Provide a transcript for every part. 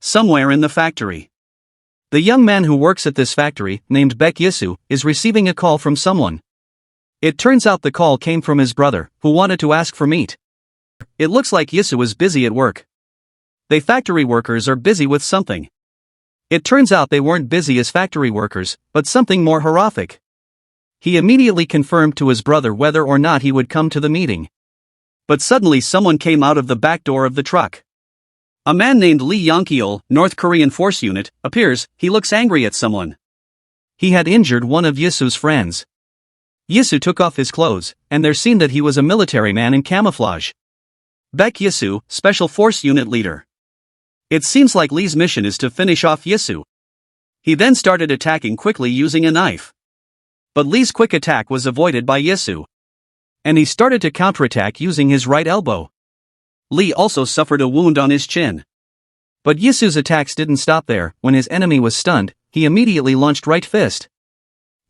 somewhere in the factory. The young man who works at this factory, named Baek Yisu, is receiving a call from someone. It turns out the call came from his brother, who wanted to ask for meat. It looks like Yisu is busy at work. The factory workers are busy with something. It turns out they weren't busy as factory workers, but something more horrific. He immediately confirmed to his brother whether or not he would come to the meeting. But suddenly someone came out of the back door of the truck. A man named Lee Yong-keol, North Korean Force Unit, appears. He looks angry at someone. He had injured one of Yisu's friends. Yisu took off his clothes, and there's seen that he was a military man in camouflage. Baek Yisu, Special Force Unit Leader. It seems like Lee's mission is to finish off Yisu. He then started attacking quickly using a knife. But Lee's quick attack was avoided by Yisu. And he started to counterattack using his right elbow. Lee also suffered a wound on his chin. But Yisu's attacks didn't stop there. When his enemy was stunned, he immediately launched right fist.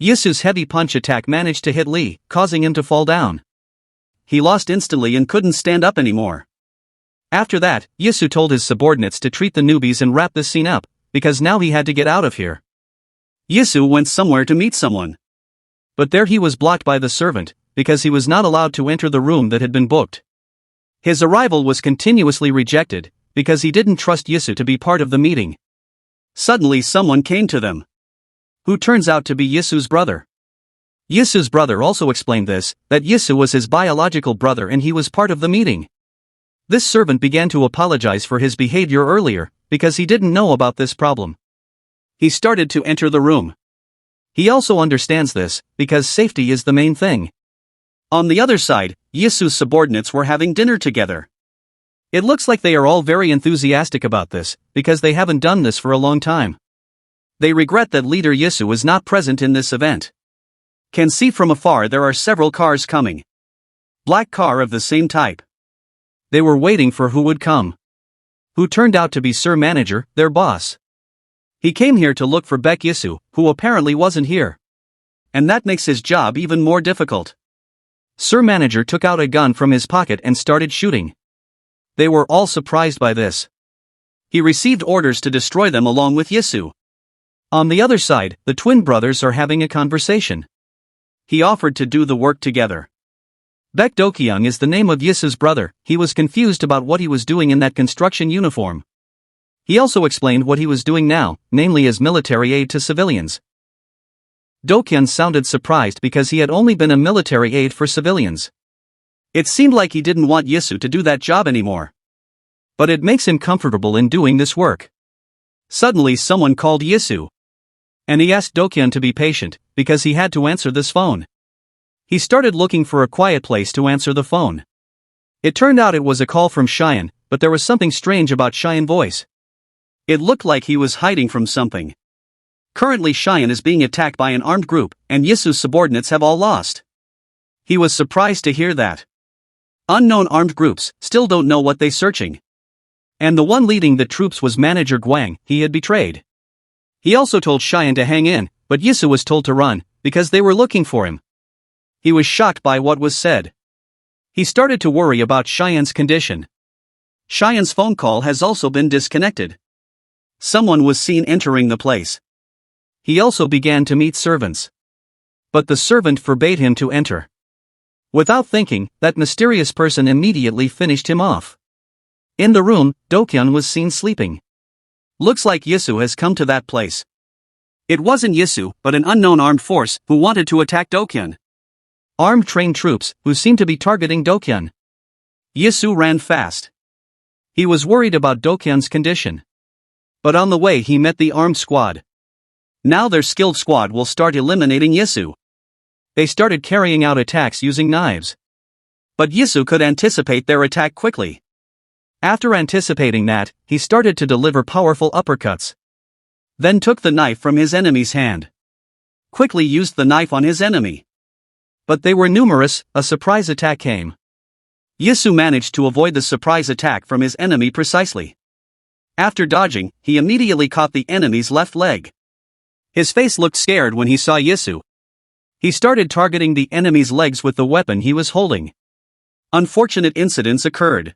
Yisu's heavy punch attack managed to hit Lee, causing him to fall down. He lost instantly and couldn't stand up anymore. After that, Yisu told his subordinates to treat the newbies and wrap this scene up, because now he had to get out of here. Yisu went somewhere to meet someone. But there he was blocked by the servant, because he was not allowed to enter the room that had been booked. His arrival was continuously rejected, because he didn't trust Yisu to be part of the meeting. Suddenly someone came to them, who turns out to be Yisu's brother. Yisu's brother also explained this, that Yisu was his biological brother and he was part of the meeting. This servant began to apologize for his behavior earlier, because he didn't know about this problem. He started to enter the room. He also understands this, because safety is the main thing. On the other side, Yisu's subordinates were having dinner together. It looks like they are all very enthusiastic about this, because they haven't done this for a long time. They regret that leader Yisu is not present in this event. Can see from afar there are several cars coming. Black car of the same type. They were waiting for who would come. Who turned out to be Sir Manager, their boss. He came here to look for Baek Yisu, who apparently wasn't here. And that makes his job even more difficult. Sir Manager took out a gun from his pocket and started shooting. They were all surprised by this. He received orders to destroy them along with Yisu. On the other side, the twin brothers are having a conversation. He offered to do the work together. Baek Do-kyung is the name of Yisu's brother. He was confused about what he was doing in that construction uniform. He also explained what he was doing now, namely as military aid to civilians. Do-kyung sounded surprised because he had only been a military aid for civilians. It seemed like he didn't want Yisu to do that job anymore. But it makes him comfortable in doing this work. Suddenly someone called Yisu. And he asked Do-kyung to be patient, because he had to answer this phone. He started looking for a quiet place to answer the phone. It turned out it was a call from Cheyenne, but there was something strange about Cheyenne's voice. It looked like he was hiding from something. Currently Cheyenne is being attacked by an armed group, and Yisu's subordinates have all lost. He was surprised to hear that. Unknown armed groups still don't know what they're searching. And the one leading the troops was Manager Gwang. He had betrayed. He also told Cheyenne to hang in, but Yisu was told to run, because they were looking for him. He was shocked by what was said. He started to worry about Cheyenne's condition. Cheyenne's phone call has also been disconnected. Someone was seen entering the place. He also began to meet servants. But the servant forbade him to enter. Without thinking, that mysterious person immediately finished him off. In the room, Do-kyung was seen sleeping. Looks like Yisu has come to that place. It wasn't Yisu, but an unknown armed force who wanted to attack Do-kyung. Armed trained troops who seemed to be targeting Do-kyung. Yisu ran fast. He was worried about Do-kyung's condition. But on the way he met the armed squad. Now their skilled squad will start eliminating Yisu. They started carrying out attacks using knives. But Yisu could anticipate their attack quickly. After anticipating that, he started to deliver powerful uppercuts. Then took the knife from his enemy's hand. Quickly used the knife on his enemy. But they were numerous. A surprise attack came. Yisu managed to avoid the surprise attack from his enemy precisely. After dodging, he immediately caught the enemy's left leg. His face looked scared when he saw Yisu. He started targeting the enemy's legs with the weapon he was holding. Unfortunate incidents occurred.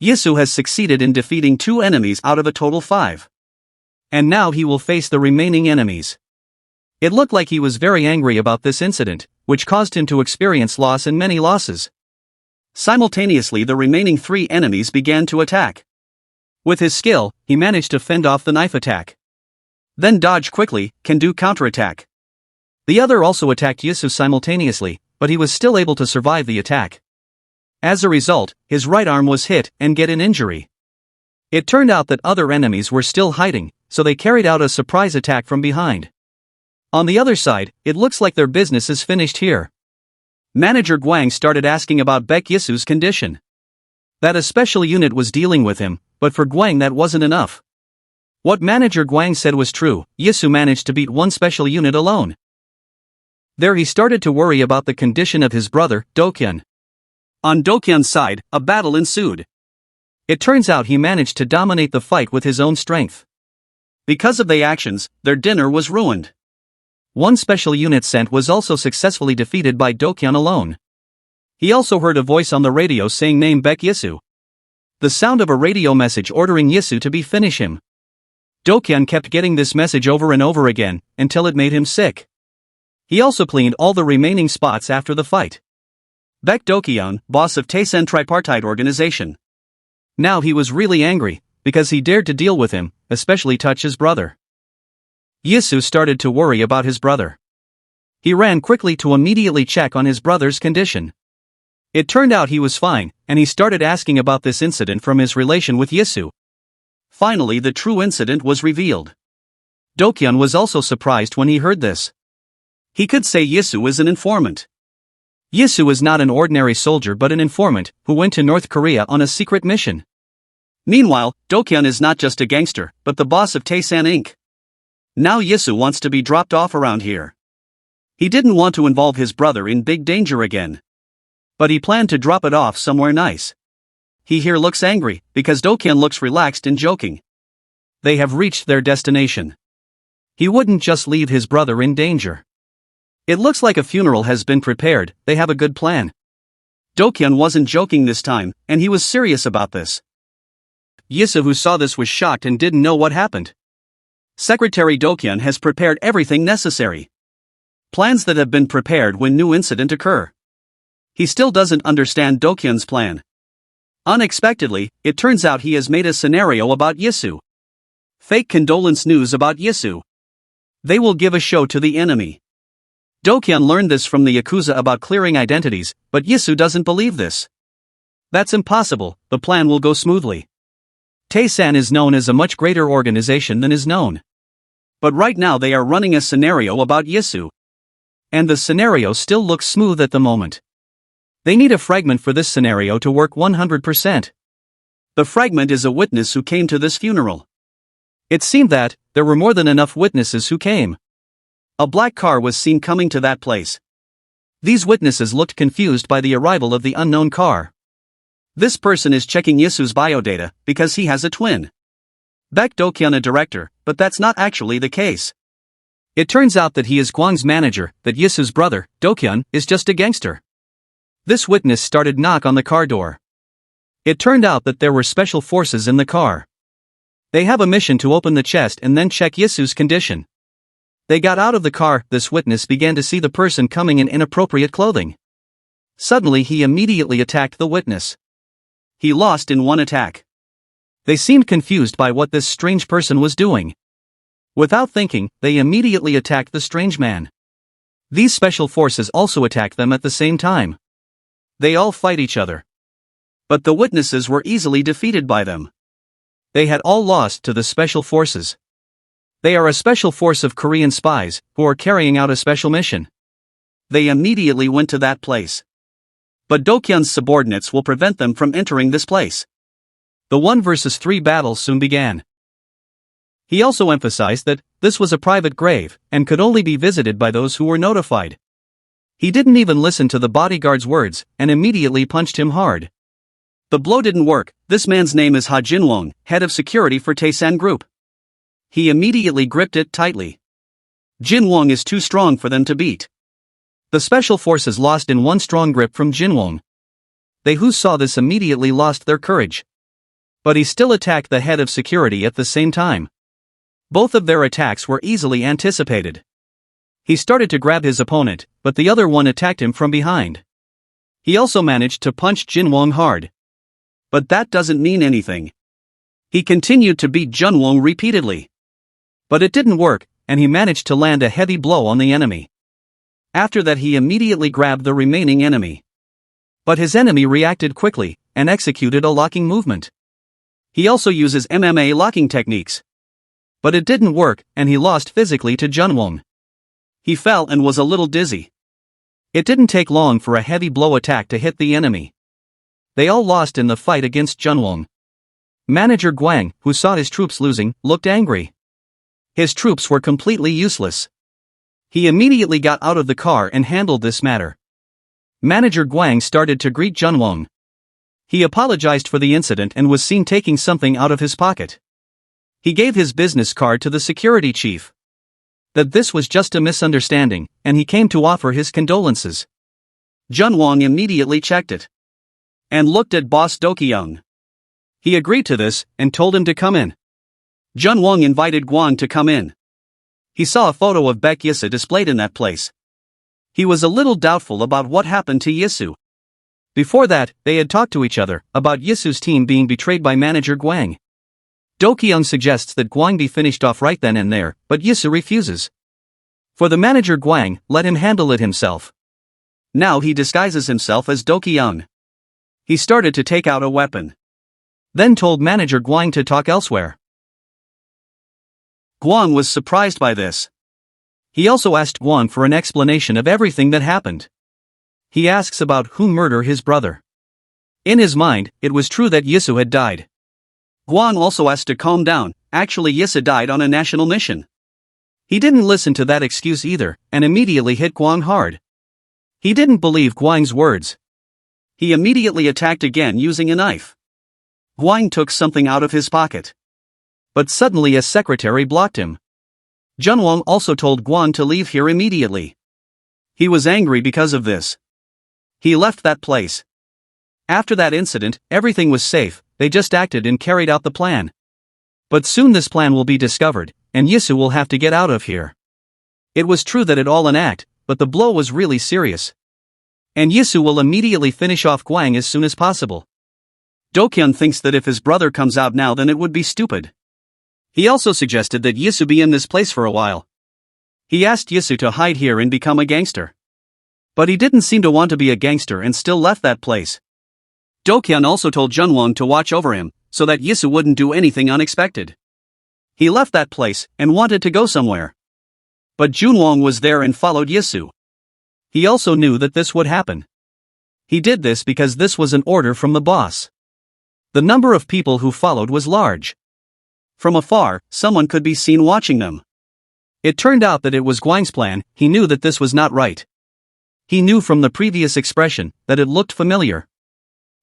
Yisu has succeeded in defeating 2 enemies out of a total 5. And now he will face the remaining enemies. It looked like he was very angry about this incident, which caused him to experience loss and many losses. Simultaneously, the remaining 3 enemies began to attack. With his skill, he managed to fend off the knife attack. Then dodge quickly, can do counterattack. The other also attacked Yisu simultaneously, but he was still able to survive the attack. As a result, his right arm was hit and get an injury. It turned out that other enemies were still hiding, so they carried out a surprise attack from behind. On the other side, it looks like their business is finished here. Manager Guang started asking about Baek Yisu's condition. That a special unit was dealing with him, but for Guang that wasn't enough. What Manager Guang said was true, Yisu managed to beat 1 special unit alone. There he started to worry about the condition of his brother, Dokyeon. On Dokyeon's side, a battle ensued. It turns out he managed to dominate the fight with his own strength. Because of the actions, their dinner was ruined. 1 special unit sent was also successfully defeated by Dokyeon alone. He also heard a voice on the radio saying name Baek Yisu. The sound of a radio message ordering Yisu to finish him. Dokyeon kept getting this message over and over again, until it made him sick. He also cleaned all the remaining spots after the fight. Baek Dokyeon, boss of Taisen Tripartite Organization. Now he was really angry, because he dared to deal with him, especially touch his brother. Yisu started to worry about his brother. He ran quickly to immediately check on his brother's condition. It turned out he was fine, and he started asking about this incident from his relation with Yisu. Finally, the true incident was revealed. Dokyeon was also surprised when he heard this. He could say Yisu is an informant. Yisu is not an ordinary soldier but an informant who went to North Korea on a secret mission. Meanwhile, Dokyeon is not just a gangster, but the boss of Taisen Inc. Now Yisu wants to be dropped off around here. He didn't want to involve his brother in big danger again. But he planned to drop it off somewhere nice. He here looks angry, because Dokyeon looks relaxed and joking. They have reached their destination. He wouldn't just leave his brother in danger. It looks like a funeral has been prepared, they have a good plan. Dokyeon wasn't joking this time, and he was serious about this. Yisu, who saw this, was shocked and didn't know what happened. Secretary Dokyeon has prepared everything necessary. Plans that have been prepared when new incident occur. He still doesn't understand Dokyeon's plan. Unexpectedly, it turns out he has made a scenario about Yisu. Fake condolence news about Yisu. They will give a show to the enemy. Dokyeon learned this from the Yakuza about clearing identities, but Yisu doesn't believe this. That's impossible, the plan will go smoothly. Taisen is known as a much greater organization than is known. But right now they are running a scenario about Yisu. And the scenario still looks smooth at the moment. They need a fragment for this scenario to work 100%. The fragment is a witness who came to this funeral. It seemed that there were more than enough witnesses who came. A black car was seen coming to that place. These witnesses looked confused by the arrival of the unknown car. This person is checking Yisu's biodata, because he has a twin. Baek Dokyeon, a director, but that's not actually the case. It turns out that he is Gwang's manager, that Yisu's brother, Dokyeon, is just a gangster. This witness started knock on the car door. It turned out that there were special forces in the car. They have a mission to open the chest and then check Yisu's condition. They got out of the car. This witness began to see the person coming in inappropriate clothing. Suddenly he immediately attacked the witness. He lost in one attack. They seemed confused by what this strange person was doing. Without thinking, they immediately attacked the strange man. These special forces also attacked them at the same time. They all fight each other. But the witnesses were easily defeated by them. They had all lost to the special forces. They are a special force of Korean spies, who are carrying out a special mission. They immediately went to that place. But Dokyeon's subordinates will prevent them from entering this place. The 1 versus 3 battle soon began. He also emphasized that this was a private grave, and could only be visited by those who were notified. He didn't even listen to the bodyguard's words, and immediately punched him hard. The blow didn't work. This man's name is Ha Jinwon, head of security for Taisen Group. He immediately gripped it tightly. Jinwon is too strong for them to beat. The special forces lost in one strong grip from Jinwon. They who saw this immediately lost their courage. But he still attacked the head of security at the same time. Both of their attacks were easily anticipated. He started to grab his opponent, but the other one attacked him from behind. He also managed to punch Jinwong hard. But that doesn't mean anything. He continued to beat Junwong repeatedly. But it didn't work, and he managed to land a heavy blow on the enemy. After that he immediately grabbed the remaining enemy. But his enemy reacted quickly, and executed a locking movement. He also uses MMA locking techniques. But it didn't work, and he lost physically to Junwong. He fell and was a little dizzy. It didn't take long for a heavy blow attack to hit the enemy. They all lost in the fight against Junwong. Manager Guang, who saw his troops losing, looked angry. His troops were completely useless. He immediately got out of the car and handled this matter. Manager Guang started to greet Junwong. He apologized for the incident and was seen taking something out of his pocket. He gave his business card to the security chief. That this was just a misunderstanding, and he came to offer his condolences. Junwong immediately checked it. And looked at boss Dokyung. He agreed to this, and told him to come in. Junwong invited Guang to come in. He saw a photo of Baek Yisa displayed in that place. He was a little doubtful about what happened to Yisu. Before that, they had talked to each other about Yisu's team being betrayed by manager Guang. Do-kyung suggests that Guang be finished off right then and there, but Yisu refuses. For the manager Guang, let him handle it himself. Now he disguises himself as Do-kyung. He started to take out a weapon. Then told manager Guang to talk elsewhere. Guang was surprised by this. He also asked Guang for an explanation of everything that happened. He asks about who murdered his brother. In his mind, it was true that Yisu had died. Guang also asked to calm down, actually Yisa died on a national mission. He didn't listen to that excuse either, and immediately hit Guang hard. He didn't believe Guang's words. He immediately attacked again using a knife. Guang took something out of his pocket. But suddenly a secretary blocked him. Junwong also told Guang to leave here immediately. He was angry because of this. He left that place. After that incident, everything was safe. They just acted and carried out the plan. But soon this plan will be discovered, and Yisu will have to get out of here. It was true that it all an act, but the blow was really serious. And Yisu will immediately finish off Guang as soon as possible. Do-kyung thinks that if his brother comes out now then it would be stupid. He also suggested that Yisu be in this place for a while. He asked Yisu to hide here and become a gangster. But he didn't seem to want to be a gangster and still left that place. Do-kyung also told Junwong to watch over him, so that Yisu wouldn't do anything unexpected. He left that place, and wanted to go somewhere. But Junwong was there and followed Yisu. He also knew that this would happen. He did this because this was an order from the boss. The number of people who followed was large. From afar, someone could be seen watching them. It turned out that it was Guang's plan. He knew that this was not right. He knew from the previous expression that it looked familiar.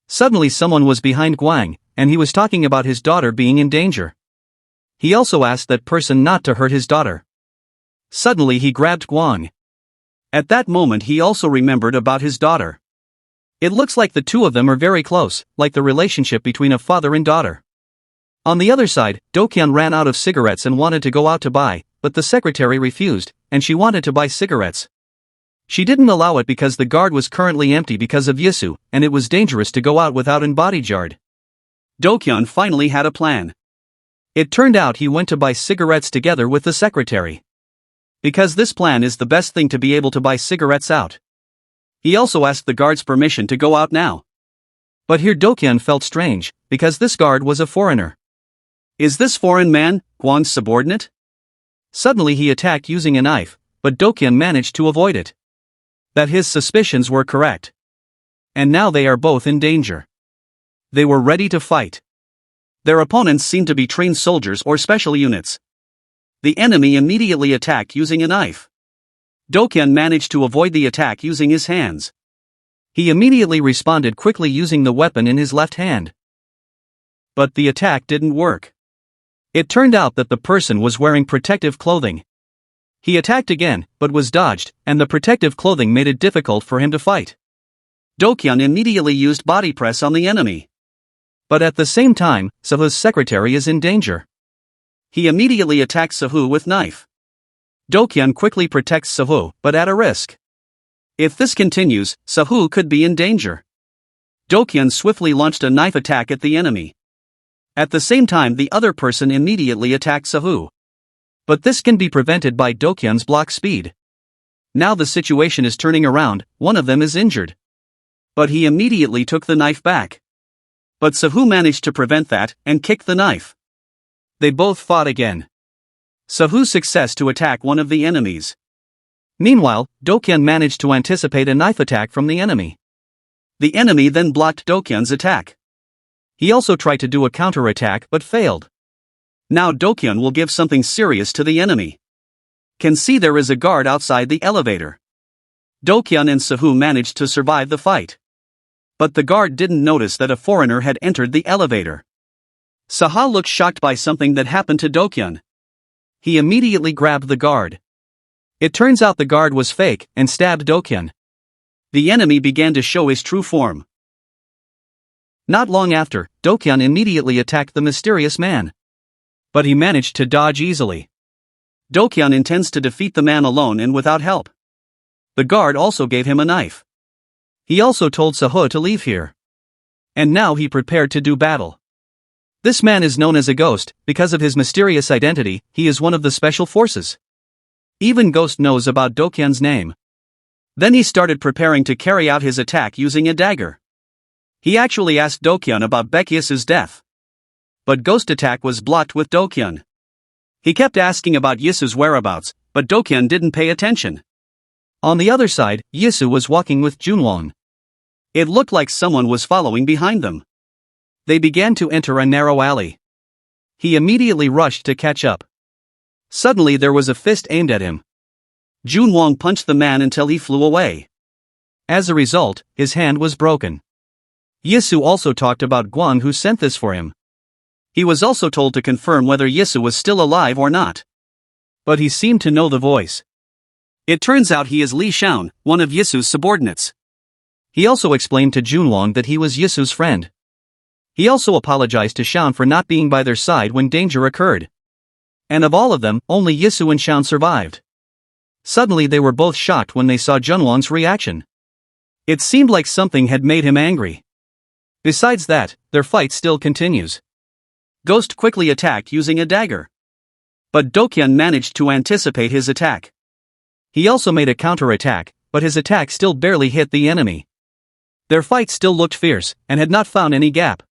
Suddenly someone was behind Guang, and he was talking about his daughter being in danger. He also asked that person not to hurt his daughter. Suddenly he grabbed Guang. At that moment he also remembered about his daughter. It looks like the two of them are very close, like the relationship between a father and daughter. On the other side, Do-kyung ran out of cigarettes and wanted to go out to buy, but the secretary refused, and she wanted to buy cigarettes. She didn't allow it because the guard was currently empty because of Yisu, and it was dangerous to go out without an bodyguard. Do-kyung finally had a plan. It turned out he went to buy cigarettes together with the secretary. Because this plan is the best thing to be able to buy cigarettes out. He also asked the guard's permission to go out now. But here Do-kyung felt strange, because this guard was a foreigner. Is this foreign man Guang's subordinate? Suddenly he attacked using a knife, but Do-kyung managed to avoid it. That his suspicions were correct. And now they are both in danger. They were ready to fight. Their opponents seemed to be trained soldiers or special units. The enemy immediately attacked using a knife. Do-kyung managed to avoid the attack using his hands. He immediately responded quickly using the weapon in his left hand. But the attack didn't work. It turned out that the person was wearing protective clothing. He attacked again, but was dodged, and the protective clothing made it difficult for him to fight. Do-kyung immediately used body press on the enemy. But at the same time, Sahu's secretary is in danger. He immediately attacks Sahu with knife. Dokyun quickly protects Sahu, but at a risk. If this continues, Sahu could be in danger. Dokyun swiftly launched a knife attack at the enemy. At the same time, the other person immediately attacks Sahu. But this can be prevented by Dokyun's block speed. Now the situation is turning around, one of them is injured. But he immediately took the knife back. But Sahu managed to prevent that, and kicked the knife. They both fought again. Sahu's success to attack one of the enemies. Meanwhile, Dokyun managed to anticipate a knife attack from the enemy. The enemy then blocked Dokyun's attack. He also tried to do a counter-attack but failed. Now Dokyun will give something serious to the enemy. Can see there is a guard outside the elevator. Dokyun and Sahu managed to survive the fight. But the guard didn't notice that a foreigner had entered the elevator. Saha looked shocked by something that happened to Dokyun. He immediately grabbed the guard. It turns out the guard was fake and stabbed Dokyun. The enemy began to show his true form. Not long after, Dokyun immediately attacked the mysterious man. But he managed to dodge easily. Dokyun intends to defeat the man alone and without help. The guard also gave him a knife. He also told Sahu to leave here. And now he prepared to do battle. This man is known as a ghost, because of his mysterious identity, he is one of the special forces. Even Ghost knows about Dokyun's name. Then he started preparing to carry out his attack using a dagger. He actually asked Dokyun about Baekhyusu's death. But Ghost attack was blocked with Dokyun. He kept asking about Yisu's whereabouts, but Dokyun didn't pay attention. On the other side, Yisu was walking with Junwon. It looked like someone was following behind them. They began to enter a narrow alley. He immediately rushed to catch up. Suddenly there was a fist aimed at him. Junwon punched the man until he flew away. As a result, his hand was broken. Yisu also talked about Guan who sent this for him. He was also told to confirm whether Yisu was still alive or not. But he seemed to know the voice. It turns out he is Li Shaon, one of Yisu's subordinates. He also explained to Junwon that he was Yisu's friend. He also apologized to Shaon for not being by their side when danger occurred. And of all of them, only Yisu and Shaon survived. Suddenly they were both shocked when they saw Junwon's reaction. It seemed like something had made him angry. Besides that, their fight still continues. Ghost quickly attacked using a dagger. But Dokyun managed to anticipate his attack. He also made a counter-attack, but his attack still barely hit the enemy. Their fight still looked fierce, and had not found any gap.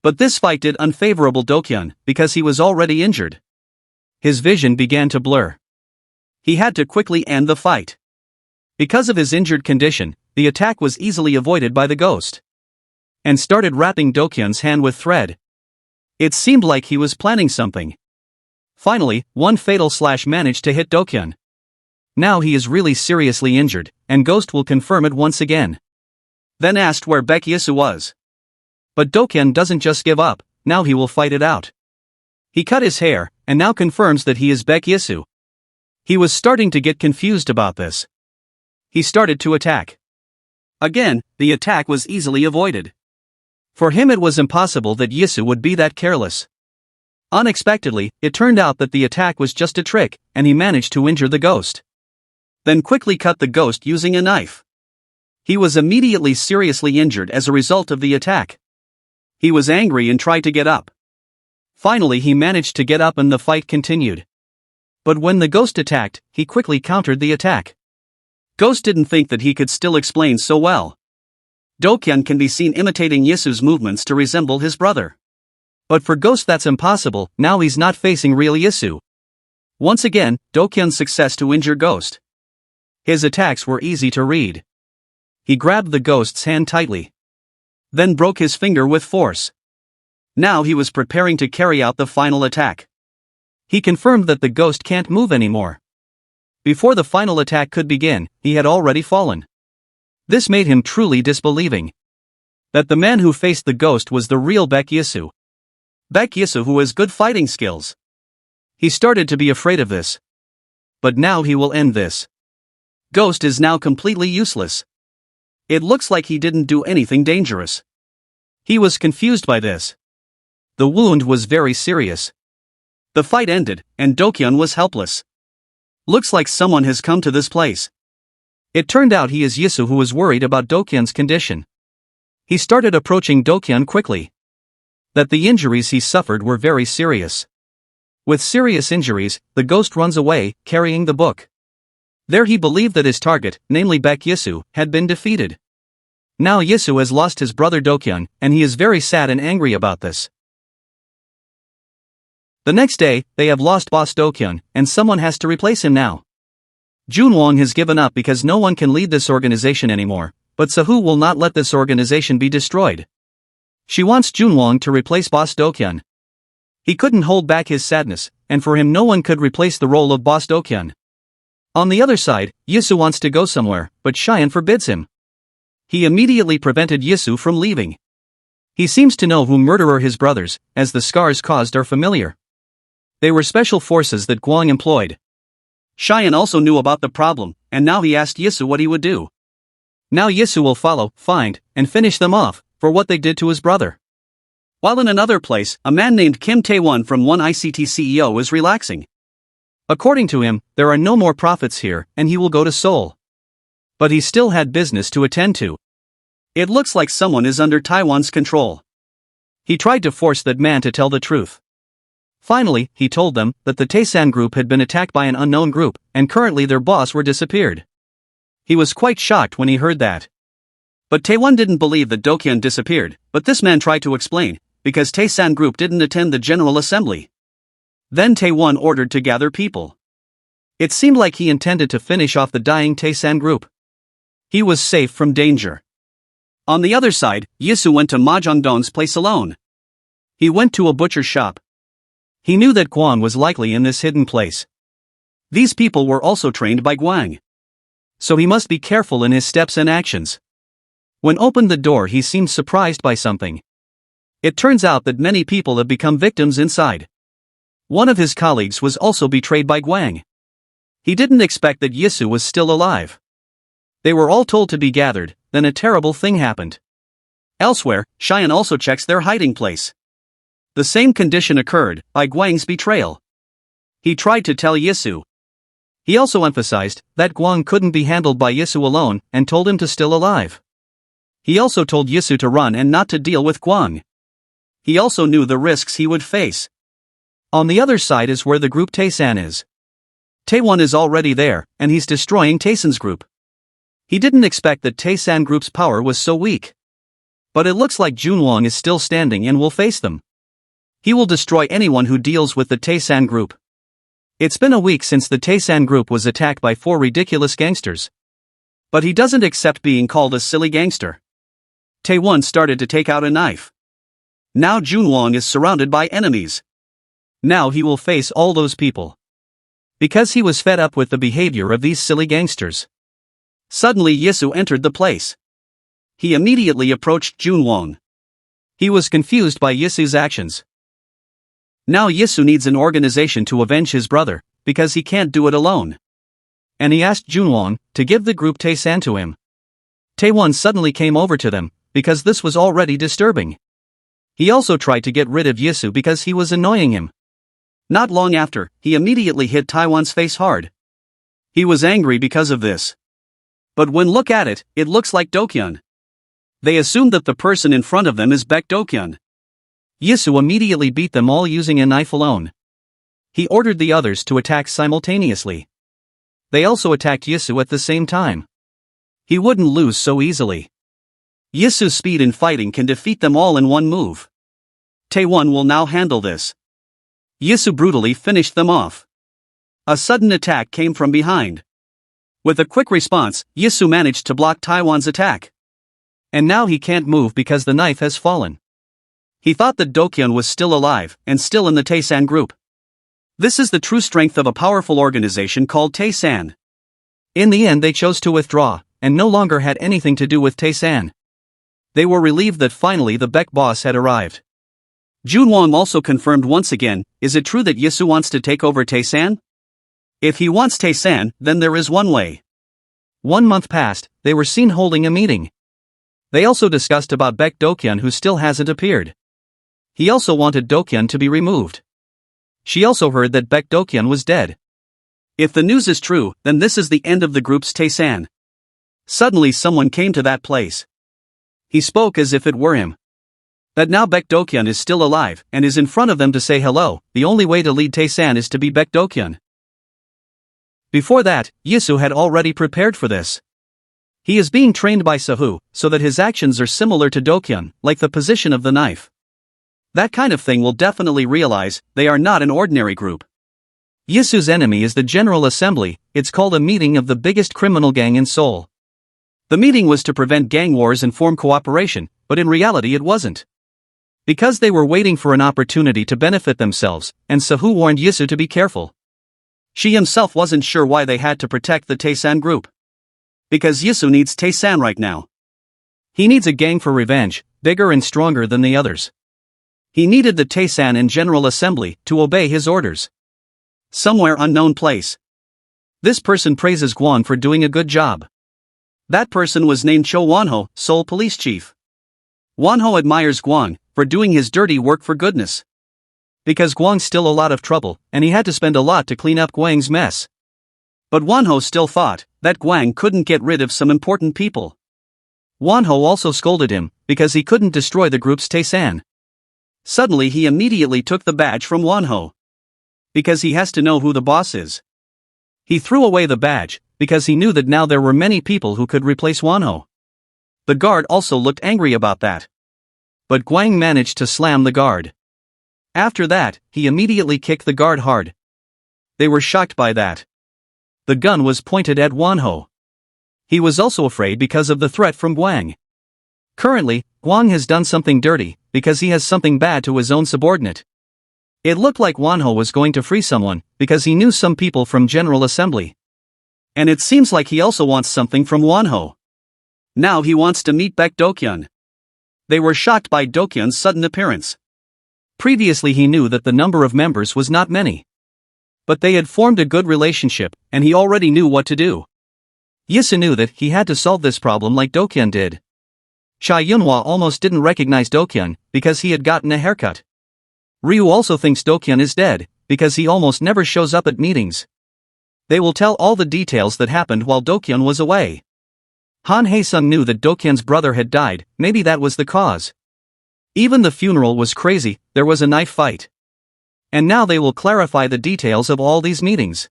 But this fight did unfavorable Dokyun, because he was already injured. His vision began to blur. He had to quickly end the fight. Because of his injured condition, the attack was easily avoided by the ghost. And started wrapping Dokyun's hand with thread. It seemed like he was planning something. Finally, one fatal slash managed to hit Dokyun. Now he is really seriously injured, and Ghost will confirm it once again. Then asked where Baekhyusu was. But Dokyun doesn't just give up, now he will fight it out. He cut his hair, and now confirms that he is Baekhyusu. He was starting to get confused about this. He started to attack. Again, the attack was easily avoided. For him it was impossible that Yisu would be that careless. Unexpectedly, it turned out that the attack was just a trick, and he managed to injure the ghost. Then quickly cut the ghost using a knife. He was immediately seriously injured as a result of the attack. He was angry and tried to get up. Finally he managed to get up and the fight continued. But when the ghost attacked, he quickly countered the attack. Ghost didn't think that he could still explain so well. Dokyun can be seen imitating Yisu's movements to resemble his brother. But for Ghost that's impossible, now he's not facing real Yisu. Once again, Dokyun's success to injure Ghost. His attacks were easy to read. He grabbed the Ghost's hand tightly. Then broke his finger with force. Now he was preparing to carry out the final attack. He confirmed that the Ghost can't move anymore. Before the final attack could begin, he had already fallen. This made him truly disbelieving. That the man who faced the Ghost was the real Baekhyusu. Baekhyusu who has good fighting skills. He started to be afraid of this. But now he will end this. Ghost is now completely useless. It looks like he didn't do anything dangerous. He was confused by this. The wound was very serious. The fight ended, and Dokyeon was helpless. Looks like someone has come to this place. It turned out he is Yisu, who was worried about Dokyeon's condition. He started approaching Dokyeon quickly. That the injuries he suffered were very serious. With serious injuries, the ghost runs away, carrying the book. There he believed that his target, namely Baek Yisu, had been defeated. Now Yisu has lost his brother Dokyeon, and he is very sad and angry about this. The next day, they have lost boss Dokyeon, and someone has to replace him now. Junwon has given up because no one can lead this organization anymore, but Sahu will not let this organization be destroyed. She wants Junwon to replace boss Dokyeon. He couldn't hold back his sadness, and for him no one could replace the role of boss Dokyeon. On the other side, Yisu wants to go somewhere, but Cheyenne forbids him. He immediately prevented Yisu from leaving. He seems to know who murderer his brothers, as the scars caused are familiar. They were special forces that Gwang employed. Cheyenne also knew about the problem, and now he asked Yisu what he would do. Now Yisu will follow, find, and finish them off, for what they did to his brother. While in another place, a man named Kim Tae-won from One ICT CEO is relaxing. According to him, there are no more profits here, and he will go to Seoul. But he still had business to attend to. It looks like someone is under Taiwan's control. He tried to force that man to tell the truth. Finally, he told them that the Taesan group had been attacked by an unknown group, and currently their boss were disappeared. He was quite shocked when he heard that. But Taewon didn't believe that Dokyeon disappeared, but this man tried to explain, because Taesan group didn't attend the General Assembly. Then Taewon ordered to gather people. It seemed like he intended to finish off the dying Taesan group. He was safe from danger. On the other side, Yisu went to Ma Jongdong's place alone. He went to a butcher's shop. He knew that Gwang was likely in this hidden place. These people were also trained by Gwang. So he must be careful in his steps and actions. When opened the door, he seemed surprised by something. It turns out that many people have become victims inside. One of his colleagues was also betrayed by Gwang. He didn't expect that Yisu was still alive. They were all told to be gathered, then a terrible thing happened. Elsewhere, Cheyenne also checks their hiding place. The same condition occurred, by Gwang's betrayal. He tried to tell Yisu. He also emphasized that Gwang couldn't be handled by Yisu alone, and told him to still alive. He also told Yisu to run and not to deal with Gwang. He also knew the risks he would face. On the other side is where the group Taesan is. Taewon is already there, and he's destroying Taesan's group. He didn't expect that Taesan group's power was so weak. But it looks like Junwon is still standing and will face them. He will destroy anyone who deals with the Taesan group. It's been a week since the Taesan group was attacked by 4 ridiculous gangsters. But he doesn't accept being called a silly gangster. Taewon started to take out a knife. Now Junwon is surrounded by enemies. Now he will face all those people. Because he was fed up with the behavior of these silly gangsters. Suddenly Yisu entered the place. He immediately approached Junwon. He was confused by Yisu's actions. Now Yisu needs an organization to avenge his brother, because he can't do it alone. And he asked Junwon to give the group Taesan to him. Taewon suddenly came over to them, because this was already disturbing. He also tried to get rid of Yisu because he was annoying him. Not long after, he immediately hit Taewon's face hard. He was angry because of this. But when look at it, it looks like Dokyeon. They assumed that the person in front of them is Baek Dokyeon. Yisu immediately beat them all using a knife alone. He ordered the others to attack simultaneously. They also attacked Yisu at the same time. He wouldn't lose so easily. Yisu's speed in fighting can defeat them all in one move. Taewon will now handle this. Yisu brutally finished them off. A sudden attack came from behind. With a quick response, Yisu managed to block Taewon's attack. And now he can't move because the knife has fallen. He thought that Dokyeon was still alive, and still in the Taesan group. This is the true strength of a powerful organization called Taesan. In the end they chose to withdraw, and no longer had anything to do with Taesan. They were relieved that finally the Baek boss had arrived. Junwon also confirmed once again, is it true that Yisu wants to take over Taesan? If he wants Taesan, then there is one way. 1 month passed, they were seen holding a meeting. They also discussed about Baek Dokyeon, who still hasn't appeared. He also wanted Dokyeon to be removed. She also heard that Baek Dokyeon was dead. If the news is true, then this is the end of the group's Taesan. Suddenly someone came to that place. He spoke as if it were him. That now Baek Dokyeon is still alive and is in front of them to say hello. The only way to lead Taesan is to be Baek Dokyeon. Before that, Yisu had already prepared for this. He is being trained by Sahu, so that his actions are similar to Dokyeon, like the position of the knife. That kind of thing will definitely realize they are not an ordinary group. Yisu's enemy is the General Assembly. It's called a meeting of the biggest criminal gang in Seoul. The meeting was to prevent gang wars and form cooperation, but in reality it wasn't. Because they were waiting for an opportunity to benefit themselves, and Sahu warned Yisu to be careful. She himself wasn't sure why they had to protect the Taesan group. Because Yisu needs Taesan right now. He needs a gang for revenge, bigger and stronger than the others. He needed the Taesan and General Assembly to obey his orders. Somewhere unknown place. This person praises Gwon for doing a good job. That person was named Cho Wonho, Seoul Police Chief. Wonho admires Gwon for doing his dirty work for goodness. Because Gwang's still a lot of trouble, and he had to spend a lot to clean up Gwang's mess. But Wonho still thought that Gwang couldn't get rid of some important people. Wonho also scolded him because he couldn't destroy the group's Taesan. Suddenly he immediately took the badge from Wonho. Because he has to know who the boss is. He threw away the badge because he knew that now there were many people who could replace Wonho. The guard also looked angry about that. But Gwang managed to slam the guard. After that, he immediately kicked the guard hard. They were shocked by that. The gun was pointed at Wonho. He was also afraid because of the threat from Gwang. Currently, Gwang has done something dirty because he has something bad to his own subordinate. It looked like Wonho was going to free someone because he knew some people from General Assembly. And it seems like he also wants something from Wonho. Now he wants to meet Baek Dokyeon. They were shocked by Dokyeon's sudden appearance. Previously he knew that the number of members was not many. But they had formed a good relationship, and he already knew what to do. Yisu knew that he had to solve this problem like Dokyeon did. Cha Yunhwa almost didn't recognize Dokyeon because he had gotten a haircut. Ryu also thinks Dokyeon is dead because he almost never shows up at meetings. They will tell all the details that happened while Dokyeon was away. Han Hae-sung knew that Dokyeon's brother had died. Maybe that was the cause. Even the funeral was crazy. There was a knife fight. And now they will clarify the details of all these meetings.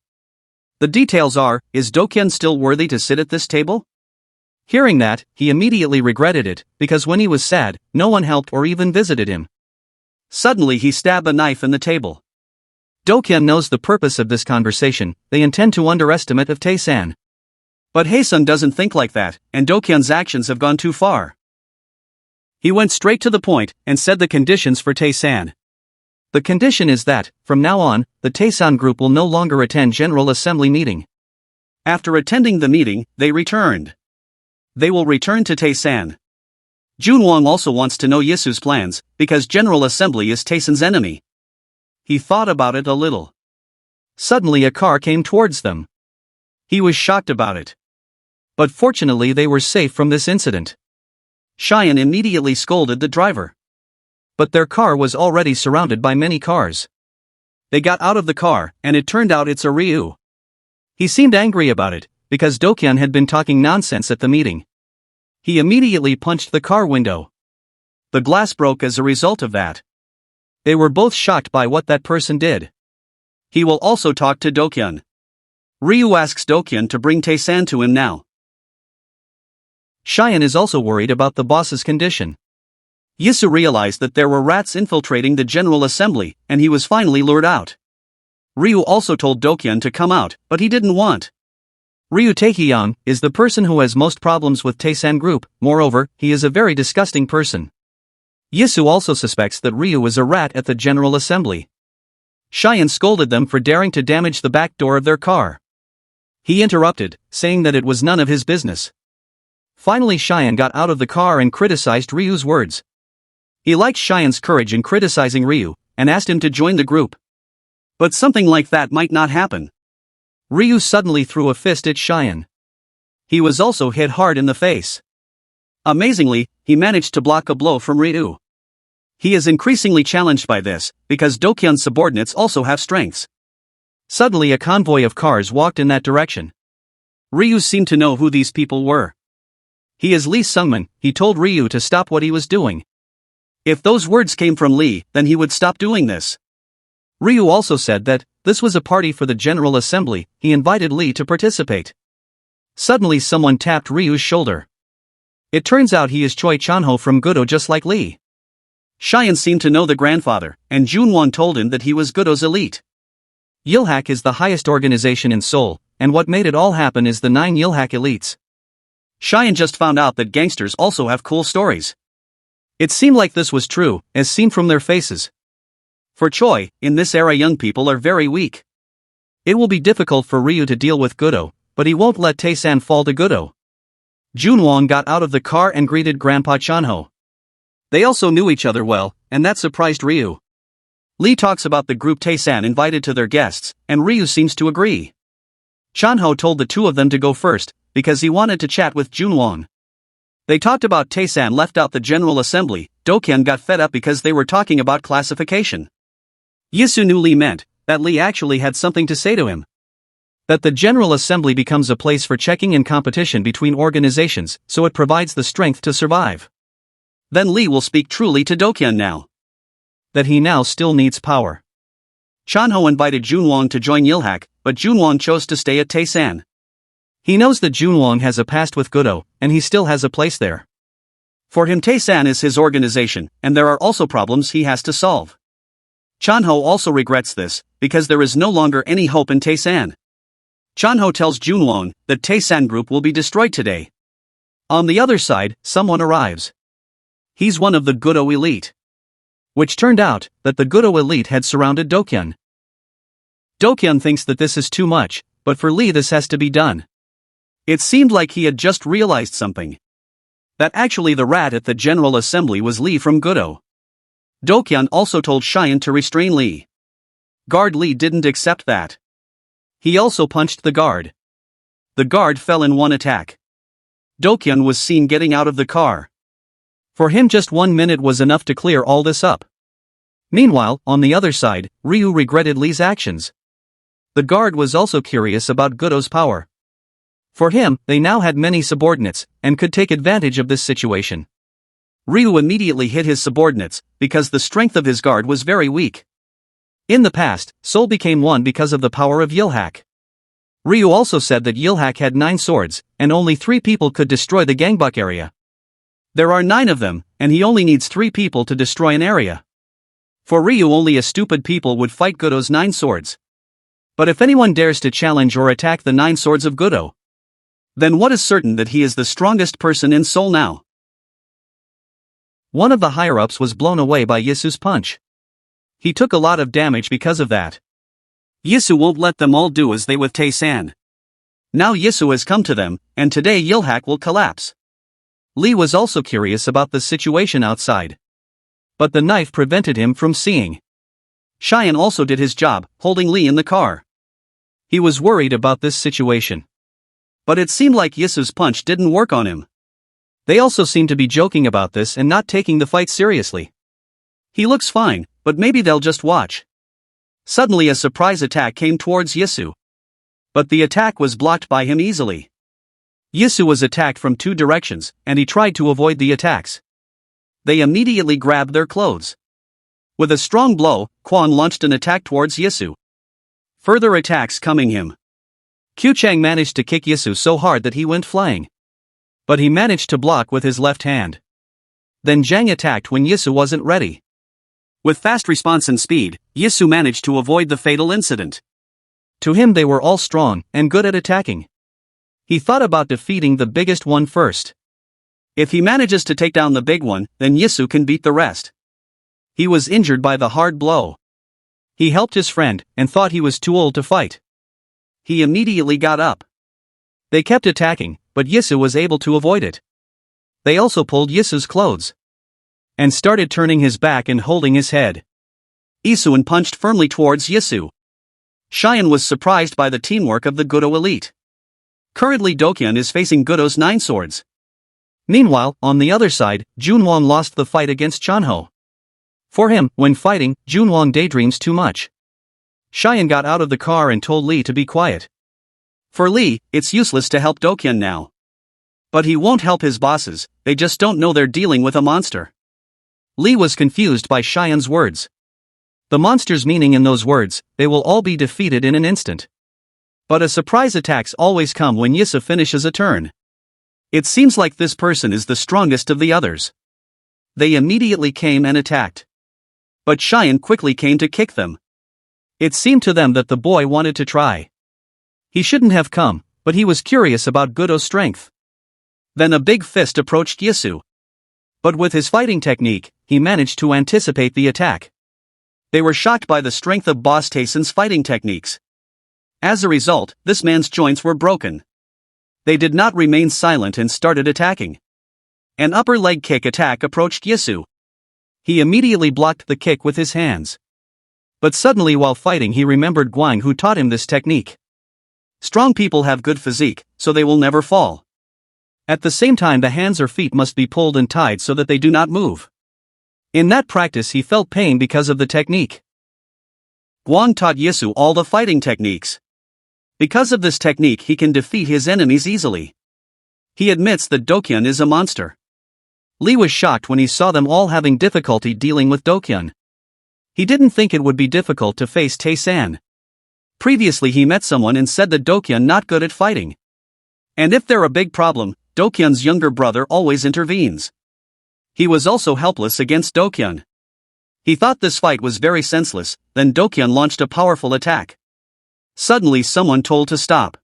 The details are, is Dokyeon still worthy to sit at this table? Hearing that, he immediately regretted it, because when he was sad, no one helped or even visited him. Suddenly he stabbed a knife in the table. Dokyeon knows the purpose of this conversation. They intend to underestimate of Taesan. But Hae-sung doesn't think like that, and Dokyeon's actions have gone too far. He went straight to the point and said the conditions for Taesan. The condition is that, from now on, the Taesan group will no longer attend General Assembly meeting. After attending the meeting, they returned. They will return to Taesan. Junwang also wants to know Yisu's plans, because General Assembly is Taesan's enemy. He thought about it a little. Suddenly a car came towards them. He was shocked about it. But fortunately they were safe from this incident. Cheyenne immediately scolded the driver. But their car was already surrounded by many cars. They got out of the car, and it turned out it's a Ryu. He seemed angry about it, because Dokyeon had been talking nonsense at the meeting. He immediately punched the car window. The glass broke as a result of that. They were both shocked by what that person did. He will also talk to Dokyeon. Ryu asks Dokyeon to bring Taesan to him now. Cheyenne is also worried about the boss's condition. Yisu realized that there were rats infiltrating the General Assembly, and he was finally lured out. Ryu also told Dokyeon to come out, but he didn't want. Ryu Taehyung is the person who has most problems with Taesan group. Moreover, he is a very disgusting person. Yisu also suspects that Ryu is a rat at the General Assembly. Cheyenne scolded them for daring to damage the back door of their car. He interrupted, saying that it was none of his business. Finally Cheyenne got out of the car and criticized Ryu's words. He liked Cheyenne's courage in criticizing Ryu, and asked him to join the group. But something like that might not happen. Ryu suddenly threw a fist at Cheyenne. He was also hit hard in the face. Amazingly, he managed to block a blow from Ryu. He is increasingly challenged by this, because Dokyun's subordinates also have strengths. Suddenly a convoy of cars walked in that direction. Ryu seemed to know who these people were. He is Lee Sungman, he told Ryu to stop what he was doing. If those words came from Lee, then he would stop doing this. Ryu also said that this was a party for the General Assembly, he invited Lee to participate. Suddenly someone tapped Ryu's shoulder. It turns out he is Choi Chanho from Gudo, just like Lee. Cheyenne seemed to know the grandfather, and Junwon told him that he was Gudo's elite. Yilhak is the highest organization in Seoul, and what made it all happen is the 9 Yilhak elites. Cheyenne just found out that gangsters also have cool stories. It seemed like this was true, as seen from their faces. For Choi, in this era young people are very weak. It will be difficult for Ryu to deal with Gudo, but he won't let Tae-san fall to Gudo. Junwon got out of the car and greeted Grandpa Chanho. They also knew each other well, and that surprised Ryu. Lee talks about the group Tae-san invited to their guests, and Ryu seems to agree. Chanho told the two of them to go first, because he wanted to chat with Junwon. They talked about Tae-san left out the General Assembly. Dokyun got fed up because they were talking about classification. Yisu knew Lee meant that Lee actually had something to say to him. That the General Assembly becomes a place for checking and competition between organizations, so it provides the strength to survive. Then Lee will speak truly to Dokyun now. That he now still needs power. Chanho invited Junwon to join Yilhak, but Junwon chose to stay at Tae-san. He knows that Junwon has a past with Gudo, and he still has a place there. For him Tae-san is his organization, and there are also problems he has to solve. Chanho also regrets this, because there is no longer any hope in Tae-san. Chanho tells Junwon that Tae-san group will be destroyed today. On the other side, someone arrives. He's one of the Gudo elite. Which turned out that the Gudo elite had surrounded Dokyun. Dokyun thinks that this is too much, but for Lee this has to be done. It seemed like he had just realized something. That actually the rat at the General Assembly was Lee from Gudo. Dokyun also told Cheyenne to restrain Lee. Guard Lee didn't accept that. He also punched the guard. The guard fell in one attack. Dokyun was seen getting out of the car. For him just 1 minute was enough to clear all this up. Meanwhile, on the other side, Ryu regretted Lee's actions. The guard was also curious about Gudo's power. For him, they now had many subordinates, and could take advantage of this situation. Ryu immediately hit his subordinates, because the strength of his guard was very weak. In the past, Seoul became one because of the power of Yilhak. Ryu also said that Yilhak had 9 swords, and only 3 people could destroy the gangbuk area. There are 9 of them, and he only needs 3 people to destroy an area. For Ryu only a stupid people would fight Gudo's 9 swords. But if anyone dares to challenge or attack the 9 swords of Gudo, then what is certain that he is the strongest person in Seoul now. One of the higher-ups was blown away by Yisu's punch. He took a lot of damage because of that. Yisu won't let them all do as they with Tae-san. Now Yisu has come to them, and today Yilhak will collapse. Lee was also curious about the situation outside. But the knife prevented him from seeing. Cheyenne also did his job, holding Lee in the car. He was worried about this situation. But it seemed like Yisu's punch didn't work on him. They also seemed to be joking about this and not taking the fight seriously. He looks fine, but maybe they'll just watch. Suddenly a surprise attack came towards Yisu. But the attack was blocked by him easily. Yisu was attacked from 2 directions, and he tried to avoid the attacks. They immediately grabbed their clothes. With a strong blow, Kwon launched an attack towards Yisu. Further attacks coming him. Kyu-chang managed to kick Yisu so hard that he went flying. But he managed to block with his left hand. Then Jang attacked when Yisu wasn't ready. With fast response and speed, Yisu managed to avoid the fatal incident. To him they were all strong and good at attacking. He thought about defeating the biggest one first. If he manages to take down the big one, then Yisu can beat the rest. He was injured by the hard blow. He helped his friend, and thought he was too old to fight. He immediately got up. They kept attacking, but Yisu was able to avoid it. They also pulled Yisu's clothes. And started turning his back and holding his head. Isuan punched firmly towards Yisu. Cheyenne was surprised by the teamwork of the Gudo elite. Currently Dokyun is facing Gudo's 9 swords. Meanwhile, on the other side, Junwang lost the fight against Chanho. For him, when fighting, Junwang daydreams too much. Cheyenne got out of the car and told Lee to be quiet. For Lee, it's useless to help Dokyun now. But he won't help his bosses, they just don't know they're dealing with a monster. Lee was confused by Cheyenne's words. The monster's meaning in those words, they will all be defeated in an instant. But a surprise attacks always come when Yisa finishes a turn. It seems like this person is the strongest of the others. They immediately came and attacked. But Cheyenne quickly came to kick them. It seemed to them that the boy wanted to try. He shouldn't have come, but he was curious about Gudo's strength. Then a big fist approached Yisu. But with his fighting technique, he managed to anticipate the attack. They were shocked by the strength of Boss Tayson's fighting techniques. As a result, this man's joints were broken. They did not remain silent and started attacking. An upper leg kick attack approached Yisu. He immediately blocked the kick with his hands. But suddenly while fighting he remembered Guang, who taught him this technique. Strong people have good physique, so they will never fall. At the same time the hands or feet must be pulled and tied so that they do not move. In that practice he felt pain because of the technique. Guang taught Yisu all the fighting techniques. Because of this technique he can defeat his enemies easily. He admits that Dokyun is a monster. Lee was shocked when he saw them all having difficulty dealing with Dokyun. He didn't think it would be difficult to face Tae-san. Previously he met someone and said that Dokyun not good at fighting. And if there a big problem, Dokyun's younger brother always intervenes. He was also helpless against Dokyun. He thought this fight was very senseless, then Dokyun launched a powerful attack. Suddenly someone told to stop.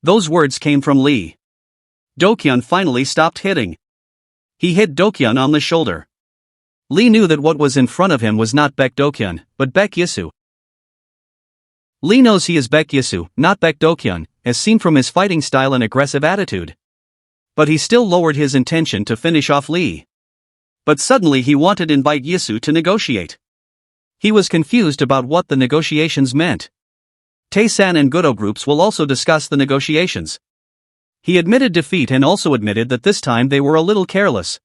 Those words came from Lee. Dokyun finally stopped hitting. He hit Dokyun on the shoulder. Lee knew that what was in front of him was not Baek Dokyun, but Baek Yisu. Lee knows he is Baek Yisu, not Baek Dokyun, as seen from his fighting style and aggressive attitude. But he still lowered his intention to finish off Lee. But suddenly he wanted to invite Yisu to negotiate. He was confused about what the negotiations meant. Tae-san and Gudo groups will also discuss the negotiations. He admitted defeat and also admitted that this time they were a little careless.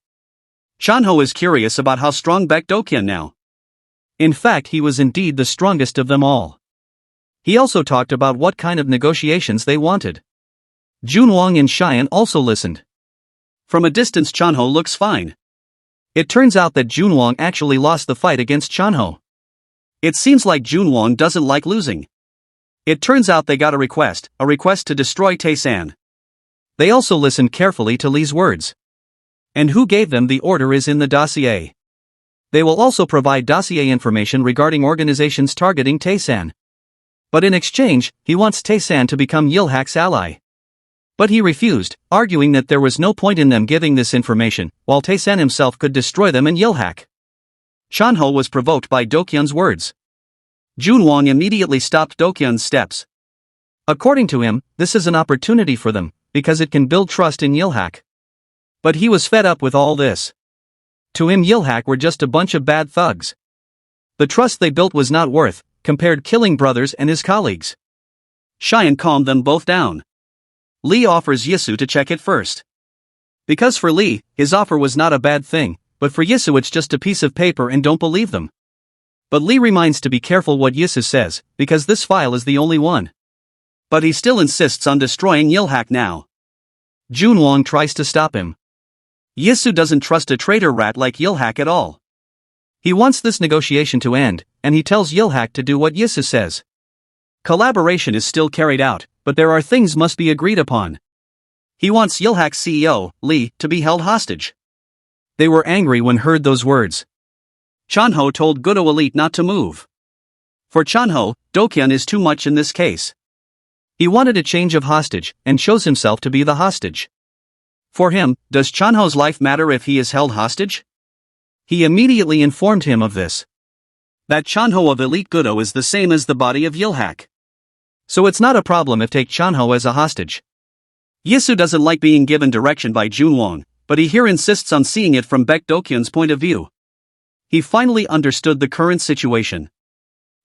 Chanho is curious about how strong Baek Dokyun now. In fact he was indeed the strongest of them all. He also talked about what kind of negotiations they wanted. Junwang and Cheyenne also listened. From a distance Chanho looks fine. It turns out that Junwang actually lost the fight against Chanho. It seems like Junwang doesn't like losing. It turns out they got a request to destroy Tae-san. They also listened carefully to Lee's words. And who gave them the order is in the dossier. They will also provide dossier information regarding organizations targeting Tae-san. But in exchange, he wants Tae-san to become Yilhak's ally. But he refused, arguing that there was no point in them giving this information, while Tae-san himself could destroy them in Yilhak. Chanho was provoked by Dokyun's words. Junwang immediately stopped Dokyun's steps. According to him, this is an opportunity for them, because it can build trust in Yilhak. But he was fed up with all this. To him Yilhak were just a bunch of bad thugs. The trust they built was not worth, compared killing brothers and his colleagues. Cheyenne calmed them both down. Lee offers Yisu to check it first. Because for Lee, his offer was not a bad thing, but for Yisu it's just a piece of paper and don't believe them. But Lee reminds to be careful what Yisu says, because this file is the only one. But he still insists on destroying Yilhak now. Junwang tries to stop him. Yisu doesn't trust a traitor rat like Yilhak at all. He wants this negotiation to end, and he tells Yilhak to do what Yisu says. Collaboration is still carried out, but there are things must be agreed upon. He wants Yilhak's CEO, Lee, to be held hostage. They were angry when heard those words. Chanho told Gudo Elite not to move. For Chanho, Dokyun is too much in this case. He wanted a change of hostage, and chose himself to be the hostage. For him, does Chanho's life matter if he is held hostage? He immediately informed him of this. That Chanho of Elite Gudo is the same as the body of Yilhak. So it's not a problem if take Chanho as a hostage. Yisu doesn't like being given direction by Junwang, but he here insists on seeing it from Baek Dokyun's point of view. He finally understood the current situation.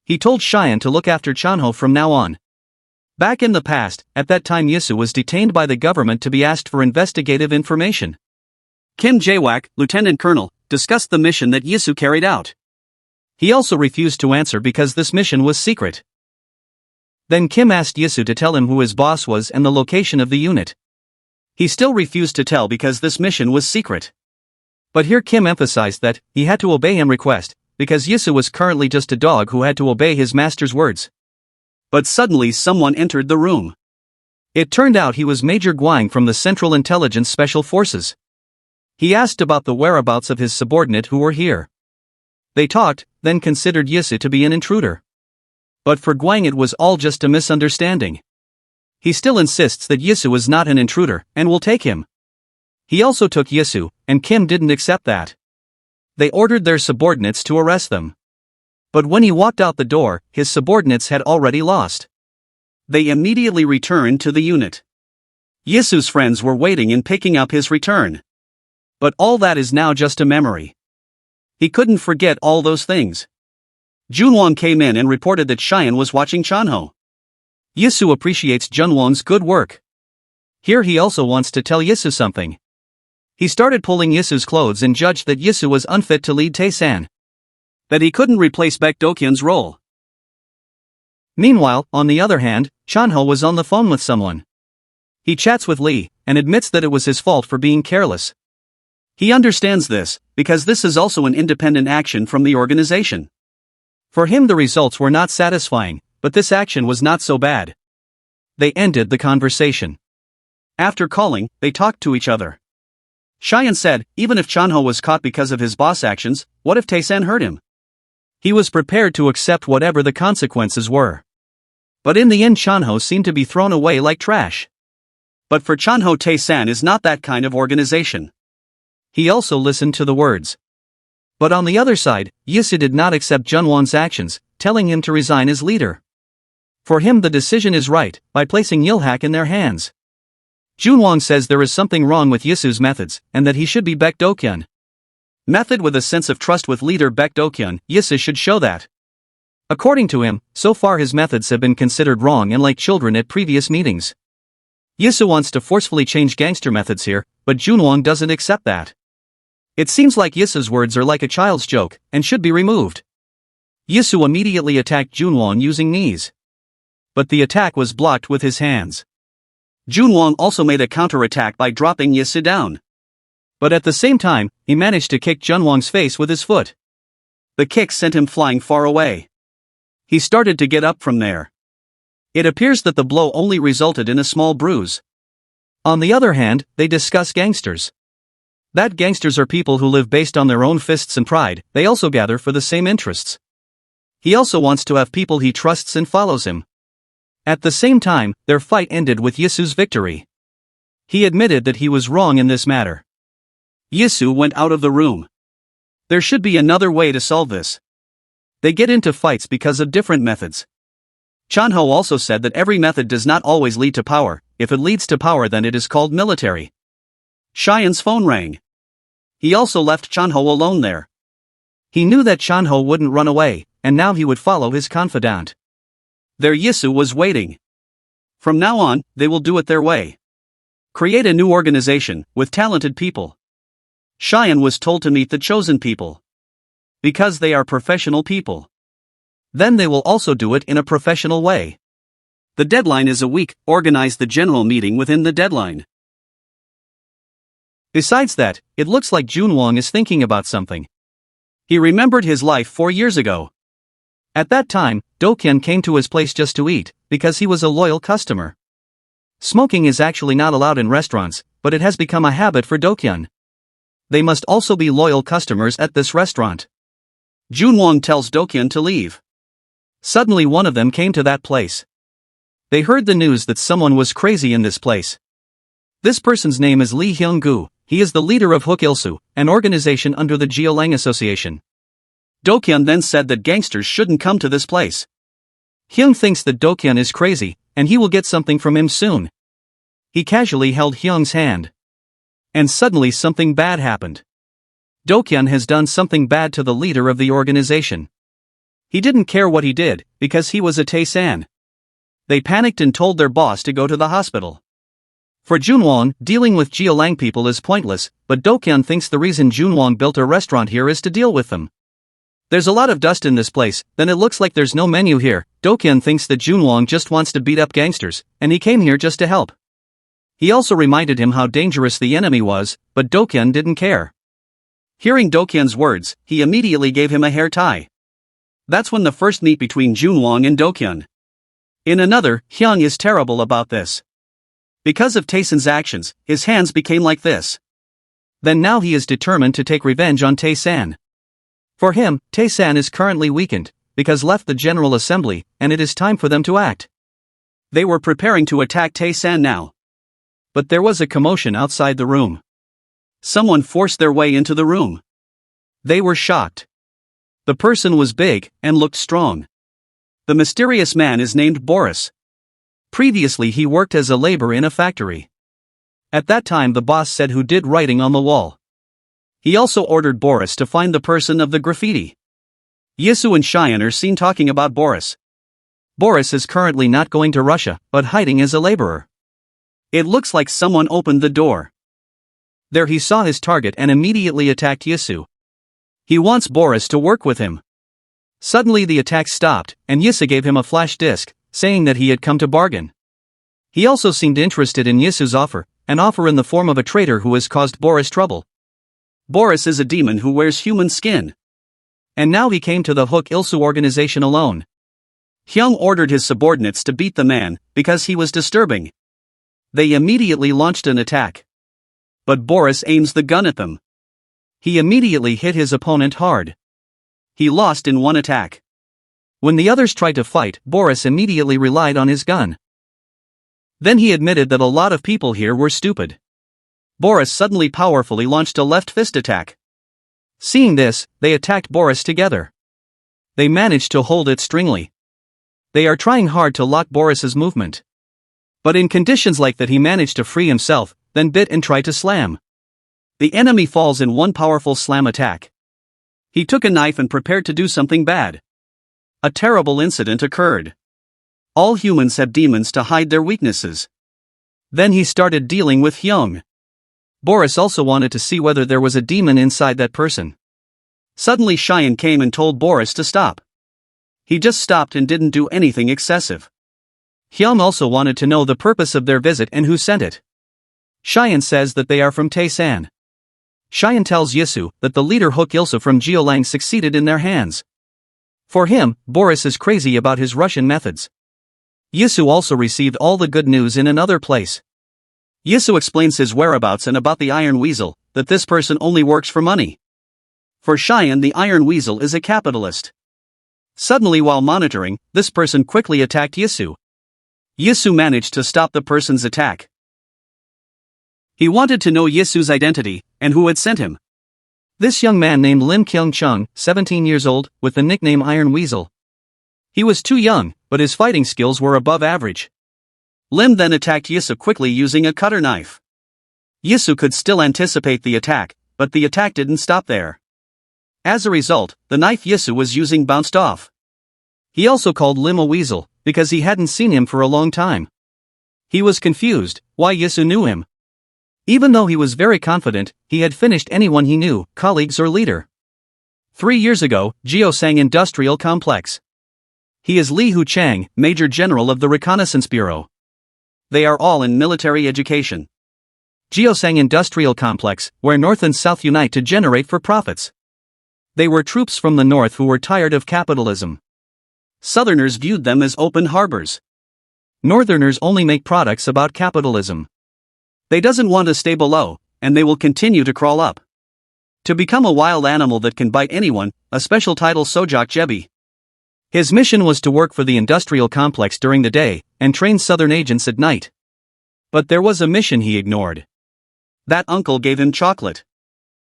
He told Cheyenne to look after Chanho from now on. Back in the past, at that time Yisu was detained by the government to be asked for investigative information. Kim Jae-wak, Lieutenant Colonel, discussed the mission that Yisu carried out. He also refused to answer because this mission was secret. Then Kim asked Yisu to tell him who his boss was and the location of the unit. He still refused to tell because this mission was secret. But here Kim emphasized that he had to obey his request, because Yisu was currently just a dog who had to obey his master's words. But suddenly someone entered the room. It turned out he was Major Guang from the Central Intelligence Special Forces. He asked about the whereabouts of his subordinate who were here. They talked, then considered Yisu to be an intruder. But for Guang it was all just a misunderstanding. He still insists that Yisu is not an intruder and will take him. He also took Yisu, and Kim didn't accept that. They ordered their subordinates to arrest them. But when he walked out the door, his subordinates had already lost. They immediately returned to the unit. Yisu's friends were waiting and picking up his return. But all that is now just a memory. He couldn't forget all those things. Junwon came in and reported that Cheyenne was watching Chanho. Yisu appreciates Junwon's good work. Here he also wants to tell Yisu something. He started pulling Yisu's clothes and judged that Yisu was unfit to lead Tae-san. That he couldn't replace Baek Do-kyun's role. Meanwhile, on the other hand, Chanho was on the phone with someone. He chats with Lee, and admits that it was his fault for being careless. He understands this, because this is also an independent action from the organization. For him the results were not satisfying, but this action was not so bad. They ended the conversation. After calling, they talked to each other. Cheyenne said, even if Chanho was caught because of his boss' actions, what if Tae-san hurt him? He was prepared to accept whatever the consequences were. But in the end Chanho seemed to be thrown away like trash. But for Chanho, Tae-san is not that kind of organization. He also listened to the words. But on the other side, Yisu did not accept Junwon's actions, telling him to resign as leader. For him the decision is right, by placing Yilhak in their hands. Junwon says there is something wrong with Yisu's methods, and that he should be Baek Do-kyun. Method with a sense of trust with leader Baek Do-kyun, Yisu should show that. According to him, so far his methods have been considered wrong and like children at previous meetings. Yisu wants to forcefully change gangster methods here, but Junwon doesn't accept that. It seems like Yisu's words are like a child's joke, and should be removed. Yisu immediately attacked Junwon using knees. But the attack was blocked with his hands. Junwon also made a counter-attack by dropping Yisu down. But at the same time, he managed to kick Junwon's face with his foot. The kick sent him flying far away. He started to get up from there. It appears that the blow only resulted in a small bruise. On the other hand, they discuss gangsters. That gangsters are people who live based on their own fists and pride, they also gather for the same interests. He also wants to have people he trusts and follows him. At the same time, their fight ended with Yisu's victory. He admitted that he was wrong in this matter. Yisu went out of the room. There should be another way to solve this. They get into fights because of different methods. Chanho also said that every method does not always lead to power. If it leads to power then it is called military. Cheyenne's phone rang. He also left Chanho alone there. He knew that Chanho wouldn't run away, and now he would follow his confidant. There Yisu was waiting. From now on, they will do it their way. Create a new organization, with talented people. Cheyenne was told to meet the chosen people. Because they are professional people. Then they will also do it in a professional way. The deadline is a week, organize the general meeting within the deadline. Besides that, it looks like Junwon is thinking about something. He remembered his life 4 years ago. At that time, Do-kyun came to his place just to eat, because he was a loyal customer. Smoking is actually not allowed in restaurants, but it has become a habit for Do-kyun. They must also be loyal customers at this restaurant. Junwon tells Do-kyun to leave. Suddenly one of them came to that place. They heard the news that someone was crazy in this place. This person's name is Lee Hyung-gu, he is the leader of Hook-ilsu, an organization under the Jeolang Association. Do-kyun then said that gangsters shouldn't come to this place. Hyung thinks that Do-kyun is crazy, and he will get something from him soon. He casually held Hyung's hand. And suddenly something bad happened. Do-kyun has done something bad to the leader of the organization. He didn't care what he did, because he was a Tae-san. They panicked and told their boss to go to the hospital. For Junwang, dealing with Geolang people is pointless, but Dokyun thinks the reason Junwang built a restaurant here is to deal with them. There's a lot of dust in this place, then it looks like there's no menu here. Dokyun thinks that Junwang just wants to beat up gangsters, and he came here just to help. He also reminded him how dangerous the enemy was, but Dokyun didn't care. Hearing Dokyun's words, he immediately gave him a hair tie. That's when the first meet between Junwang and Dokyun. In another, Hyung is terrible about this. Because of Taesan's actions, his hands became like this. Then now he is determined to take revenge on Taesan. For him, Taesan is currently weakened, because left the General Assembly, and it is time for them to act. They were preparing to attack Taesan now. But there was a commotion outside the room. Someone forced their way into the room. They were shocked. The person was big, and looked strong. The mysterious man is named Boris. Previously he worked as a laborer in a factory. At that time the boss said who did writing on the wall. He also ordered Boris to find the person of the graffiti. Yisu and Cheyenne are seen talking about Boris. Boris is currently not going to Russia, but hiding as a laborer. It looks like someone opened the door. There he saw his target and immediately attacked Yisu. He wants Boris to work with him. Suddenly the attack stopped, and Yisu gave him a flash disc, saying that he had come to bargain. He also seemed interested in Yisu's offer, an offer in the form of a traitor who has caused Boris trouble. Boris is a demon who wears human skin. And now he came to the Hook Ilsu organization alone. Hyung ordered his subordinates to beat the man, because he was disturbing. They immediately launched an attack. But Boris aims the gun at them. He immediately hit his opponent hard. He lost in one attack. When the others tried to fight, Boris immediately relied on his gun. Then he admitted that a lot of people here were stupid. Boris suddenly powerfully launched a left fist attack. Seeing this, they attacked Boris together. They managed to hold it stringly. They are trying hard to lock Boris's movement. But in conditions like that he managed to free himself, then bit and tried to slam. The enemy falls in one powerful slam attack. He took a knife and prepared to do something bad. A terrible incident occurred. All humans have demons to hide their weaknesses. Then he started dealing with Hyung. Boris also wanted to see whether there was a demon inside that person. Suddenly Cheyenne came and told Boris to stop. He just stopped and didn't do anything excessive. Hyung also wanted to know the purpose of their visit and who sent it. Cheyenne says that they are from Taesan. Cheyenne tells Yisu that the leader Hook Ilsa from Geolang succeeded in their hands. For him, Boris is crazy about his Russian methods. Yisu also received all the good news in another place. Yisu explains his whereabouts and about the Iron Weasel, that this person only works for money. For Cheyenne, the Iron Weasel is a capitalist. Suddenly while monitoring, this person quickly attacked Yisu. Yisu managed to stop the person's attack. He wanted to know Yisu's identity, and who had sent him. This young man named Lim Kyung-chung, 17 years old, with the nickname Iron Weasel. He was too young, but his fighting skills were above average. Lim then attacked Yisu quickly using a cutter knife. Yisu could still anticipate the attack, but the attack didn't stop there. As a result, the knife Yisu was using bounced off. He also called Lim a weasel, because he hadn't seen him for a long time. He was confused why Yisu knew him. Even though he was very confident, he had finished anyone he knew, colleagues or leader. 3 years ago, Geosang Industrial Complex. He is Li Hu Chang, Major General of the Reconnaissance Bureau. They are all in military education. Geosang Industrial Complex, where North and South unite to generate for profits. They were troops from the North who were tired of capitalism. Southerners viewed them as open harbors. Northerners only make products about capitalism. They doesn't want to stay below, and they will continue to crawl up. To become a wild animal that can bite anyone, a special title Sojak Jebi. His mission was to work for the industrial complex during the day, and train southern agents at night. But there was a mission he ignored. That uncle gave him chocolate.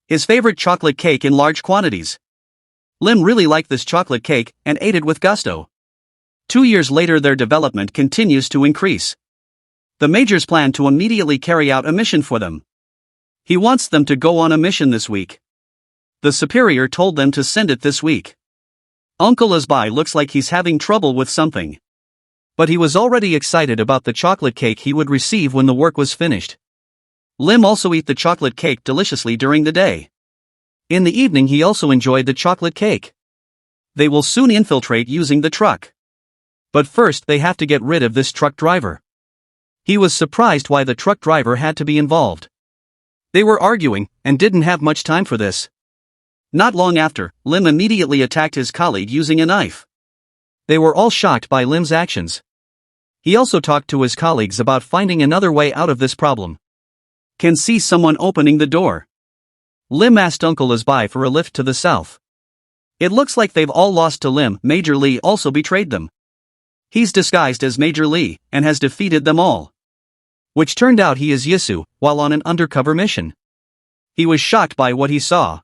His favorite chocolate cake in large quantities. Lim really liked this chocolate cake, and ate it with gusto. 2 years later their development continues to increase. The Majors plan to immediately carry out a mission for them. He wants them to go on a mission this week. The superior told them to send it this week. Uncle Azbai looks like he's having trouble with something. But he was already excited about the chocolate cake he would receive when the work was finished. Lim also ate the chocolate cake deliciously during the day. In the evening he also enjoyed the chocolate cake. They will soon infiltrate using the truck. But first they have to get rid of this truck driver. He was surprised why the truck driver had to be involved. They were arguing, and didn't have much time for this. Not long after, Lim immediately attacked his colleague using a knife. They were all shocked by Lim's actions. He also talked to his colleagues about finding another way out of this problem. Can see someone opening the door. Lim asked Uncle Isbai for a lift to the south. It looks like they've all lost to Lim. Major Lee also betrayed them. He's disguised as Major Lee, and has defeated them all. Which turned out he is Yisu, while on an undercover mission. He was shocked by what he saw.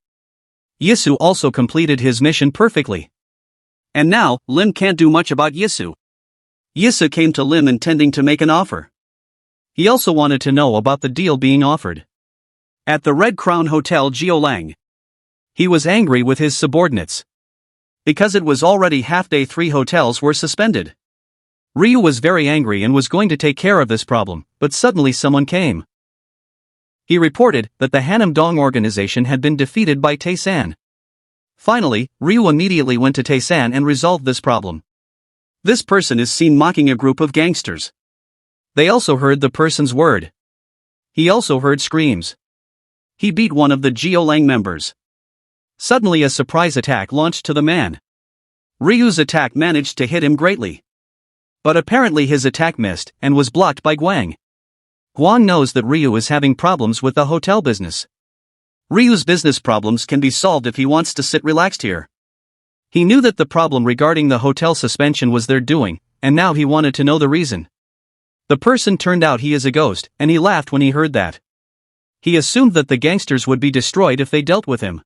Yisu also completed his mission perfectly. And now, Lim can't do much about Yisu. Yisu came to Lim intending to make an offer. He also wanted to know about the deal being offered. At the Red Crown Hotel Geolang. He was angry with his subordinates. Because it was already half-day, 3 hotels were suspended. Ryu was very angry and was going to take care of this problem, but suddenly someone came. He reported that the Hanam Dong organization had been defeated by Tae-san. Finally, Ryu immediately went to Tae-san and resolved this problem. This person is seen mocking a group of gangsters. They also heard the person's word. He also heard screams. He beat one of the Geolang members. Suddenly a surprise attack launched to the man. Ryu's attack managed to hit him greatly. But apparently his attack missed and was blocked by Guang. Guang knows that Ryu is having problems with the hotel business. Ryu's business problems can be solved if he wants to sit relaxed here. He knew that the problem regarding the hotel suspension was their doing, and now he wanted to know the reason. The person turned out he is a ghost, and he laughed when he heard that. He assumed that the gangsters would be destroyed if they dealt with him.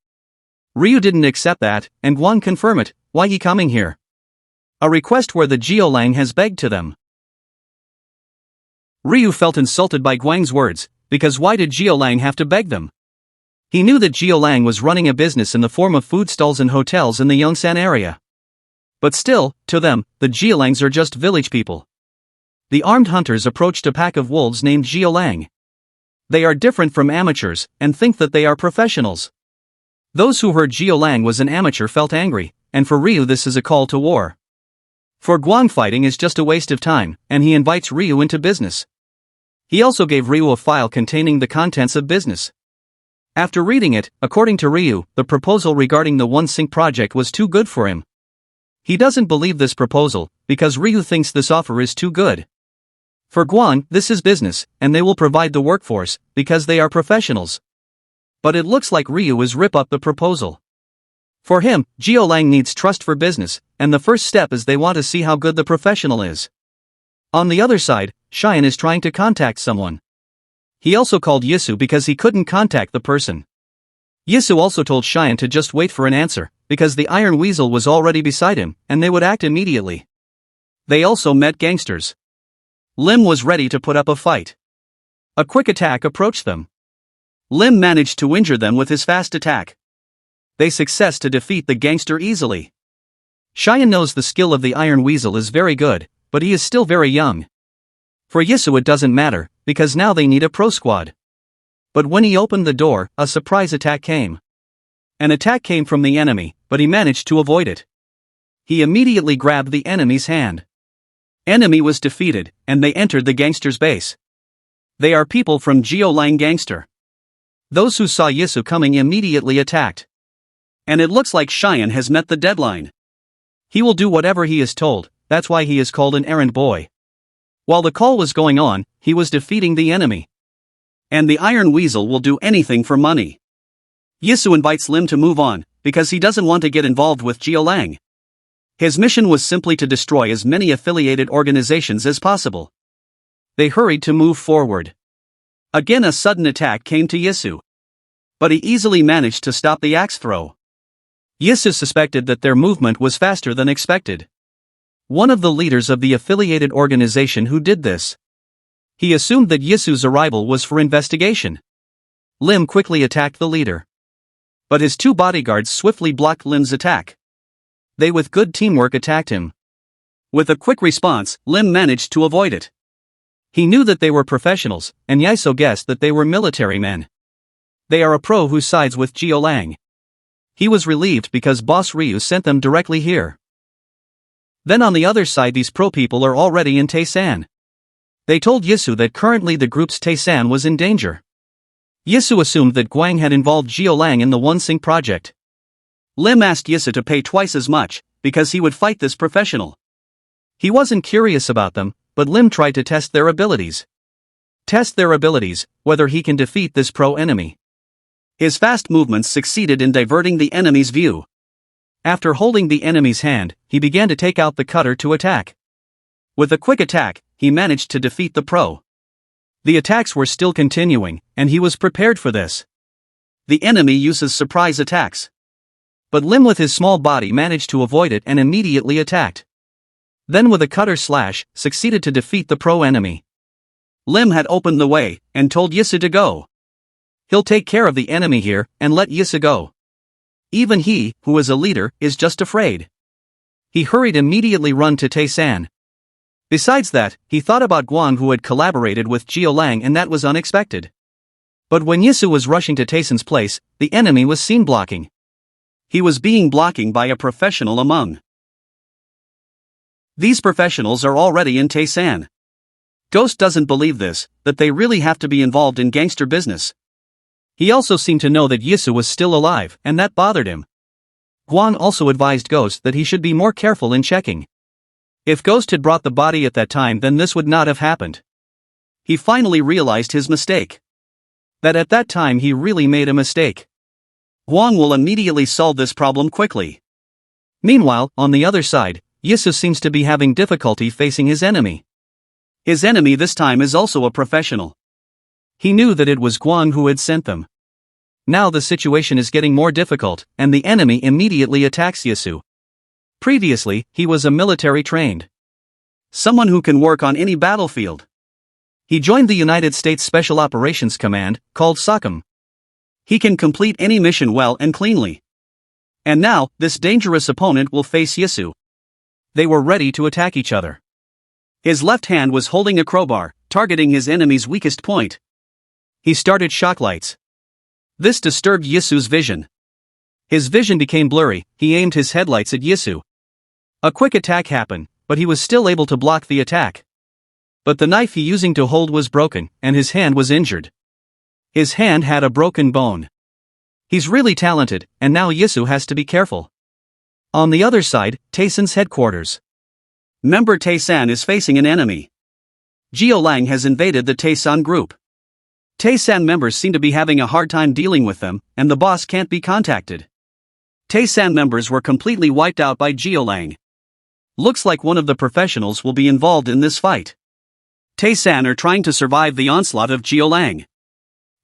Ryu didn't accept that, and Guang confirmed it. Why he coming here? A request where the Geolang has begged to them. Ryu felt insulted by Guang's words, because why did Geolang have to beg them? He knew that Geolang was running a business in the form of food stalls and hotels in the Yongsan area. But still, to them, the Geolangs are just village people. The armed hunters approached a pack of wolves named Geolang. They are different from amateurs, and think that they are professionals. Those who heard Geolang was an amateur felt angry, and for Ryu this is a call to war. For Guang, fighting is just a waste of time, and he invites Ryu into business. He also gave Ryu a file containing the contents of business. After reading it, according to Ryu, the proposal regarding the One Sync project was too good for him. He doesn't believe this proposal, because Ryu thinks this offer is too good. For Guang, this is business, and they will provide the workforce, because they are professionals. But it looks like Ryu is rip up the proposal. For him, Geolang needs trust for business, and the first step is they want to see how good the professional is. On the other side, Cheyenne is trying to contact someone. He also called Yisu because he couldn't contact the person. Yisu also told Cheyenne to just wait for an answer, because the Iron Weasel was already beside him, and they would act immediately. They also met gangsters. Lim was ready to put up a fight. A quick attack approached them. Lim managed to injure them with his fast attack. They success to defeat the gangster easily. Cheyenne knows the skill of the Iron Weasel is very good, but he is still very young. For Yisu it doesn't matter, because now they need a pro squad. But when he opened the door, a surprise attack came. An attack came from the enemy, but he managed to avoid it. He immediately grabbed the enemy's hand. Enemy was defeated, and they entered the gangster's base. They are people from Geolang Gangster. Those who saw Yisu coming immediately attacked. And it looks like Cheyenne has met the deadline. He will do whatever he is told, that's why he is called an errand boy. While the call was going on, he was defeating the enemy. And the Iron Weasel will do anything for money. Yisu invites Lim to move on, because he doesn't want to get involved with Geolang. His mission was simply to destroy as many affiliated organizations as possible. They hurried to move forward. Again a sudden attack came to Yisu. But he easily managed to stop the axe throw. Yisu suspected that their movement was faster than expected. One of the leaders of the affiliated organization who did this. He assumed that Yisu's arrival was for investigation. Lim quickly attacked the leader. But his 2 bodyguards swiftly blocked Lim's attack. They with good teamwork attacked him. With a quick response, Lim managed to avoid it. He knew that they were professionals, and Yahello guessed that they were military men. They are a pro who sides with Lang. He was relieved because Boss Ryu sent them directly here. Then on the other side, these pro people are already in Taesan. They told Yahello that currently the group's Taesan was in danger. Yahello assumed that Guang had involved Lang in the One Sing project. Lim asked Yahello to pay twice as much, because he would fight this professional. He wasn't curious about them, but Lim tried to test their abilities. Whether he can defeat this pro enemy. His fast movements succeeded in diverting the enemy's view. After holding the enemy's hand, he began to take out the cutter to attack. With a quick attack, he managed to defeat the pro. The attacks were still continuing, and he was prepared for this. The enemy uses surprise attacks. But Lim with his small body managed to avoid it and immediately attacked. Then with a cutter slash, succeeded to defeat the pro enemy. Lim had opened the way, and told Yahello to go. He'll take care of the enemy here, and let Yahello go. Even he, who is a leader, is just afraid. He hurried immediately run to Taesan. Besides that, he thought about Guan who had collaborated with Lang, and that was unexpected. But when Yahello was rushing to Taesan's place, the enemy was seen blocking. He was being blocking by a professional among. These professionals are already in Taesan. Ghost doesn't believe this, that they really have to be involved in gangster business. He also seemed to know that Yahello was still alive, and that bothered him. Guan also advised Ghost that he should be more careful in checking. If Ghost had brought the body at that time, then this would not have happened. He finally realized his mistake. That at that time he really made a mistake. Guan will immediately solve this problem quickly. Meanwhile, on the other side, Yahello seems to be having difficulty facing his enemy. His enemy this time is also a professional. He knew that it was Guan who had sent them. Now the situation is getting more difficult, and the enemy immediately attacks Yahello. Previously, he was a military trained. Someone who can work on any battlefield. He joined the United States Special Operations Command, called SOCOM. He can complete any mission well and cleanly. And now, this dangerous opponent will face Yahello. They were ready to attack each other. His left hand was holding a crowbar, targeting his enemy's weakest point. He started shock lights. This disturbed Yahello's vision. His vision became blurry. He aimed his headlights at Yahello. A quick attack happened, but he was still able to block the attack. But the knife he using to hold was broken, and his hand was injured. His hand had a broken bone. He's really talented, and now Yahello has to be careful. On the other side, Taesan's headquarters. Member Taesan is facing an enemy. Lang has invaded the Taesan group. Taesan members seem to be having a hard time dealing with them, and the boss can't be contacted. Taesan members were completely wiped out by Lang. Looks like one of the professionals will be involved in this fight. Taesan are trying to survive the onslaught of Lang.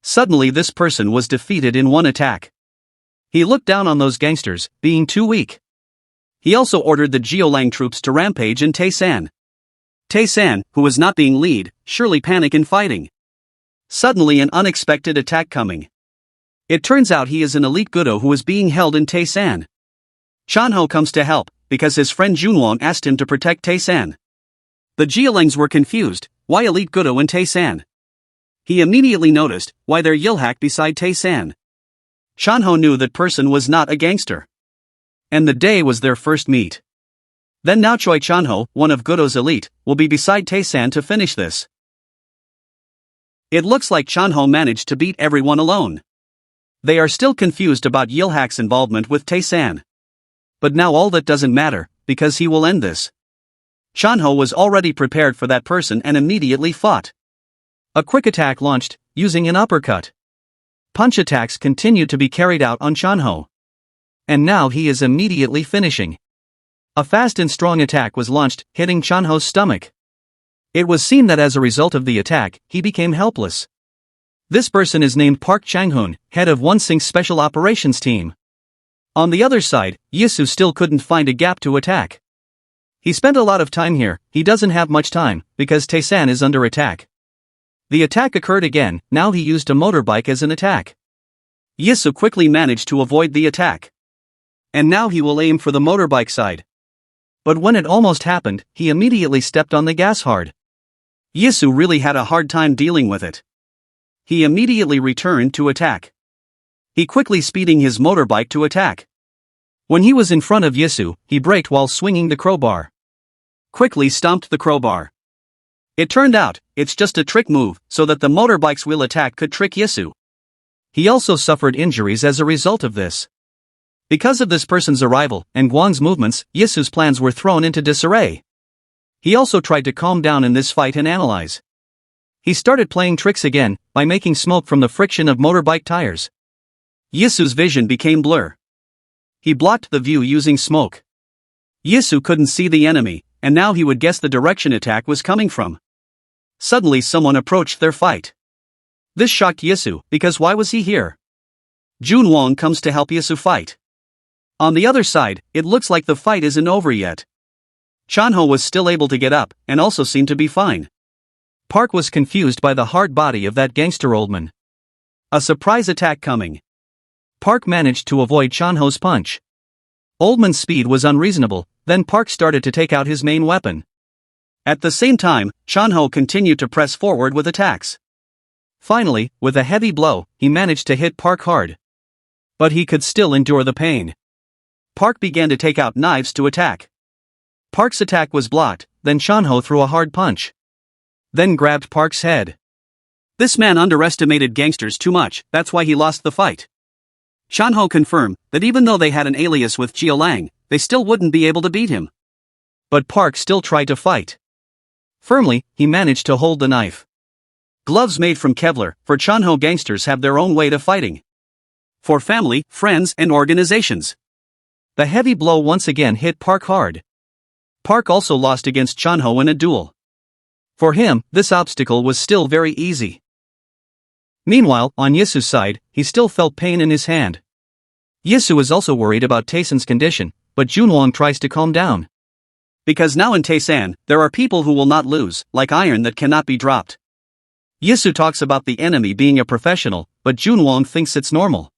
Suddenly this person was defeated in one attack. He looked down on those gangsters, being too weak. He also ordered the Lang troops to rampage in Taesan. Taesan, who was not being led, surely panic in fighting. Suddenly an unexpected attack coming. It turns out he is an elite Gudo who is being held in Taesan. Chanho comes to help, because his friend Junwon asked him to protect Taesan. The Langs were confused, why elite Gudo in Taesan? He immediately noticed, why there Yilhak beside Taesan. Chanho knew that person was not a gangster. And the day was their first meet. Then now Choi Chanho, one of Gudo's elite, will be beside Taesan to finish this. It looks like Chanho managed to beat everyone alone. They are still confused about Yilhak's involvement with Taesan. But now all that doesn't matter, because he will end this. Chanho was already prepared for that person and immediately fought. A quick attack launched, using an uppercut. Punch attacks continued to be carried out on Chanho. And now he is immediately finishing. A fast and strong attack was launched, hitting Chanho's stomach. It was seen that as a result of the attack, he became helpless. This person is named Park Chang-hoon, head of One Sing's Special Operations Team. On the other side, Yahello still couldn't find a gap to attack. He spent a lot of time here. He doesn't have much time, because Taesan is under attack. The attack occurred again. Now he used a motorbike as an attack. Yahello quickly managed to avoid the attack. And now he will aim for the motorbike side. But when it almost happened, he immediately stepped on the gas hard. Yisu really had a hard time dealing with it. He immediately returned to attack. He quickly speeding his motorbike to attack. When he was in front of Yisu, he braked while swinging the crowbar. Quickly stomped the crowbar. It turned out, it's just a trick move, so that the motorbike's wheel attack could trick Yisu. He also suffered injuries as a result of this. Because of this person's arrival, and Guang's movements, Yisu's plans were thrown into disarray. He also tried to calm down in this fight and analyze. He started playing tricks again, by making smoke from the friction of motorbike tires. Yisu's vision became blur. He blocked the view using smoke. Yisu couldn't see the enemy, and now he would guess the direction attack was coming from. Suddenly someone approached their fight. This shocked Yisu, because why was he here? Junwang comes to help Yisu fight. On the other side, it looks like the fight isn't over yet. Chanho was still able to get up, and also seemed to be fine. Park was confused by the hard body of that gangster old man. A surprise attack coming. Park managed to avoid Chanho's punch. Oldman's speed was unreasonable, then Park started to take out his main weapon. At the same time, Chanho continued to press forward with attacks. Finally, with a heavy blow, he managed to hit Park hard. But he could still endure the pain. Park began to take out knives to attack. Park's attack was blocked, then Chanho threw a hard punch. Then grabbed Park's head. This man underestimated gangsters too much, that's why he lost the fight. Chanho confirmed that even though they had an alias with Jialang, they still wouldn't be able to beat him. But Park still tried to fight. Firmly, he managed to hold the knife. Gloves made from Kevlar, for Chanho gangsters have their own way to fighting. For family, friends and organizations. The heavy blow once again hit Park hard. Park also lost against Chanho in a duel. For him, this obstacle was still very easy. Meanwhile, on Yisu's side, he still felt pain in his hand. Yisu is also worried about Taesan's condition, but Junwang tries to calm down. Because now in Taesan, there are people who will not lose, like iron that cannot be dropped. Yisu talks about the enemy being a professional, but Junwang thinks it's normal.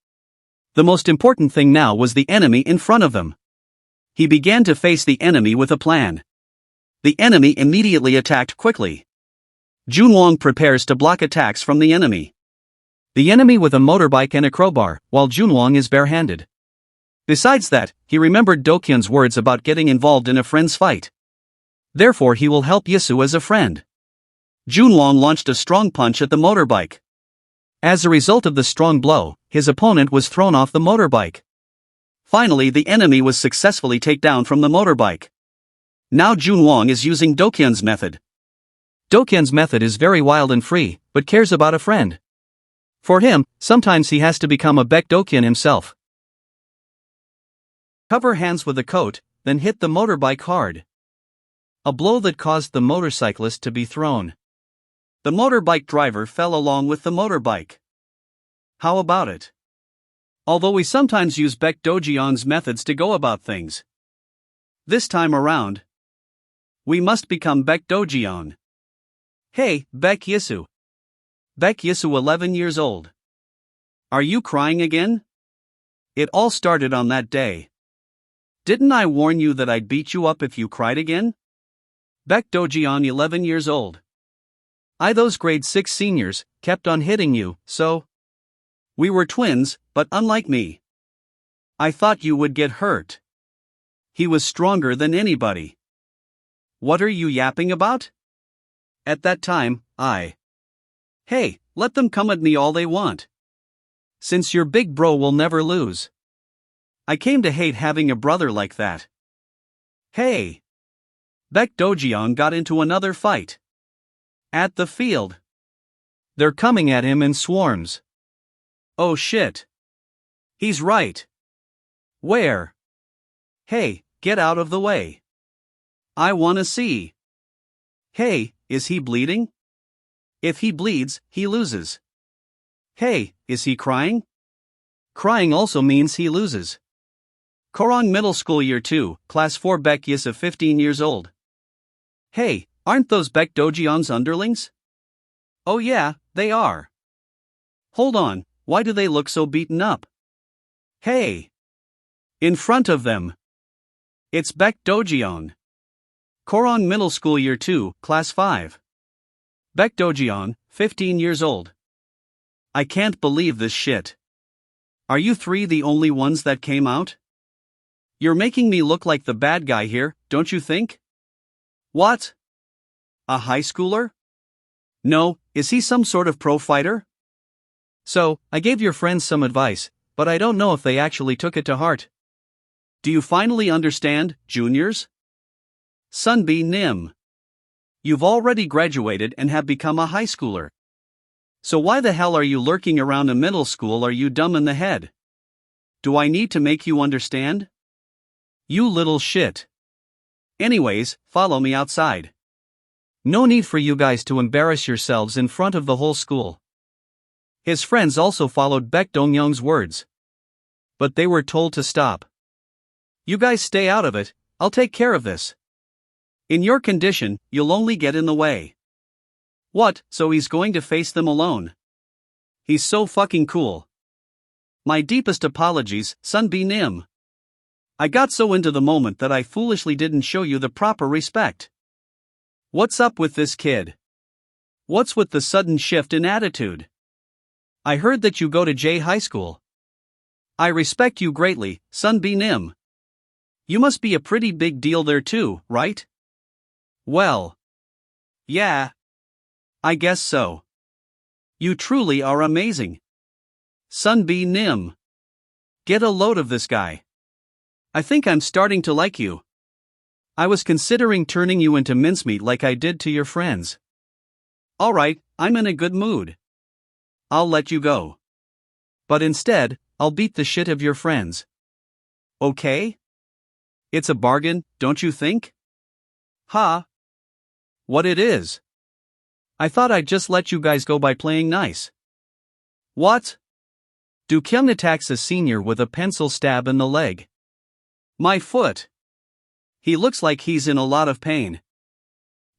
The most important thing now was the enemy in front of them. He began to face the enemy with a plan. The enemy immediately attacked quickly. Junwang prepares to block attacks from the enemy. The enemy with a motorbike and a crowbar, while Junwang is barehanded. Besides that, he remembered Dokyun's words about getting involved in a friend's fight. Therefore he will help Yisu as a friend. Junwang launched a strong punch at the motorbike. As a result of the strong blow, his opponent was thrown off the motorbike. Finally the enemy was successfully taken down from the motorbike. Now Junwang is using Dokyun's method. Dokyun's method is very wild and free, but cares about a friend. For him, sometimes he has to become a Baek Dokyun himself. Cover hands with a coat, then hit the motorbike hard. A blow that caused the motorcyclist to be thrown. The motorbike driver fell along with the motorbike. How about it? Although we sometimes use Baek Dokyun's methods to go about things. This time around, we must become Baek Dokyun. Hey, Baek Yisu. Baek Yisu 11 years old. Are you crying again? It all started on that day. Didn't I warn you that I'd beat you up if you cried again? Baek Dokyun 11 years old. Those grade 6 seniors, kept on hitting you, so. We were twins, but unlike me. I thought you would get hurt. He was stronger than anybody. What are you yapping about? At that time, Hey, let them come at me all they want. Since your big bro will never lose. I came to hate having a brother like that. Hey! Baek Dokyun got into another fight. At the field. They're coming at him in swarms. Oh shit. He's right. Where? Hey, get out of the way. I wanna see. Hey, is he bleeding? If he bleeds, he loses. Hey, is he crying? Crying also means he loses. Korong Middle School Year 2, Class 4 Baek Yisu 15 years old. Hey, aren't those Baek Dokyun's underlings? Oh yeah, they are. Hold on, why do they look so beaten up? Hey! In front of them. It's Baek Dokyun. Koron Middle School Year 2, Class 5. Baek Dojeon, 15 years old. I can't believe this shit. Are you three the only ones that came out? You're making me look like the bad guy here, don't you think? What? A high schooler? No, is he some sort of pro fighter? So, I gave your friends some advice, but I don't know if they actually took it to heart. Do you finally understand, juniors? Sunbi Nim. You've already graduated and have become a high schooler. So why the hell are you lurking around a middle school? Are you dumb in the head? Do I need to make you understand? You little shit. Anyways, follow me outside. No need for you guys to embarrass yourselves in front of the whole school. His friends also followed Baek Dongyoung's words. But they were told to stop. You guys stay out of it, I'll take care of this. In your condition, you'll only get in the way. What, so he's going to face them alone? He's so fucking cool. My deepest apologies, Sunbi Nim. I got so into the moment that I foolishly didn't show you the proper respect. What's up with this kid? What's with the sudden shift in attitude? I heard that you go to J High School. I respect you greatly, Sunbi Nim. You must be a pretty big deal there too, right? Well. Yeah. I guess so. You truly are amazing. Sunbi Nim. Get a load of this guy. I think I'm starting to like you. I was considering turning you into mincemeat like I did to your friends. Alright, I'm in a good mood. I'll let you go. But instead, I'll beat the shit of your friends. Okay? It's a bargain, don't you think? Ha! What it is? I thought I'd just let you guys go by playing nice. What? Do Kyung attacks a senior with a pencil stab in the leg. My foot. He looks like he's in a lot of pain.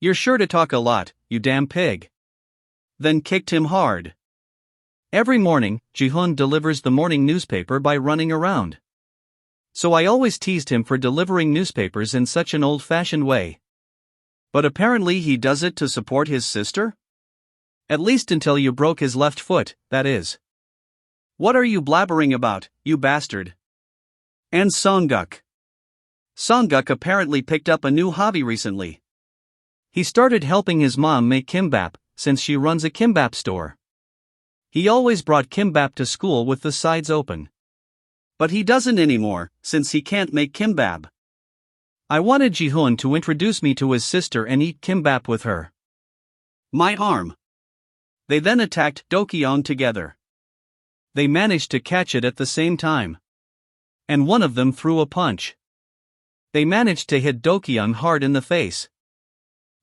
You're sure to talk a lot, you damn pig. Then kicked him hard. Every morning, Jihoon delivers the morning newspaper by running around. So I always teased him for delivering newspapers in such an old-fashioned way. But apparently he does it to support his sister? At least until you broke his left foot, that is. What are you blabbering about, you bastard? And Songguk. Songguk apparently picked up a new hobby recently. He started helping his mom make kimbap, since she runs a kimbap store. He always brought kimbap to school with the sides open. But he doesn't anymore, since he can't make kimbap. I wanted Jihoon to introduce me to his sister and eat kimbap with her. My arm. They then attacked Dokyeon together. They managed to catch it at the same time. And one of them threw a punch. They managed to hit Dokyeon hard in the face.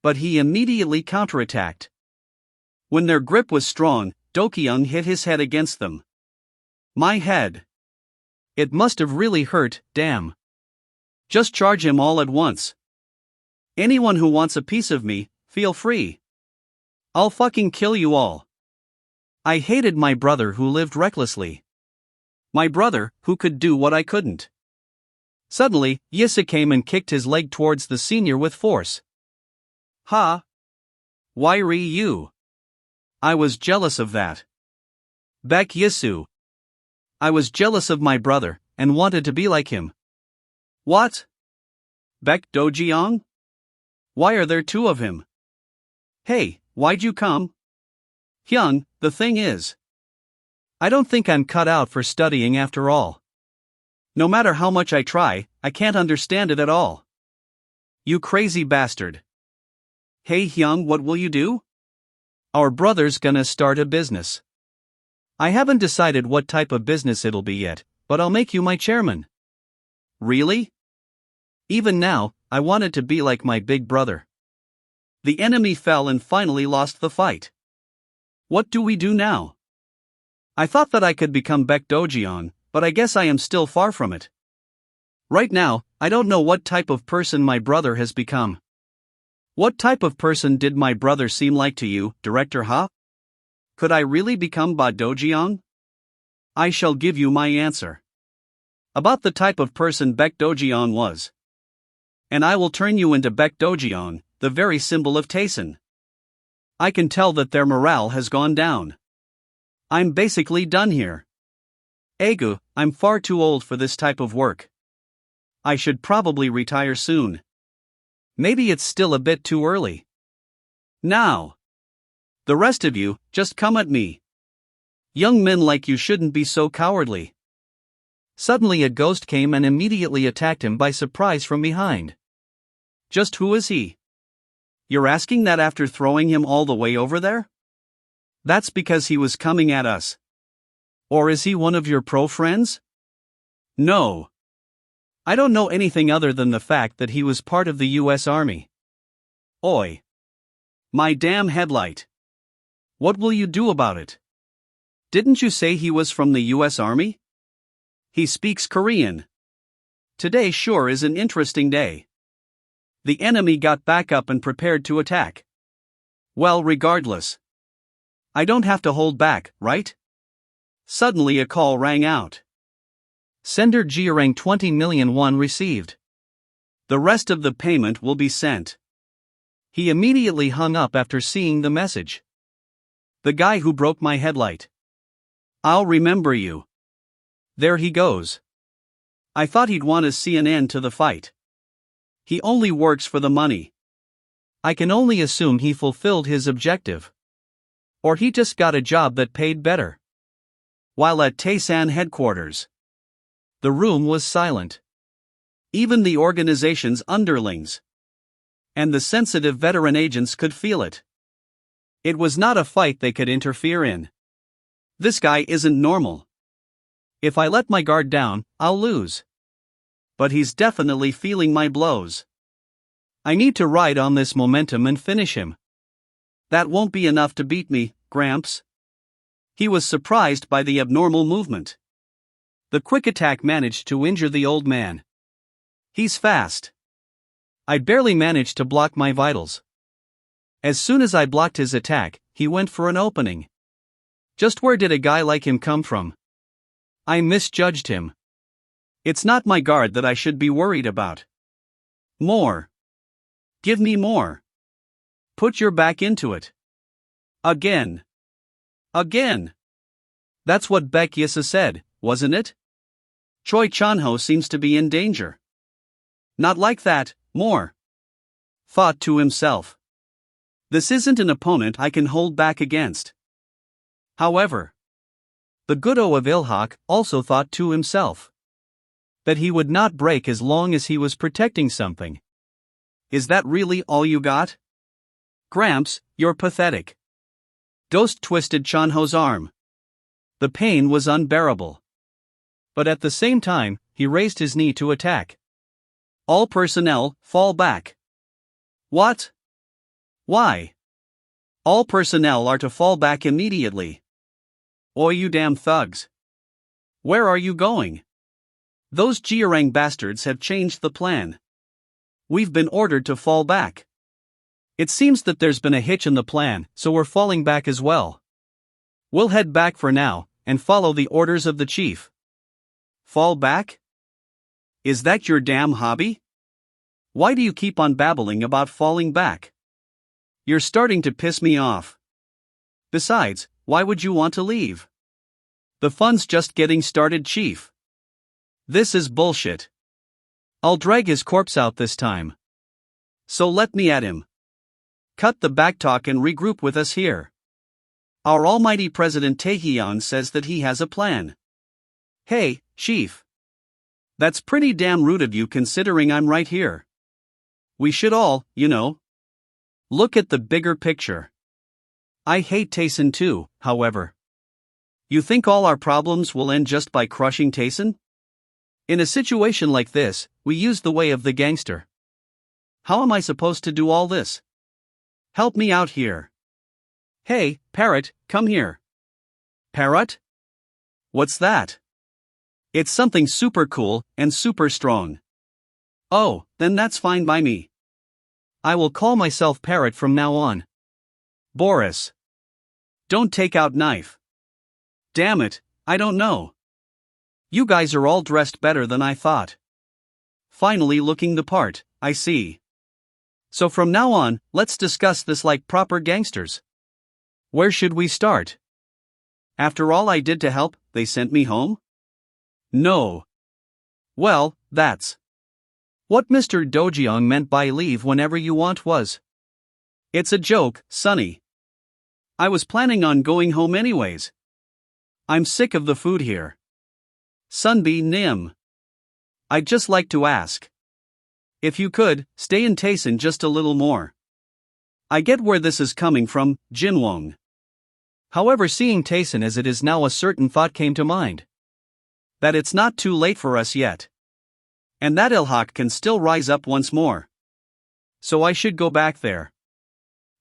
But he immediately counterattacked. When their grip was strong, Dokyeon hit his head against them. My head. It must have really hurt, damn. Just charge him all at once. Anyone who wants a piece of me, feel free. I'll fucking kill you all. I hated my brother who lived recklessly. My brother, who could do what I couldn't. Suddenly, Yissa came and kicked his leg towards the senior with force. Ha! Why you? I was jealous of that. Baek Yisoo. I was jealous of my brother, and wanted to be like him. What? Baek Dojeon? Why are there two of him? Hey, why'd you come? Hyun, the thing is, I don't think I'm cut out for studying after all. No matter how much I try, I can't understand it at all. You crazy bastard. Hey Hyun, what will you do? Our brother's gonna start a business. I haven't decided what type of business it'll be yet, but I'll make you my chairman. Really? Even now, I wanted to be like my big brother. The enemy fell and finally lost the fight. What do we do now? I thought that I could become Baek Dojeon, but I guess I am still far from it. Right now, I don't know what type of person my brother has become. What type of person did my brother seem like to you, Director Ha? Could I really become Ba Dojeon? I shall give you my answer. About the type of person Baek Dojeon was. And I will turn you into Baek Dojeon, the very symbol of Taesan. I can tell that their morale has gone down. I'm basically done here. Egu, I'm far too old for this type of work. I should probably retire soon. Maybe it's still a bit too early. Now. The rest of you, just come at me. Young men like you shouldn't be so cowardly. Suddenly a ghost came and immediately attacked him by surprise from behind. Just who is he? You're asking that after throwing him all the way over there? That's because he was coming at us. Or is he one of your pro friends? No. I don't know anything other than the fact that he was part of the US Army. Oi. My damn headlight. What will you do about it? Didn't you say he was from the US Army? He speaks Korean. Today sure is an interesting day. The enemy got back up and prepared to attack. Well, regardless. I don't have to hold back, right? Suddenly a call rang out. Sender Jiarang 20 million won received. The rest of the payment will be sent. He immediately hung up after seeing the message. The guy who broke my headlight. I'll remember you. There he goes. I thought he'd want to see an end to the fight. He only works for the money. I can only assume he fulfilled his objective. Or he just got a job that paid better. While at Taesan headquarters, the room was silent. Even the organization's underlings and the sensitive veteran agents could feel it. It was not a fight they could interfere in. This guy isn't normal. If I let my guard down, I'll lose. But he's definitely feeling my blows. I need to ride on this momentum and finish him. That won't be enough to beat me, Gramps. He was surprised by the abnormal movement. The quick attack managed to injure the old man. He's fast. I barely managed to block my vitals. As soon as I blocked his attack, he went for an opening. Just where did a guy like him come from? I misjudged him. It's not my guard that I should be worried about. More. Give me more. Put your back into it. Again. Again. That's what Baek Yisa said, wasn't it? Choi Chanho seems to be in danger. Not like that, more. Thought to himself. This isn't an opponent I can hold back against. However, the Goodo of Ilhak also thought to himself that he would not break as long as he was protecting something. Is that really all you got? Gramps, you're pathetic. Ghost twisted Chanho's arm. The pain was unbearable. But at the same time, he raised his knee to attack. All personnel, fall back. What? Why? All personnel are to fall back immediately. Oi, you damn thugs. Where are you going? Those Jiarang bastards have changed the plan. We've been ordered to fall back. It seems that there's been a hitch in the plan, so we're falling back as well. We'll head back for now, and follow the orders of the chief. Fall back? Is that your damn hobby? Why do you keep on babbling about falling back? You're starting to piss me off. Besides, why would you want to leave? The fun's just getting started, chief. This is bullshit. I'll drag his corpse out this time. So let me at him. Cut the backtalk and regroup with us here. Our almighty President Taehyun says that he has a plan. Hey, chief. That's pretty damn rude of you considering I'm right here. We should all, look at the bigger picture. I hate Taesan too, however. You think all our problems will end just by crushing Taesan? In a situation like this, we use the way of the gangster. How am I supposed to do all this? Help me out here. Hey, Parrot, come here. Parrot? What's that? It's something super cool and super strong. Oh, then that's fine by me. I will call myself Parrot from now on. Boris. Don't take out knife. Damn it, I don't know. You guys are all dressed better than I thought. Finally looking the part, I see. So from now on, let's discuss this like proper gangsters. Where should we start? After all I did to help, they sent me home? No. Well, that's what Mr. Dojeong meant by leave whenever you want was. It's a joke, Sonny. I was planning on going home anyways. I'm sick of the food here. Sunbi Nim. I'd just like to ask. If you could, stay in Tayson just a little more. I get where this is coming from, Jinwong. However, seeing Tayson as it is now, a certain thought came to mind. That it's not too late for us yet. And that Ilhak can still rise up once more. So I should go back there.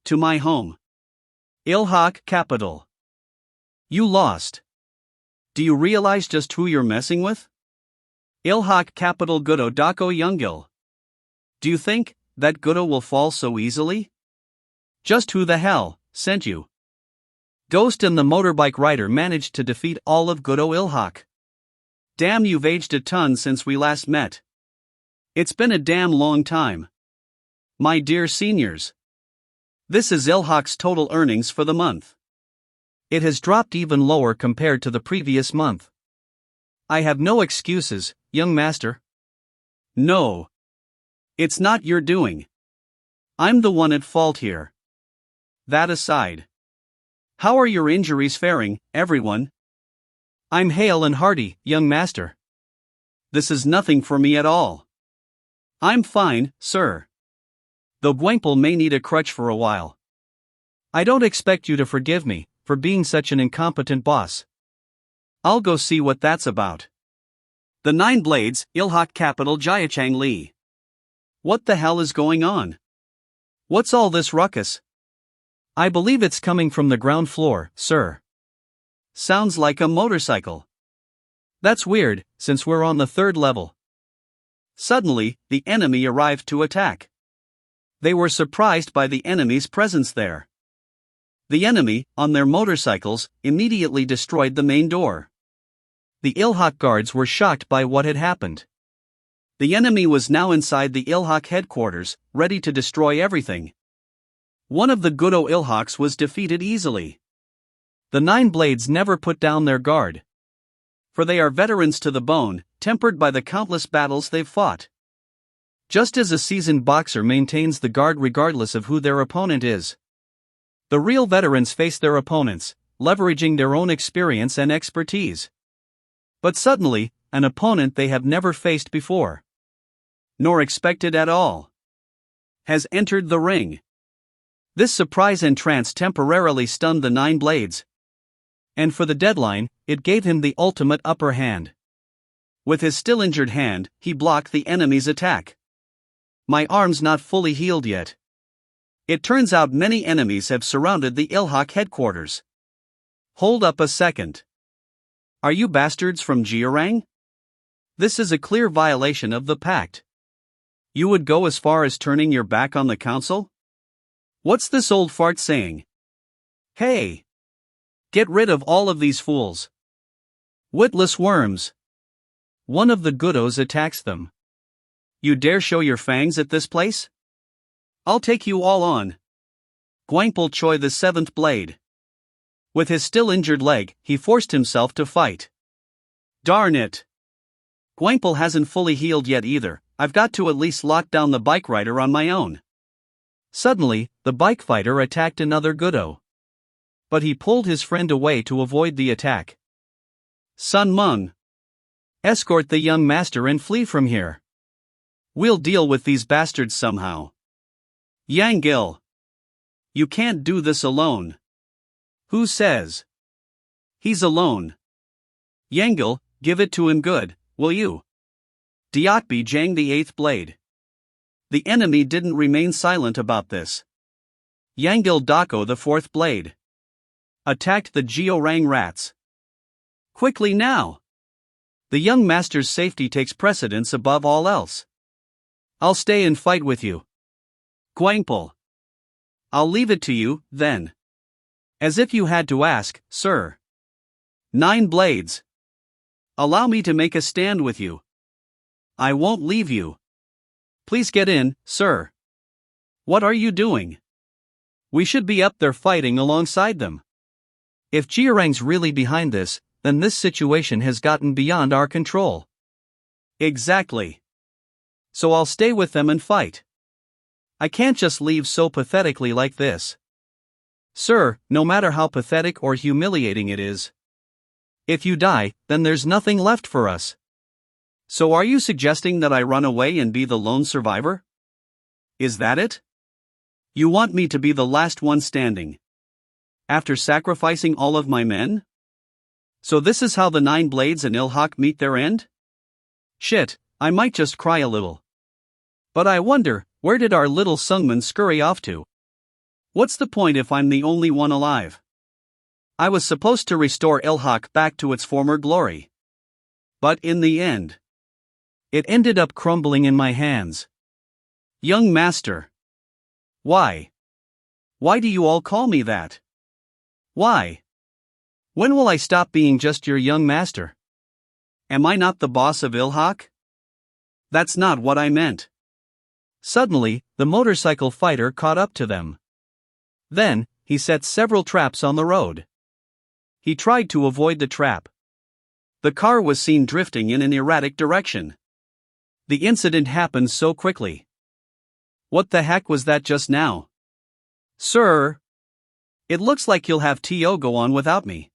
To my home. Ilhak capital. You lost. Do you realize just who you're messing with? Ilhak capital Gudo Dako Youngil. Do you think that Gudo will fall so easily? Just who the hell sent you? Ghost and the motorbike rider managed to defeat all of Gudo Ilhak. Damn, you've aged a ton since we last met. It's been a damn long time. My dear seniors. This is Ilhak's total earnings for the month. It has dropped even lower compared to the previous month. I have no excuses, young master. No. It's not your doing. I'm the one at fault here. That aside. How are your injuries faring, everyone? I'm hale and hearty, young master. This is nothing for me at all. I'm fine, sir. Though Gwankpel may need a crutch for a while. I don't expect you to forgive me for being such an incompetent boss. I'll go see what that's about. The Nine Blades, Ilhak capital Jiachang Li. What the hell is going on? What's all this ruckus? I believe it's coming from the ground floor, sir. Sounds like a motorcycle. That's weird, since we're on the 3rd level. Suddenly, the enemy arrived to attack. They were surprised by the enemy's presence there. The enemy, on their motorcycles, immediately destroyed the main door. The Ilhak guards were shocked by what had happened. The enemy was now inside the Ilhak headquarters, ready to destroy everything. One of the Gudo Ilhaks was defeated easily. The Nine Blades never put down their guard. For they are veterans to the bone, tempered by the countless battles they've fought. Just as a seasoned boxer maintains the guard regardless of who their opponent is. The real veterans face their opponents, leveraging their own experience and expertise. But suddenly, an opponent they have never faced before, nor expected at all, has entered the ring. This surprise entrance temporarily stunned the Nine Blades. And for the deadline, it gave him the ultimate upper hand. With his still injured hand, he blocked the enemy's attack. My arm's not fully healed yet. It turns out many enemies have surrounded the Ilhak headquarters. Hold up a second. Are you bastards from Jiarang? This is a clear violation of the pact. You would go as far as turning your back on the council? What's this old fart saying? Hey! Get rid of all of these fools. Witless worms. One of the Gudos attacks them. You dare show your fangs at this place? I'll take you all on. Gwankpel Choi the 7th Blade. With his still injured leg, he forced himself to fight. Darn it. Gwankpel hasn't fully healed yet either. I've got to at least lock down the bike rider on my own. Suddenly, the bike fighter attacked another Gudo. But he pulled his friend away to avoid the attack. Sun Mung. Escort the young master and flee from here. We'll deal with these bastards somehow. Yang Gil. You can't do this alone. Who says? He's alone. Yangil, give it to him good, will you? Diakbi Jang the 8th Blade. The enemy didn't remain silent about this. Yangil Dako the 4th Blade. Attacked the Georang rats. Quickly now! The young master's safety takes precedence above all else. I'll stay and fight with you. Gwankpel. I'll leave it to you, then. As if you had to ask, sir. Nine Blades. Allow me to make a stand with you. I won't leave you. Please get in, sir. What are you doing? We should be up there fighting alongside them. If Jiarang's really behind this, then this situation has gotten beyond our control. Exactly. So I'll stay with them and fight. I can't just leave so pathetically like this. Sir, no matter how pathetic or humiliating it is, if you die, then there's nothing left for us. So are you suggesting that I run away and be the lone survivor? Is that it? You want me to be the last one standing? After sacrificing all of my men? So this is how the 9 Blades and Ilhak meet their end? Shit, I might just cry a little. But I wonder, where did our little Sungman scurry off to? What's the point if I'm the only one alive? I was supposed to restore Ilhak back to its former glory. But in the end, it ended up crumbling in my hands. Young master. Why? Why do you all call me that? Why? When will I stop being just your young master? Am I not the boss of Ilhak? That's not what I meant. Suddenly, the motorcycle fighter caught up to them. Then, he set several traps on the road. He tried to avoid the trap. The car was seen drifting in an erratic direction. The incident happened so quickly. What the heck was that just now? Sir, it looks like you'll have to go on without me.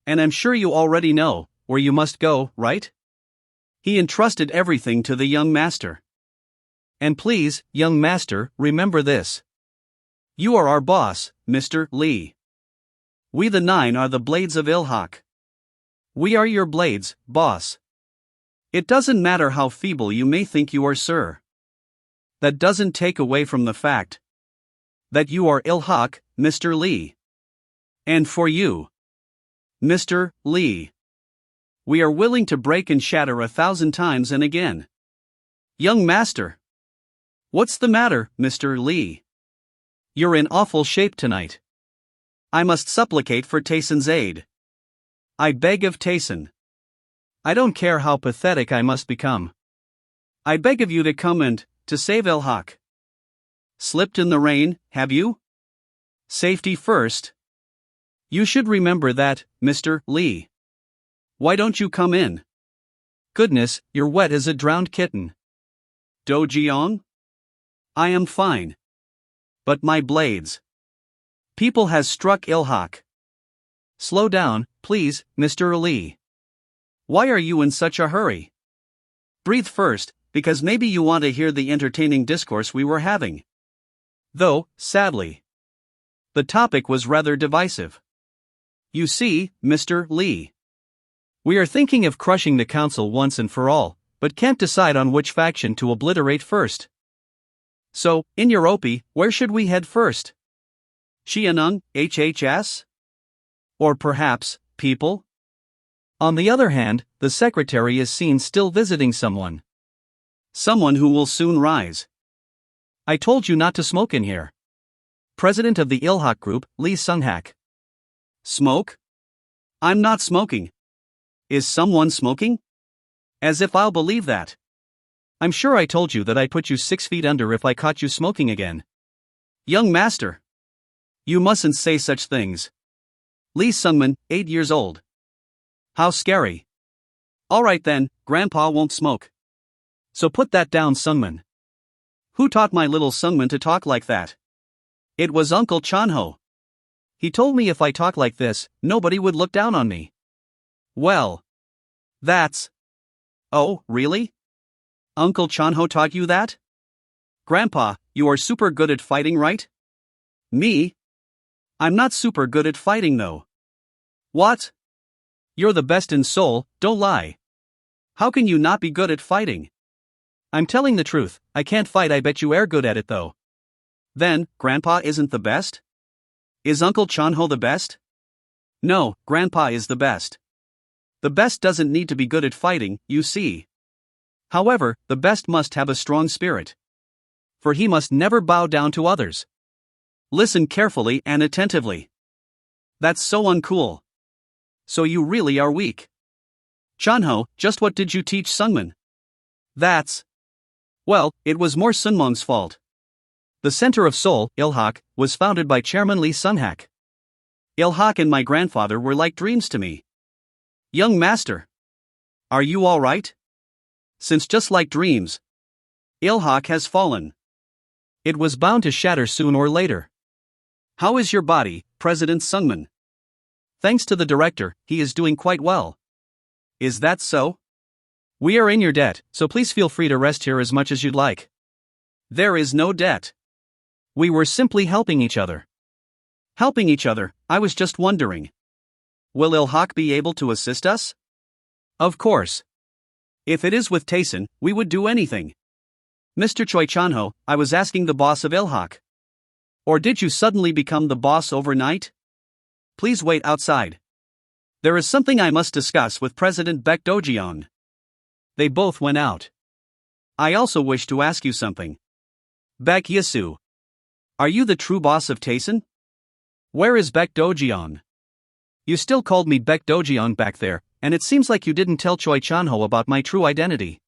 And I'm sure you already know where you must go, right? He entrusted everything to the young master. And please, young master, remember this. You are our boss, Mr. Lee. We the 9 are the Blades of Ilhak. We are your blades, boss. It doesn't matter how feeble you may think you are, sir. That doesn't take away from the fact that you are Ilhak, Mr. Lee. And for you, Mr. Lee, we are willing to break and shatter 1,000 times and again. Young master. What's the matter, Mr. Lee? You're in awful shape tonight. I must supplicate for Tayson's aid. I beg of Tayson. I don't care how pathetic I must become. I beg of you to come and to save Ilhak. Slipped in the rain, have you? Safety first. You should remember that, Mr. Lee. Why don't you come in? Goodness, you're wet as a drowned kitten. Do Jiang? I am fine. But my blades. People has struck Ilhak. Slow down, please, Mr. Lee. Why are you in such a hurry? Breathe first, because maybe you want to hear the entertaining discourse we were having. Though, sadly, the topic was rather divisive. You see, Mr. Lee, we are thinking of crushing the council once and for all, but can't decide on which faction to obliterate first. So, in Europe, where should we head first? Xianung, HHS? Or perhaps, people? On the other hand, the secretary is seen still visiting someone. Someone who will soon rise. I told you not to smoke in here. President of the Ilhak Group, Lee Sunghak. Smoke? I'm not smoking. Is someone smoking? As if I'll believe that. I'm sure I told you that I'd put you 6 feet under if I caught you smoking again. Young master. You mustn't say such things. Lee Sungman, 8 years old. How scary. Alright then, Grandpa won't smoke. So put that down, Sungman. Who taught my little Sungman to talk like that? It was Uncle Chanho. He told me if I talk like this, nobody would look down on me. Well, that's... Oh, really? Uncle Chanho taught you that? Grandpa, you are super good at fighting, right? Me? I'm not super good at fighting though. What? You're the best in Seoul, don't lie. How can you not be good at fighting? I'm telling the truth, I can't fight. I bet you are good at it though. Then, Grandpa isn't the best? Is Uncle Chanho the best? No, Grandpa is the best. The best doesn't need to be good at fighting, you see. However, the best must have a strong spirit. For he must never bow down to others. Listen carefully and attentively. That's so uncool. So you really are weak. Chanho, just what did you teach Sungman? That's... Well, it was more Sunmong's fault. The center of Seoul, Ilhak, was founded by Chairman Lee Sunhak. Ilhak and my grandfather were like dreams to me. Young master. Are you alright? Since just like dreams, Ilhak has fallen. It was bound to shatter soon or later. How is your body, President Sungman? Thanks to the director, he is doing quite well. Is that so? We are in your debt, so please feel free to rest here as much as you'd like. There is no debt. We were simply helping each other. Helping each other, I was just wondering. Will Ilhak be able to assist us? Of course. If it is with Taesun, we would do anything. Mr. Choi Chanho, I was asking the boss of Ilhak. Or did you suddenly become the boss overnight? Please wait outside. There is something I must discuss with President Baek Do-jeon. They both went out. I also wish to ask you something. Baek Yesu. Are you the true boss of Taesun? Where is Baek Do-jeon? You still called me Baek Do-jeon back there, and it seems like you didn't tell Choi Chanho about my true identity.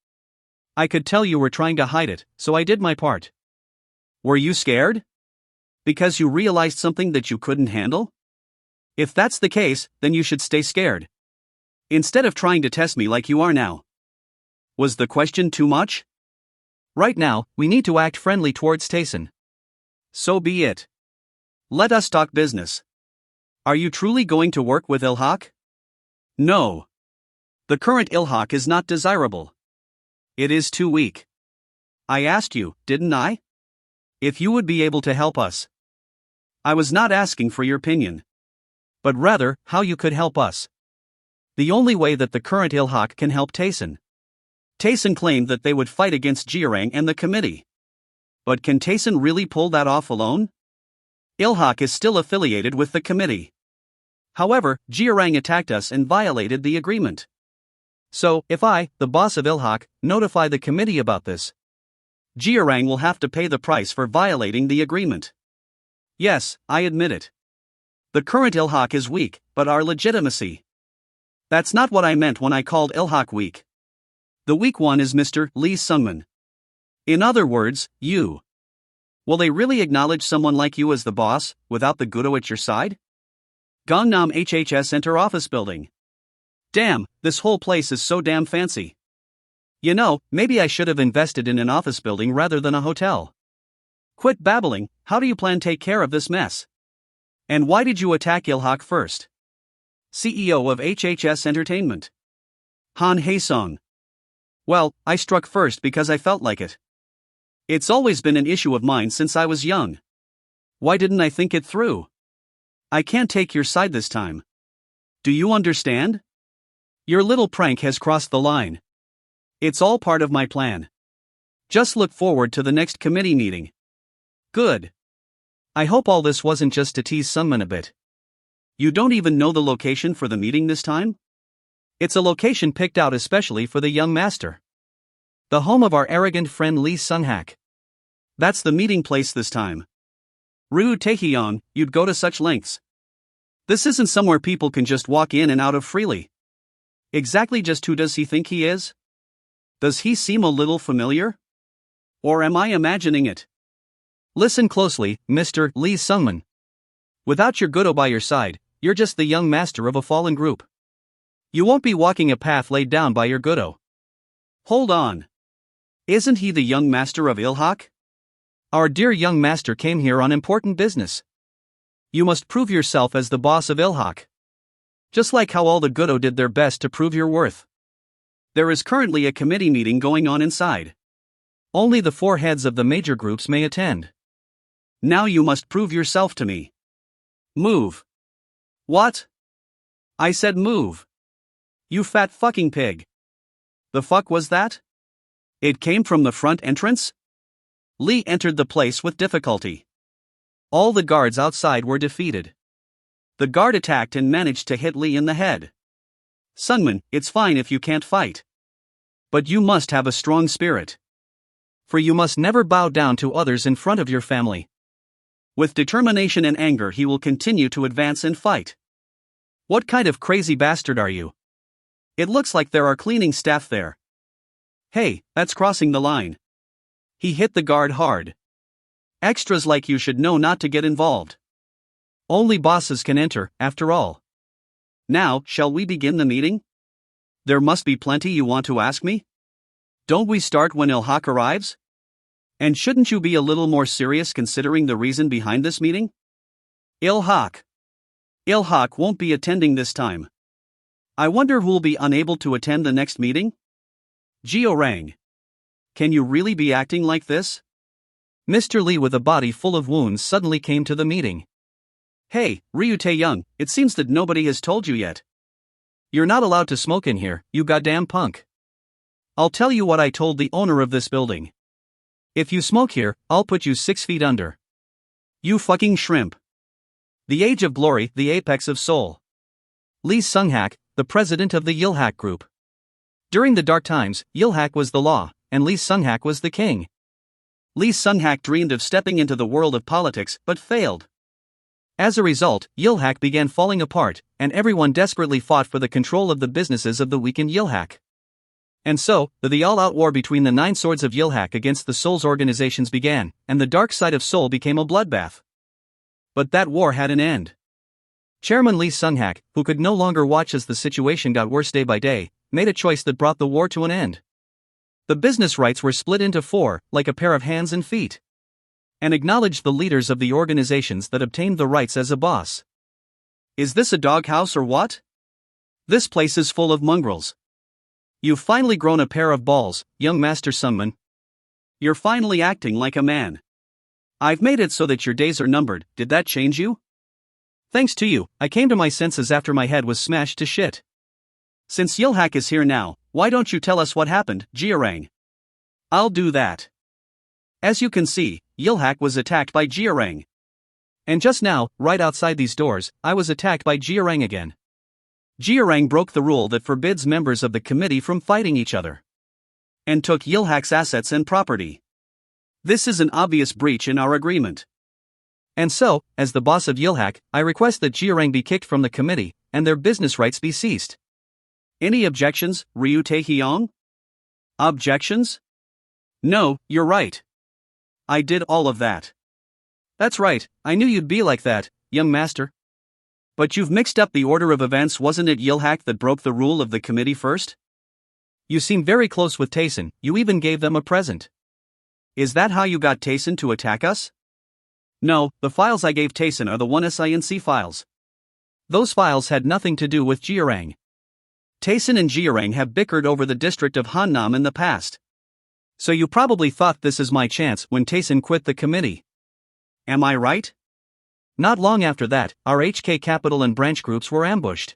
I could tell you were trying to hide it, so I did my part. Were you scared? Because you realized something that you couldn't handle? If that's the case, then you should stay scared. Instead of trying to test me like you are now. Was the question too much? Right now, we need to act friendly towards Taesun. So be it. Let us talk business. Are you truly going to work with Ilhak? No. The current Ilhak is not desirable. It is too weak. I asked you, didn't I? If you would be able to help us. I was not asking for your opinion. But rather, how you could help us. The only way that the current Ilhak can help Taesun. Taesun claimed that they would fight against Jeorang and the committee. But can Taesun really pull that off alone? Ilhak is still affiliated with the committee. However, Jeorang attacked us and violated the agreement. So, if I, the boss of Ilhak, notify the committee about this, Jeorang will have to pay the price for violating the agreement. Yes, I admit it. The current Ilhak is weak, but our legitimacy. That's not what I meant when I called Ilhak weak. The weak one is Mr. Lee Sungman. In other words, you. Will they really acknowledge someone like you as the boss, without the Gudo at your side? Gangnam HHS Enter Office Building. Damn, this whole place is so damn fancy. You know, maybe I should have invested in an office building rather than a hotel. Quit babbling, how do you plan to take care of this mess? And why did you attack Ilhak first? CEO of HHS Entertainment. Han Hae-sung. Well, I struck first because I felt like it. It's always been an issue of mine since I was young. Why didn't I think it through? I can't take your side this time. Do you understand? Your little prank has crossed the line. It's all part of my plan. Just look forward to the next committee meeting. Good. I hope all this wasn't just to tease Sungman a bit. You don't even know the location for the meeting this time? It's a location picked out especially for the young master. The home of our arrogant friend Lee Sunhak. That's the meeting place this time. Ryu Taehyung, you'd go to such lengths. This isn't somewhere people can just walk in and out of freely. Exactly just who does he think he is? Does he seem a little familiar? Or am I imagining it? Listen closely, Mr. Lee Sungman. Without your Gudo by your side, you're just the young master of a fallen group. You won't be walking a path laid down by your Gudo. Hold on. Isn't he the young master of Ilhak? Our dear young master came here on important business. You must prove yourself as the boss of Ilhak. Just like how all the Gudo did their best to prove your worth. There is currently a committee meeting going on inside. Only the 4 heads of the major groups may attend. Now you must prove yourself to me. Move. What? I said move. You fat fucking pig. The fuck was that? It came from the front entrance? Lee entered the place with difficulty. All the guards outside were defeated. The guard attacked and managed to hit Lee in the head. Sungman, it's fine if you can't fight. But you must have a strong spirit. For you must never bow down to others in front of your family. With determination and anger he will continue to advance and fight. What kind of crazy bastard are you? It looks like there are cleaning staff there. Hey, that's crossing the line. He hit the guard hard. Extras like you should know not to get involved. Only bosses can enter, after all. Now, shall we begin the meeting? There must be plenty you want to ask me? Don't we start when Ilhak arrives? And shouldn't you be a little more serious considering the reason behind this meeting? Ilhak. Ilhak won't be attending this time. I wonder who'll be unable to attend the next meeting? Jiorang. Can you really be acting like this? Mr. Lee with a body full of wounds suddenly came to the meeting. Hey, Ryu Tae-young, it seems that nobody has told you yet. You're not allowed to smoke in here, you goddamn punk. I'll tell you what I told the owner of this building. If you smoke here, I'll put you 6 feet under. You fucking shrimp. The Age of Glory, the apex of Seoul. Lee Sung-hak, the president of the Yilhak Group. During the dark times, Yilhak was the law, and Lee Sung-hak was the king. Lee Sung-hak dreamed of stepping into the world of politics, but failed. As a result, Yilhak began falling apart, and everyone desperately fought for the control of the businesses of the weakened Yilhak. And so, the all-out war between the 9 swords of Yilhak against the Seoul's organizations began, and the dark side of Seoul became a bloodbath. But that war had an end. Chairman Lee Sung-hak, who could no longer watch as the situation got worse day by day, made a choice that brought the war to an end. The business rights were split into 4, like a pair of hands and feet. And acknowledged the leaders of the organizations that obtained the rights as a boss. Is this a doghouse or what? This place is full of mongrels. You've finally grown a pair of balls, young Master Sunman. You're finally acting like a man. I've made it so that your days are numbered. Did that change you? Thanks to you, I came to my senses after my head was smashed to shit. Since Yilhak is here now, why don't you tell us what happened, Jiorang? I'll do that. As you can see, Yilhak was attacked by Jiorang. And just now, right outside these doors, I was attacked by Jiorang again. Jiorang broke the rule that forbids members of the committee from fighting each other. And took Yilhak's assets and property. This is an obvious breach in our agreement. And so, as the boss of Yilhak, I request that Jiorang be kicked from the committee, and their business rights be ceased. Any objections, Ryu Tae-hyung? Objections? No, you're right. I did all of that. That's right, I knew you'd be like that, young master. But you've mixed up the order of events. Wasn't it Yilhak that broke the rule of the committee first? You seem very close with Taesun, you even gave them a present. Is that how you got Taesun to attack us? No, the files I gave Taesun are the 1SINC files. Those files had nothing to do with Jiorang. Taesun and Jiorang have bickered over the district of Hannam in the past. So you probably thought this is my chance when Taesun quit the committee. Am I right? Not long after that, our HK capital and branch groups were ambushed.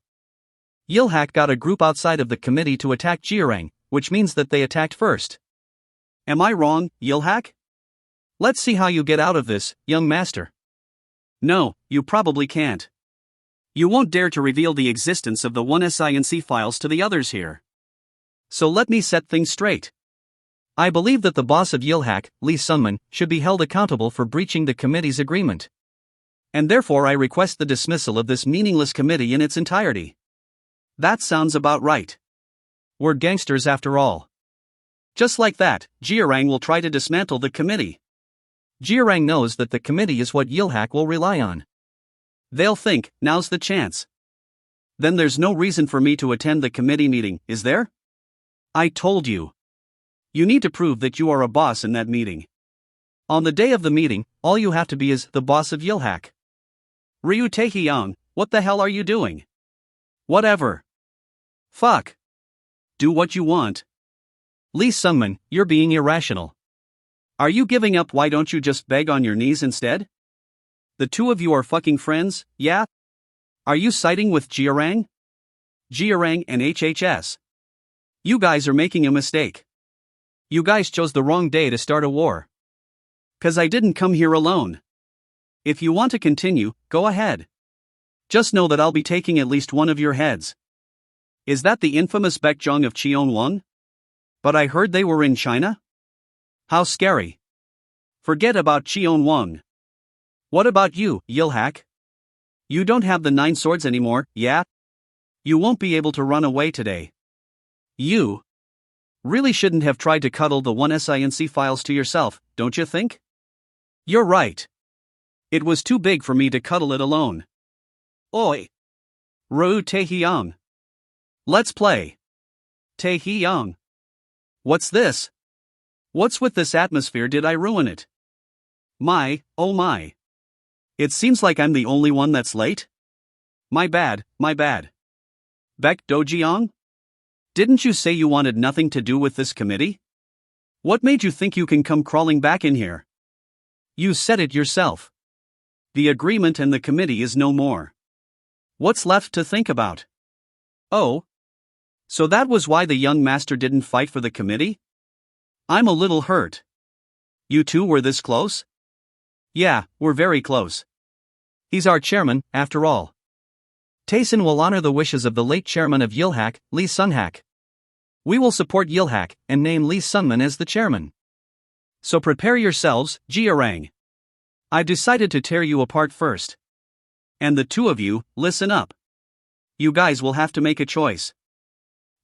Yilhak got a group outside of the committee to attack Jiorang, which means that they attacked first. Am I wrong, Yilhak? Let's see how you get out of this, young master. No, you probably can't. You won't dare to reveal the existence of the 1SINC files to the others here. So let me set things straight. I believe that the boss of Yilhak, Lee Sunman, should be held accountable for breaching the committee's agreement. And therefore I request the dismissal of this meaningless committee in its entirety. That sounds about right. We're gangsters after all. Just like that, Jiorang will try to dismantle the committee. Jiorang knows that the committee is what Yilhak will rely on. They'll think, now's the chance. Then there's no reason for me to attend the committee meeting, is there? I told you. You need to prove that you are a boss in that meeting. On the day of the meeting, all you have to be is the boss of Yilhak. Ryu Tae-hyung, what the hell are you doing? Whatever. Fuck. Do what you want. Lee Sungman, you're being irrational. Are you giving up? Why don't you just beg on your knees instead? The two of you are fucking friends, yeah? Are you siding with Jiorang? Jiorang and HHS. You guys are making a mistake. You guys chose the wrong day to start a war. 'Cause I didn't come here alone. If you want to continue, go ahead. Just know that I'll be taking at least one of your heads. Is that the infamous Baekjong of Cheonwon? But I heard they were in China? How scary. Forget about Cheonwon. What about you, Yilhak? You don't have the 9 swords anymore, yeah? You won't be able to run away today. You. really shouldn't have tried to cuddle the 1SINC files to yourself, don't you think? You're right. It was too big for me to cuddle it alone. Oi! Ru Taehyung. Let's play. Taehyung. What's this? What's with this atmosphere? Did I ruin it? My, oh my. It seems like I'm the only one that's late? My bad, my bad. Baek Dojeong? Didn't you say you wanted nothing to do with this committee? What made you think you can come crawling back in here? You said it yourself. The agreement and the committee is no more. What's left to think about? Oh. So that was why the young master didn't fight for the committee? I'm a little hurt. You two were this close? Yeah, we're very close. He's our chairman, after all. Taesin will honor the wishes of the late chairman of Yilhak, Lee Sunhak. We will support Yilhak and name Lee Sunman as the chairman. So prepare yourselves, Jiarang. I've decided to tear you apart first. And the two of you, listen up. You guys will have to make a choice.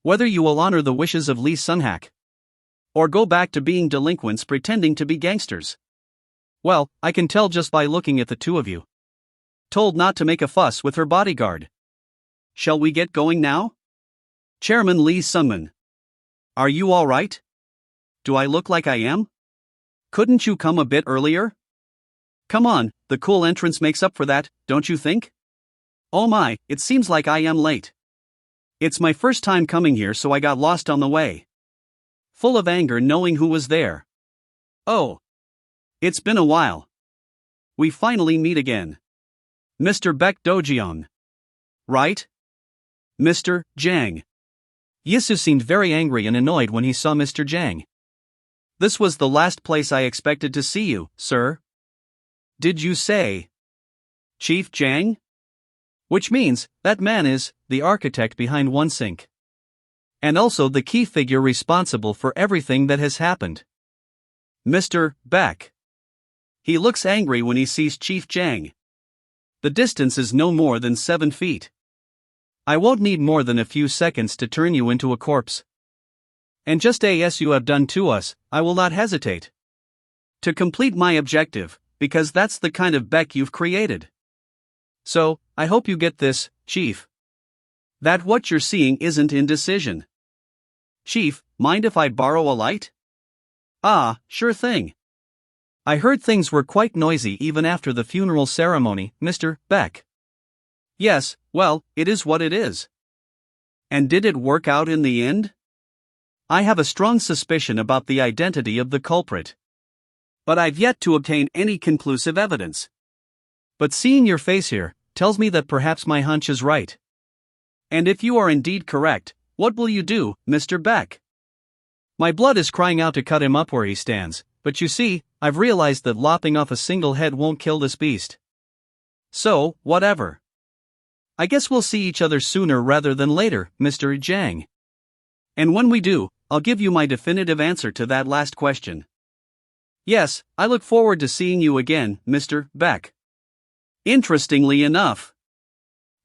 Whether you will honor the wishes of Lee Sunhak, or go back to being delinquents pretending to be gangsters. Well, I can tell just by looking at the two of you. Told not to make a fuss with her bodyguard. Shall we get going now? Chairman Lee Sunman. Are you all right? Do I look like I am? Couldn't you come a bit earlier? Come on, the cool entrance makes up for that, don't you think? Oh my, it seems like I am late. It's my first time coming here, so I got lost on the way. Full of anger knowing who was there. Oh. It's been a while. We finally meet again. Mr. Baek Dojeong. Right? Mr. Jang. Yisu seemed very angry and annoyed when he saw Mr. Jang. This was the last place I expected to see you, sir. Did you say Chief Jang? Which means, that man is the architect behind OneSync. And also the key figure responsible for everything that has happened. Mr. Baek. He looks angry when he sees Chief Jang. The distance is no more than 7 feet. I won't need more than a few seconds to turn you into a corpse. And just as you have done to us, I will not hesitate to complete my objective, because that's the kind of Baek you've created. So, I hope you get this, Chief. That what you're seeing isn't indecision. Chief, mind if I borrow a light? Ah, sure thing. I heard things were quite noisy even after the funeral ceremony, Mr. Baek. Yes, well, it is what it is. And did it work out in the end? I have a strong suspicion about the identity of the culprit. But I've yet to obtain any conclusive evidence. But seeing your face here, tells me that perhaps my hunch is right. And if you are indeed correct, what will you do, Mr. Baek? My blood is crying out to cut him up where he stands, but you see, I've realized that lopping off a single head won't kill this beast. So, whatever. I guess we'll see each other sooner rather than later, Mr. Jang. And when we do, I'll give you my definitive answer to that last question. Yes, I look forward to seeing you again, Mr. Baek. Interestingly enough,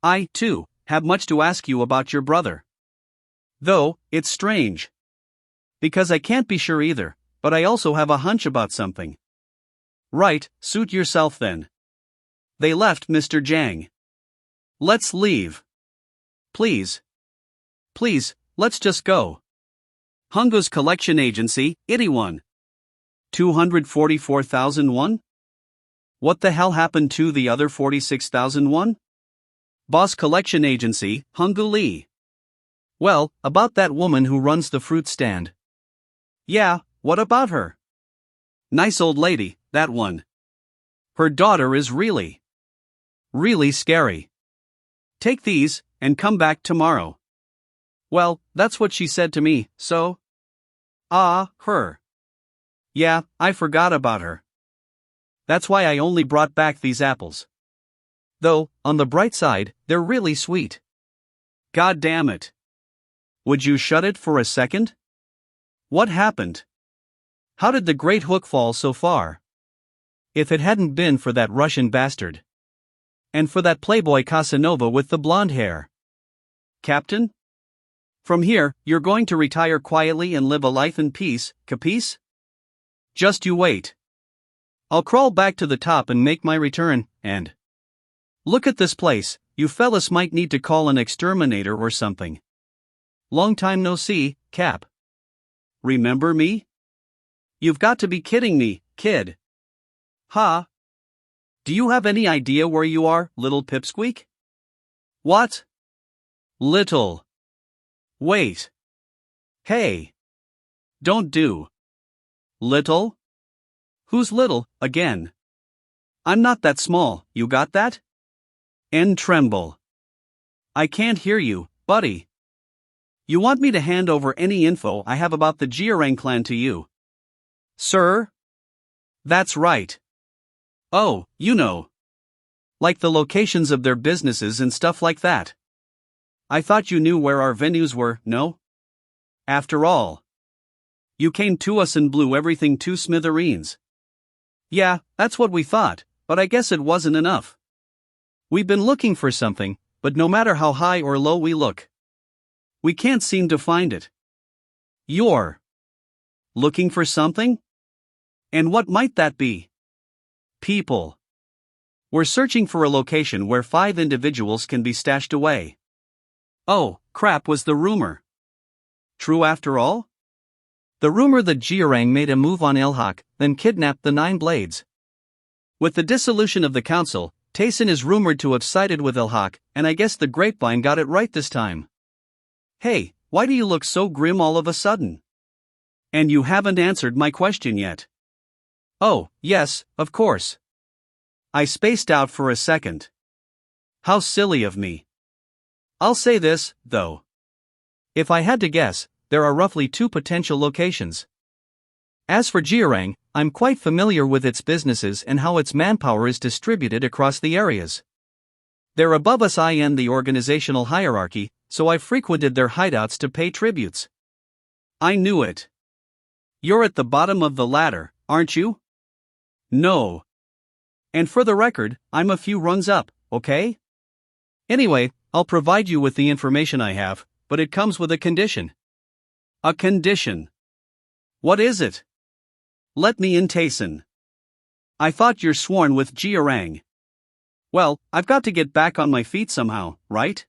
I, too, have much to ask you about your brother. Though, it's strange. Because I can't be sure either, but I also have a hunch about something. Right, suit yourself then. They left Mr. Jang. Let's leave. Please. Please, let's just go. Hungo's collection agency, Itaewon. 244,001? What the hell happened to the other 46,001? Boss collection agency, Hungu Lee. Well, about that woman who runs the fruit stand. Yeah, what about her? Nice old lady, that one. Her daughter is really scary. Take these, and come back tomorrow. Well, that's what she said to me, so? Her. Yeah, I forgot about her. That's why I only brought back these apples. Though, on the bright side, they're really sweet. God damn it. Would you shut it for a second? What happened? How did the great hook fall so far? If it hadn't been for that Russian bastard. And for that playboy Casanova with the blonde hair. Captain? From here, you're going to retire quietly and live a life in peace, capice? Just you wait. I'll crawl back to the top and make my return, and look at this place, you fellas might need to call an exterminator or something. Long time no see, Cap. Remember me? You've got to be kidding me, kid. Ha! Do you have any idea where you are, little pipsqueak? What? Little. Wait. Hey. Don't do. Little? Who's little, again? I'm not that small, you got that? And tremble. I can't hear you, buddy. You want me to hand over any info I have about the Jiarang clan to you? Sir? That's right. Oh, you know. Like the locations of their businesses and stuff like that. I thought you knew where our venues were, no? After all, you came to us and blew everything to smithereens. Yeah, that's what we thought, but I guess it wasn't enough. We've been looking for something, but no matter how high or low we look, we can't seem to find it. You're looking for something? And what might that be? People. We're searching for a location where 5 individuals can be stashed away. Oh, crap, was the rumor true after all? The rumor that Jiarang made a move on Ilhak, then kidnapped the 9 blades. With the dissolution of the council, Tayson is rumored to have sided with Ilhak, and I guess the grapevine got it right this time. Hey, why do you look so grim all of a sudden? And you haven't answered my question yet. Oh, yes, of course. I spaced out for a second. How silly of me. I'll say this, though. If I had to guess, there are roughly 2 potential locations. As for Jiarang, I'm quite familiar with its businesses and how its manpower is distributed across the areas. They're above us in the organizational hierarchy, so I've frequented their hideouts to pay tributes. I knew it. You're at the bottom of the ladder, aren't you? No. And for the record, I'm a few rungs up, okay? Anyway, I'll provide you with the information I have, but it comes with a condition. A condition? What is it? Let me in, Tayson. I thought you're sworn with Jiarang. Well, I've got to get back on my feet somehow, right?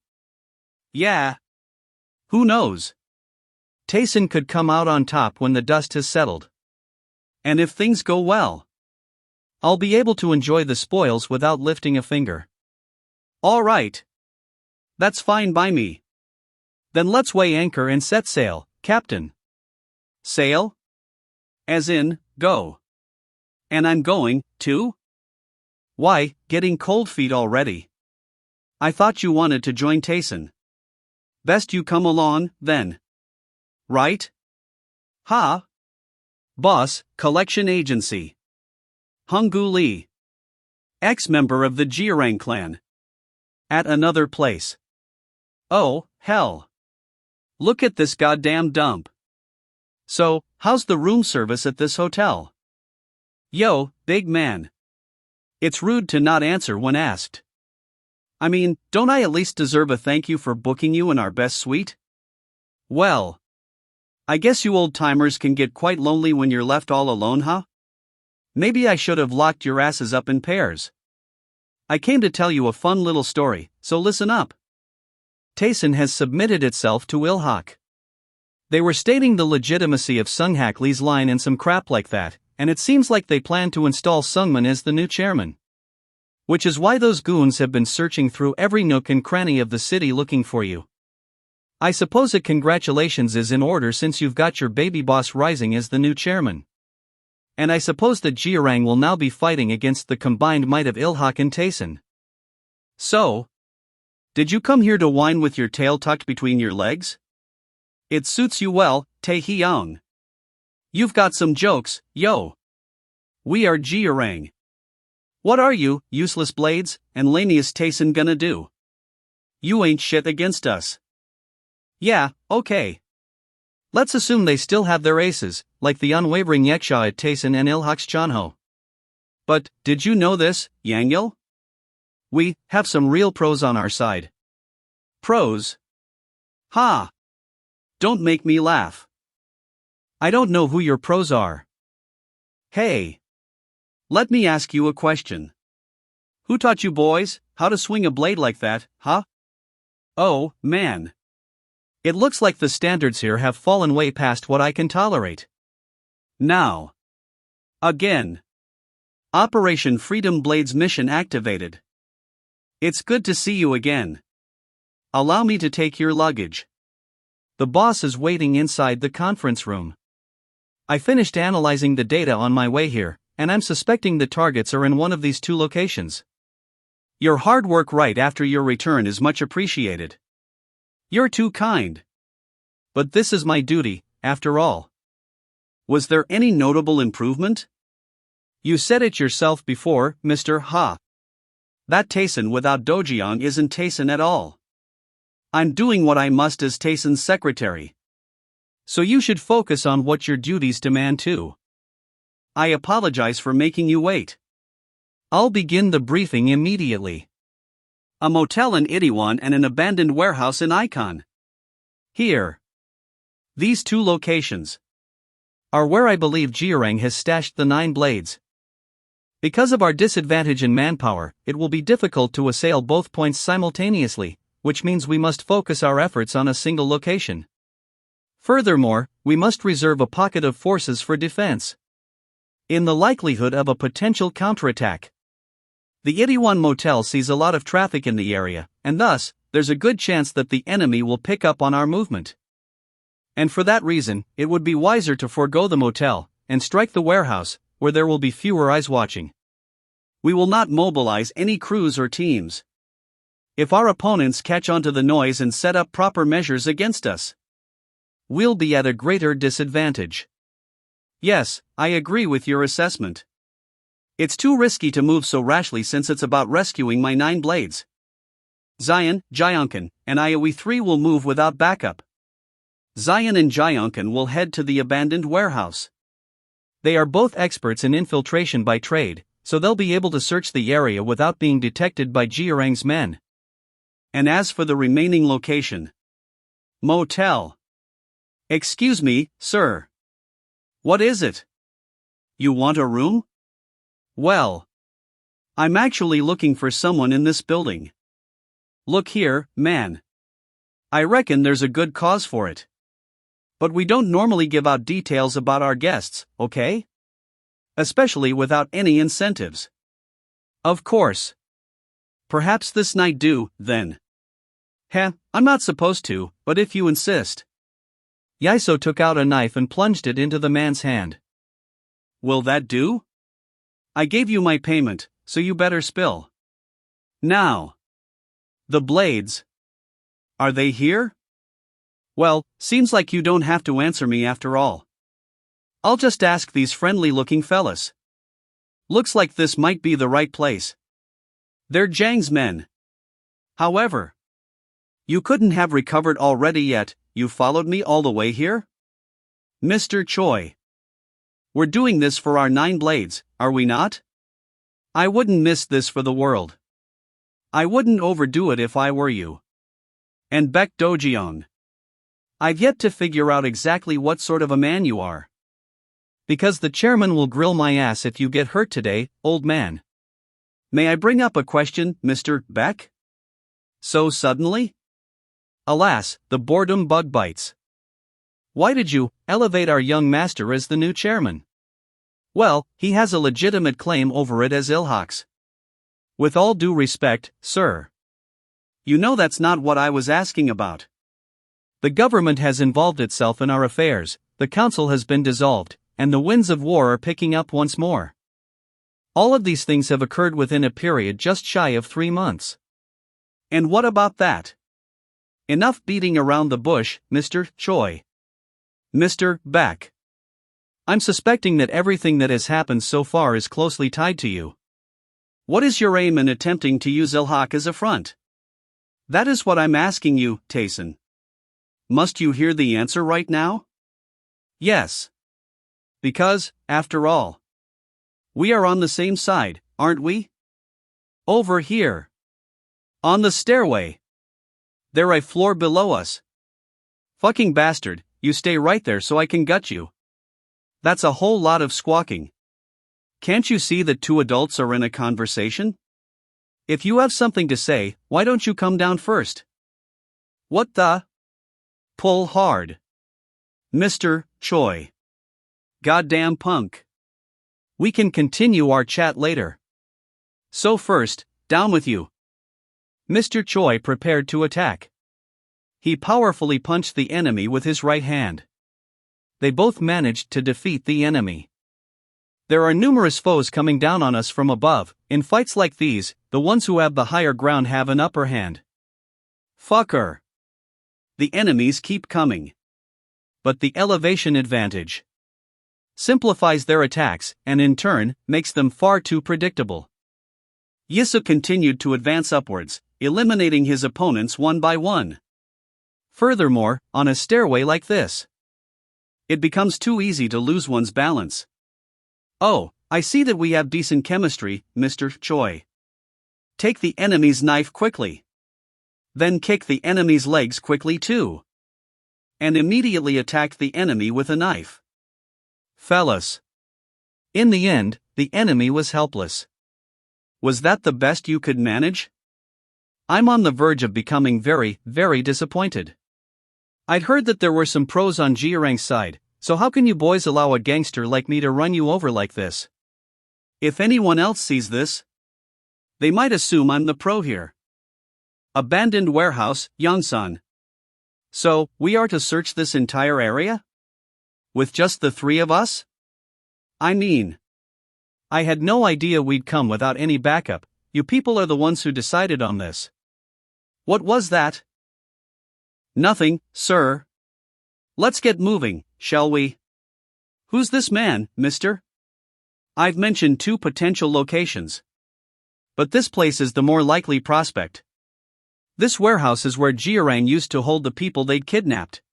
Yeah. Who knows? Tayson could come out on top when the dust has settled. And if things go well, I'll be able to enjoy the spoils without lifting a finger. All right. That's fine by me. Then let's weigh anchor and set sail, Captain. Sail? As in, go. And I'm going, too? Why, getting cold feet already. I thought you wanted to join Tayson. Best you come along, then. Right? Ha? Boss, collection agency. Hunggu Lee. Ex-member of the Jiarang clan. At another place. Oh, hell. Look at this goddamn dump. So, how's the room service at this hotel? Yo, big man. It's rude to not answer when asked. I mean, don't I at least deserve a thank you for booking you in our best suite? Well, I guess you old-timers can get quite lonely when you're left all alone, huh? Maybe I should have locked your asses up in pairs. I came to tell you a fun little story, so listen up. Tayson has submitted itself to Ilhak. They were stating the legitimacy of Sunghak Lee's line and some crap like that, and it seems like they plan to install Sungman as the new chairman. Which is why those goons have been searching through every nook and cranny of the city looking for you. I suppose a congratulations is in order since you've got your baby boss rising as the new chairman. And I suppose that Jiarang will now be fighting against the combined might of Ilhak and Tayson. So, did you come here to whine with your tail tucked between your legs? It suits you well, Tae-hyung. You've got some jokes, yo. We are Jiarang. What are you, useless blades, and lamiest Tayson gonna do? You ain't shit against us. Yeah, okay. Let's assume they still have their aces, like the unwavering Yeksha at Tayson and Ilhak's Chanho. But, did you know this, Yahello? We have some real pros on our side. Pros? Ha! Don't make me laugh. I don't know who your pros are. Hey. Let me ask you a question. Who taught you boys how to swing a blade like that, huh? Oh, man. It looks like the standards here have fallen way past what I can tolerate. Now. Again. Operation Freedom Blades mission activated. It's good to see you again. Allow me to take your luggage. The boss is waiting inside the conference room. I finished analyzing the data on my way here, and I'm suspecting the targets are in one of these two locations. Your hard work right after your return is much appreciated. You're too kind. But this is my duty, after all. Was there any notable improvement? You said it yourself before, Mr. Ha. That Tayson without Dojiang isn't Tayson at all. I'm doing what I must as Tayson's secretary. So you should focus on what your duties demand too. I apologize for making you wait. I'll begin the briefing immediately. A motel in Itaewon and an abandoned warehouse in Icon. Here. These two locations are where I believe Jiarang has stashed the 9 blades. Because of our disadvantage in manpower, it will be difficult to assail both points simultaneously, which means we must focus our efforts on a single location. Furthermore, we must reserve a pocket of forces for defense, in the likelihood of a potential counterattack. The Itaewon motel sees a lot of traffic in the area, and thus, there's a good chance that the enemy will pick up on our movement. And for that reason, it would be wiser to forego the motel and strike the warehouse, where there will be fewer eyes watching. We will not mobilize any crews or teams. If our opponents catch on to the noise and set up proper measures against us, we'll be at a greater disadvantage. Yes, I agree with your assessment. It's too risky to move so rashly since it's about rescuing my 9 blades. Zion, Jayonkan, and we 3 will move without backup. Zion and Jayonkan will head to the abandoned warehouse. They are both experts in infiltration by trade, so they'll be able to search the area without being detected by Jiarang's men. And as for the remaining location, motel. Excuse me, sir. What is it? You want a room? Well, I'm actually looking for someone in this building. Look here, man. I reckon there's a good cause for it. But we don't normally give out details about our guests, okay? Especially without any incentives. Of course. Perhaps this night do, then. I'm not supposed to, but if you insist. Yahello took out a knife and plunged it into the man's hand. Will that do? I gave you my payment, so you better spill. Now. The blades. Are they here? Well, seems like you don't have to answer me after all. I'll just ask these friendly-looking fellas. Looks like this might be the right place. They're Jiang's men. However, you couldn't have recovered already yet. You followed me all the way here? Mr. Choi. We're doing this for our 9 blades, are we not? I wouldn't miss this for the world. I wouldn't overdo it if I were you. And Baek Dojiong. I've yet to figure out exactly what sort of a man you are. Because the chairman will grill my ass if you get hurt today, old man. May I bring up a question, Mr. Baek? So suddenly? Alas, the boredom bug bites. Why did you elevate our young master as the new chairman? Well, he has a legitimate claim over it as Ilhak's. With all due respect, sir. You know that's not what I was asking about. The government has involved itself in our affairs, the council has been dissolved, and the winds of war are picking up once more. All of these things have occurred within a period just shy of 3 months. And what about that? Enough beating around the bush, Mr. Choi. Mr. Baek. I'm suspecting that everything that has happened so far is closely tied to you. What is your aim in attempting to use Ilhak as a front? That is what I'm asking you, Tayson. Must you hear the answer right now? Yes. Because, after all, we are on the same side, aren't we? Over here. On the stairway. There a floor below us. Fucking bastard, you stay right there so I can gut you. That's a whole lot of squawking. Can't you see that two adults are in a conversation? If you have something to say, why don't you come down first? What the? Pull hard. Mr. Choi. Goddamn punk. We can continue our chat later. So first, down with you. Mr. Choi prepared to attack. He powerfully punched the enemy with his right hand. They both managed to defeat the enemy. There are numerous foes coming down on us from above. In fights like these, the ones who have the higher ground have an upper hand. Fucker. The enemies keep coming. But the elevation advantage simplifies their attacks and in turn makes them far too predictable. Yisu continued to advance upwards, eliminating his opponents one by one. Furthermore, on a stairway like this, it becomes too easy to lose one's balance. Oh, I see that we have decent chemistry, Mr. Choi. Take the enemy's knife quickly. Then kick the enemy's legs quickly too. And immediately attack the enemy with a knife. Fellas. In the end, the enemy was helpless. Was that the best you could manage? I'm on the verge of becoming very, very disappointed. I'd heard that there were some pros on Jiarang's side, so how can you boys allow a gangster like me to run you over like this? If anyone else sees this, they might assume I'm the pro here. Abandoned warehouse, Yongsan. So, we are to search this entire area? With just the three of us? I mean, I had no idea we'd come without any backup. You people are the ones who decided on this. What was that? Nothing, sir. Let's get moving, shall we? Who's this man, mister? I've mentioned 2 potential locations. But this place is the more likely prospect. This warehouse is where Jiarang used to hold the people they'd kidnapped.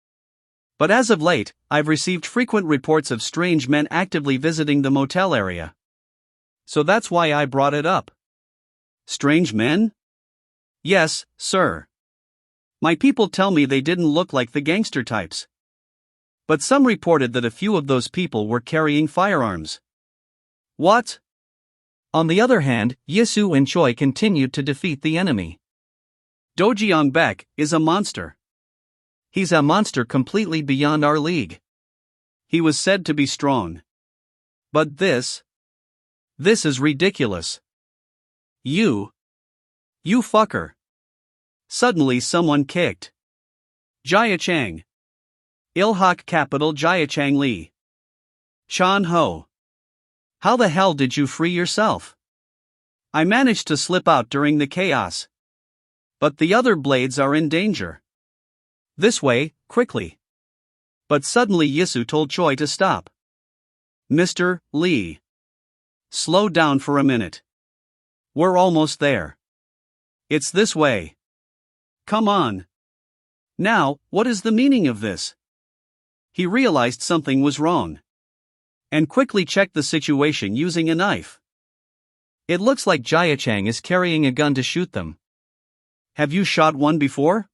But as of late, I've received frequent reports of strange men actively visiting the motel area. So that's why I brought it up. Strange men? Yes, sir. My people tell me they didn't look like the gangster types. But some reported that a few of those people were carrying firearms. What? On the other hand, Yisu and Choi continued to defeat the enemy. Dojiang Baek is a monster. He's a monster completely beyond our league. He was said to be strong. But this is ridiculous. You fucker. Suddenly someone kicked. Jiachang. Ilhak capital Jiachang Li. Chan Ho. How the hell did you free yourself? I managed to slip out during the chaos. But the other blades are in danger. This way, quickly. But suddenly Yisu told Choi to stop. Mr. Lee. Slow down for a minute. We're almost there. It's this way. Come on. Now, what is the meaning of this? He realized something was wrong. And quickly checked the situation using a knife. It looks like Jiachang is carrying a gun to shoot them. Have you shot one before?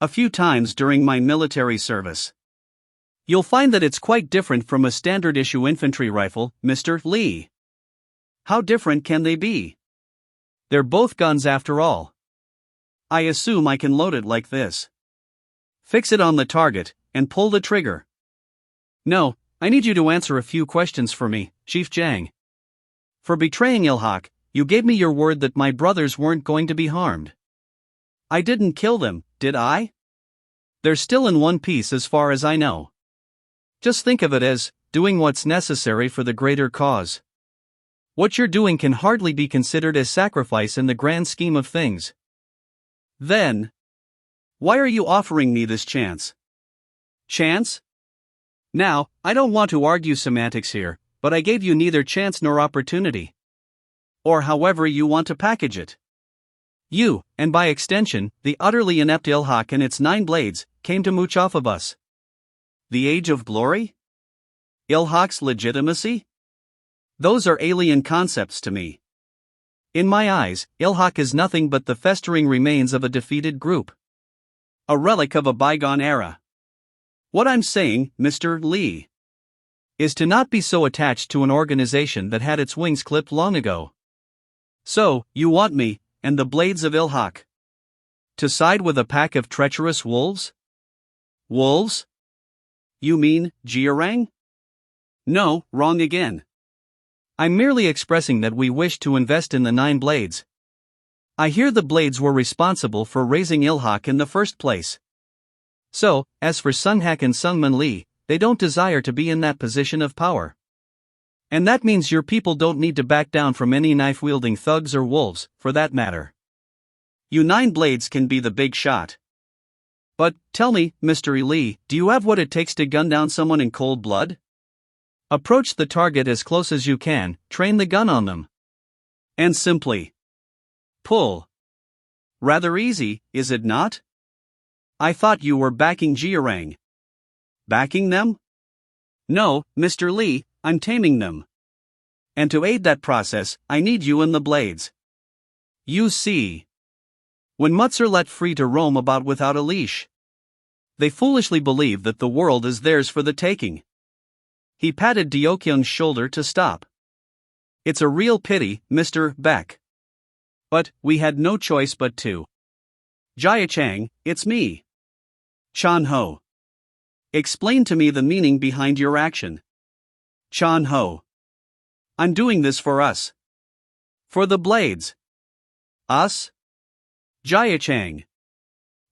A few times during my military service. You'll find that it's quite different from a standard issue infantry rifle, Mr. Lee. How different can they be? They're both guns after all. I assume I can load it like this. Fix it on the target, and pull the trigger. No, I need you to answer a few questions for me, Chief Jiang. For betraying Ilhak, you gave me your word that my brothers weren't going to be harmed. I didn't kill them, did I? They're still in one piece as far as I know. Just think of it as doing what's necessary for the greater cause. What you're doing can hardly be considered as sacrifice in the grand scheme of things. Then, why are you offering me this chance? Chance? Now, I don't want to argue semantics here, but I gave you neither chance nor opportunity. Or however you want to package it. You, and by extension, the utterly inept Ilhak and its 9 blades, came to mooch off of us. The age of glory? Ilhak's legitimacy? Those are alien concepts to me. In my eyes, Ilhak is nothing but the festering remains of a defeated group. A relic of a bygone era. What I'm saying, Mr. Lee, is to not be so attached to an organization that had its wings clipped long ago. So, you want me, and the Blades of Ilhak, to side with a pack of treacherous wolves? Wolves? You mean, Jiarang? No, wrong again. I'm merely expressing that we wish to invest in the 9 blades. I hear the blades were responsible for raising Ilhak in the first place. So, as for Sunghak and Sungman Lee, they don't desire to be in that position of power. And that means your people don't need to back down from any knife-wielding thugs or wolves, for that matter. You 9 blades can be the big shot. But, tell me, Mr. Lee, do you have what it takes to gun down someone in cold blood? Approach the target as close as you can, train the gun on them. And simply pull. Rather easy, is it not? I thought you were backing Jiarang. Backing them? No, Mr. Lee, I'm taming them. And to aid that process, I need you and the blades. You see, when mutts are let free to roam about without a leash, they foolishly believe that the world is theirs for the taking. He patted Deokyung's shoulder to stop. It's a real pity, Mr. Beck. But, we had no choice but to. Jiachang, it's me. Chan-ho. Explain to me the meaning behind your action. Chan-ho. I'm doing this for us. For the blades. Us? Jiachang.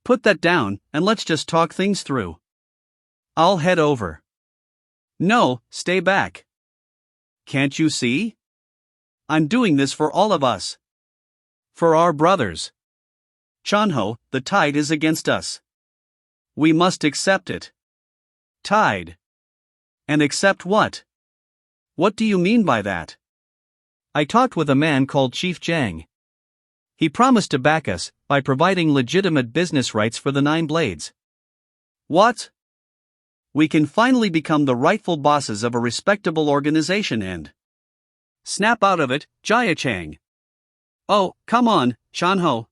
Put that down, and let's just talk things through. I'll head over. No, stay back. Can't you see? I'm doing this for all of us. For our brothers. Chan-ho, the tide is against us. We must accept it. Tide. And accept what? What do you mean by that? I talked with a man called Chief Jang. He promised to back us by providing legitimate business rights for the 9 blades. What? We can finally become the rightful bosses of a respectable organization and snap out of it, Jiachang. Oh, come on, Chan-ho.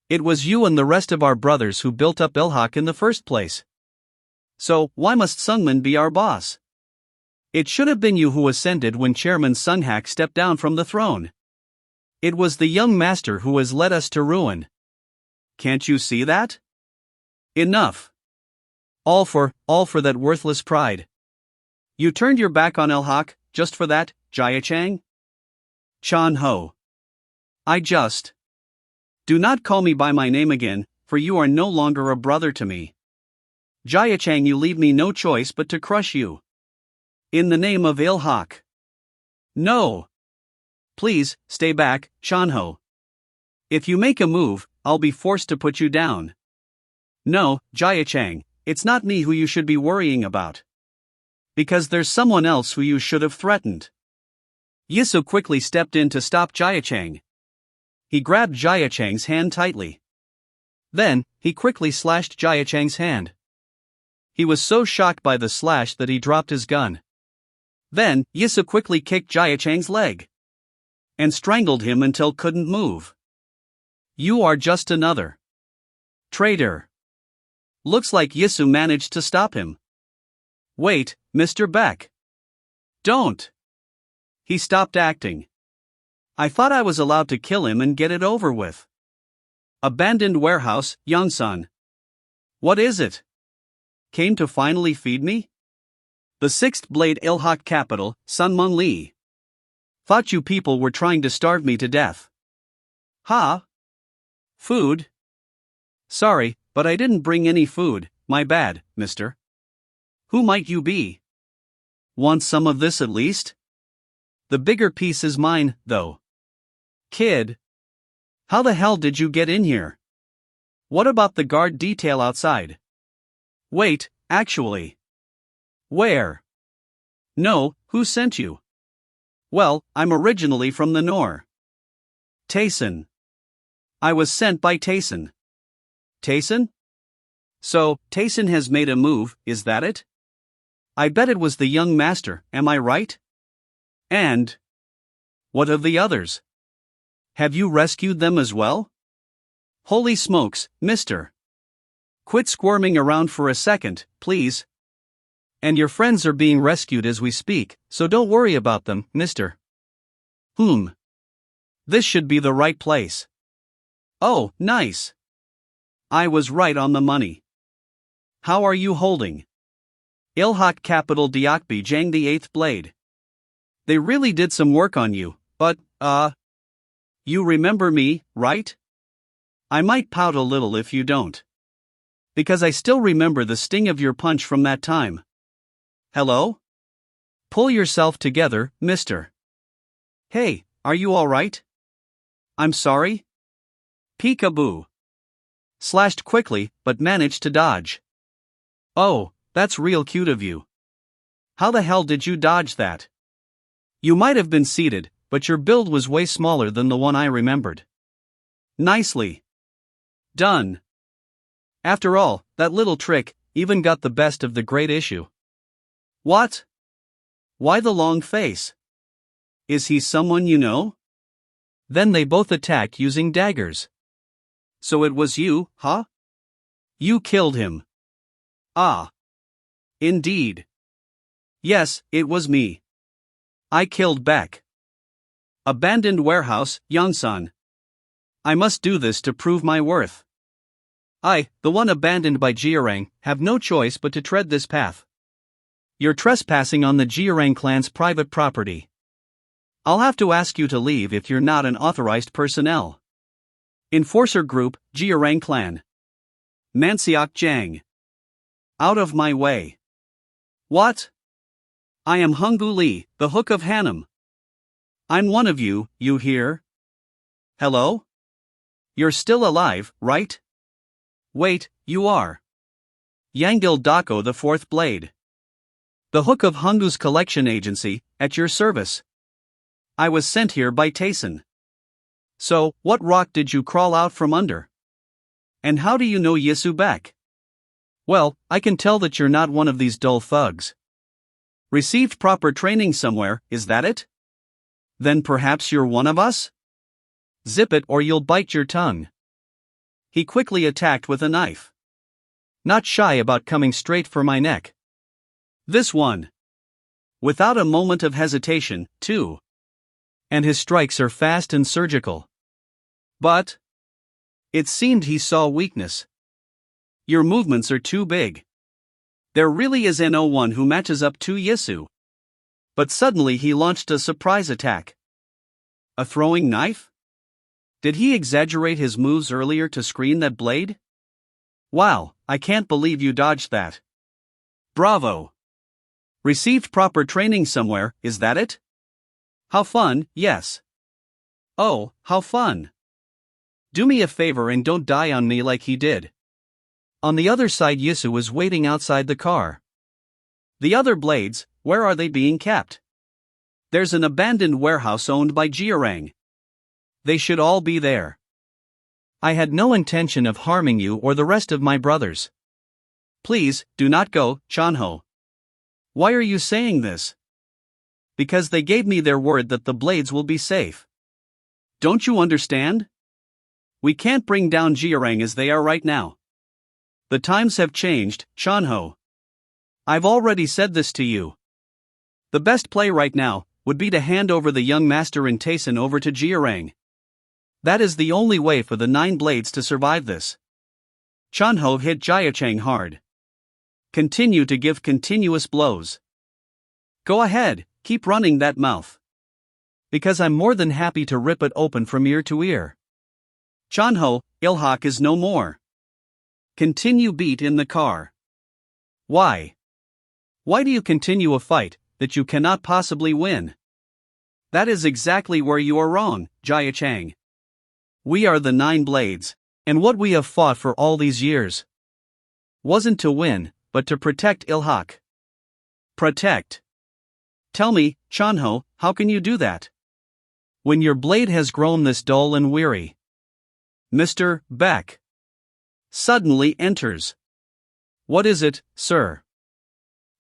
It was you and the rest of our brothers who built up Ilhak in the first place. So, why must Sungman be our boss? It should have been you who ascended when Chairman Sunghak stepped down from the throne. It was the young master who has led us to ruin. Can't you see that? Enough. All for that worthless pride. You turned your back on Ilhak, just for that, Jiachang? Chan-ho. Do not call me by my name again, for you are no longer a brother to me. Jiachang, you leave me no choice but to crush you. In the name of Ilhak. No. Please, stay back, Chan-ho. If you make a move, I'll be forced to put you down. No, Jiachang, it's not me who you should be worrying about. Because there's someone else who you should have threatened. Yisu quickly stepped in to stop Jiachang. He grabbed Jiachang's hand tightly. Then, he quickly slashed Jiachang's hand. He was so shocked by the slash that he dropped his gun. Then, Yisu quickly kicked Jiachang's leg. And strangled him until couldn't move. You are just another traitor. Looks like Yisu managed to stop him. Wait, Mr. Beck. Don't. He stopped acting. I thought I was allowed to kill him and get it over with. Abandoned warehouse, Yongsan. What is it? Came to finally feed me? The 6th Blade Ilhak capital, Sunmun Lee. Thought you people were trying to starve me to death. Ha? Food? Sorry, but I didn't bring any food, my bad, mister. Who might you be? Want some of this at least? The bigger piece is mine, though. Kid. How the hell did you get in here? What about the guard detail outside? Wait, actually. Where? No, who sent you? Well, I'm originally from the Nor. Tayson. I was sent by Tayson. Tayson? So, Tayson has made a move, is that it? I bet it was the young master, am I right? And what of the others? Have you rescued them as well? Holy smokes, mister. Quit squirming around for a second, please. And your friends are being rescued as we speak, so don't worry about them, mister. This should be the right place. Oh, nice. I was right on the money. How are you holding? Ilhak capital Diakbi Jang the 8th blade. They really did some work on you, but, you remember me, right? I might pout a little if you don't. Because I still remember the sting of your punch from that time. Hello? Pull yourself together, mister. Hey, are you alright? I'm sorry? Peekaboo. Slashed quickly, but managed to dodge. Oh, that's real cute of you. How the hell did you dodge that? You might have been seated, but your build was way smaller than the one I remembered. Nicely done. After all, that little trick even got the best of the great issue. What? Why the long face? Is he someone you know? Then they both attacked using daggers. So it was you, huh? You killed him. Ah. Indeed. Yes, it was me. I killed Beck. Abandoned warehouse, Yongsan. I must do this to prove my worth. I, the one abandoned by Jiarang, have no choice but to tread this path. You're trespassing on the Jiarang clan's private property. I'll have to ask you to leave if you're not an authorized personnel. Enforcer Group, Jiarang Clan. Mansiok Jang. Out of my way. What? I am Hungbu Li, the Hook of Hanum. I'm one of you, you hear? Hello? You're still alive, right? Wait, you are. Yangil Dako the 4th blade. The Hook of Hungbu's collection agency, at your service. I was sent here by Tayson. So, what rock did you crawl out from under? And how do you know Yisu Beck? Well, I can tell that you're not one of these dull thugs. Received proper training somewhere, is that it? Then perhaps you're one of us? Zip it or you'll bite your tongue. He quickly attacked with a knife. Not shy about coming straight for my neck. This one. Without a moment of hesitation, too. And his strikes are fast and surgical. But it seemed he saw weakness. Your movements are too big. There really is no one who matches up to Yisu. But suddenly he launched a surprise attack. A throwing knife? Did he exaggerate his moves earlier to screen that blade? Wow, I can't believe you dodged that. Bravo. Received proper training somewhere, is that it? How fun, yes. Oh, how fun. Do me a favor and don't die on me like he did. On the other side, Yisu was waiting outside the car. The other blades, where are they being kept? There's an abandoned warehouse owned by Jiarang. They should all be there. I had no intention of harming you or the rest of my brothers. Please, do not go, Chanho. Why are you saying this? Because they gave me their word that the blades will be safe. Don't you understand? We can't bring down Jiarang as they are right now. The times have changed, Chanho. I've already said this to you. The best play right now would be to hand over the young master and Tayson over to Jiarang. That is the only way for the 9 blades to survive this. Chanho hit Jiachang hard. Continue to give continuous blows. Go ahead, keep running that mouth. Because I'm more than happy to rip it open from ear to ear. Chanho, Ilhak is no more. Continue beat in the car. Why? Why do you continue a fight that you cannot possibly win? That is exactly where you are wrong, Jiachang. We are the 9 blades, and what we have fought for all these years wasn't to win, but to protect Ilhak. Protect. Tell me, Chanho, how can you do that? When your blade has grown this dull and weary. Mr. Beck suddenly enters. What is it, sir?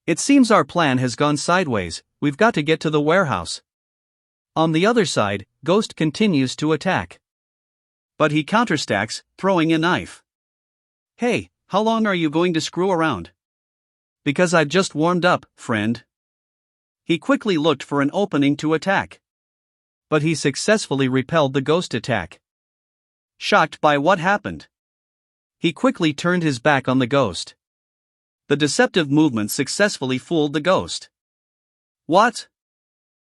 It seems our plan has gone sideways, we've got to get to the warehouse. On the other side, Ghost continues to attack. But he counterstacks, throwing a knife. Hey, How long are you going to screw around? Because I've just warmed up, friend. He quickly looked for an opening to attack. But he successfully repelled the ghost attack. Shocked by what happened, he quickly turned his back on the ghost. The deceptive movement successfully fooled the ghost. What?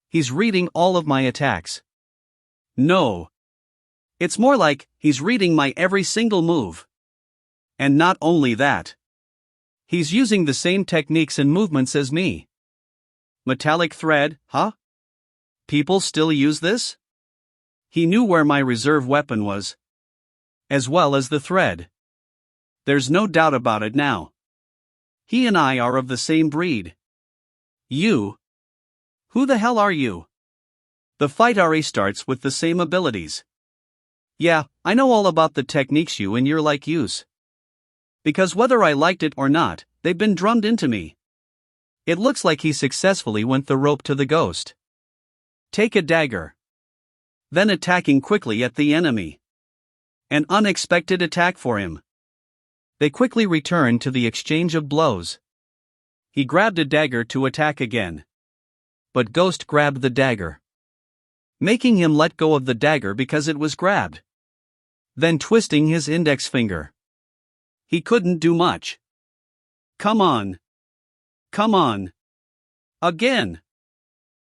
He's reading all of my attacks. No. It's more like he's reading my every single move. And not only that, he's using the same techniques and movements as me. Metallic thread, huh? People still use this? He knew where my reserve weapon was, as well as the thread. There's no doubt about it now. He and I are of the same breed. You? Who the hell are you? The fight already starts with the same abilities. Yeah, I know all about the techniques you and your like use. Because whether I liked it or not, they've been drummed into me. It looks like he successfully went the rope to the ghost. Take a dagger. Then attacking quickly at the enemy. An unexpected attack for him. They quickly returned to the exchange of blows. He grabbed a dagger to attack again. But Ghost grabbed the dagger, making him let go of the dagger because it was grabbed. Then twisting his index finger. He couldn't do much. Come on. Come on. Again.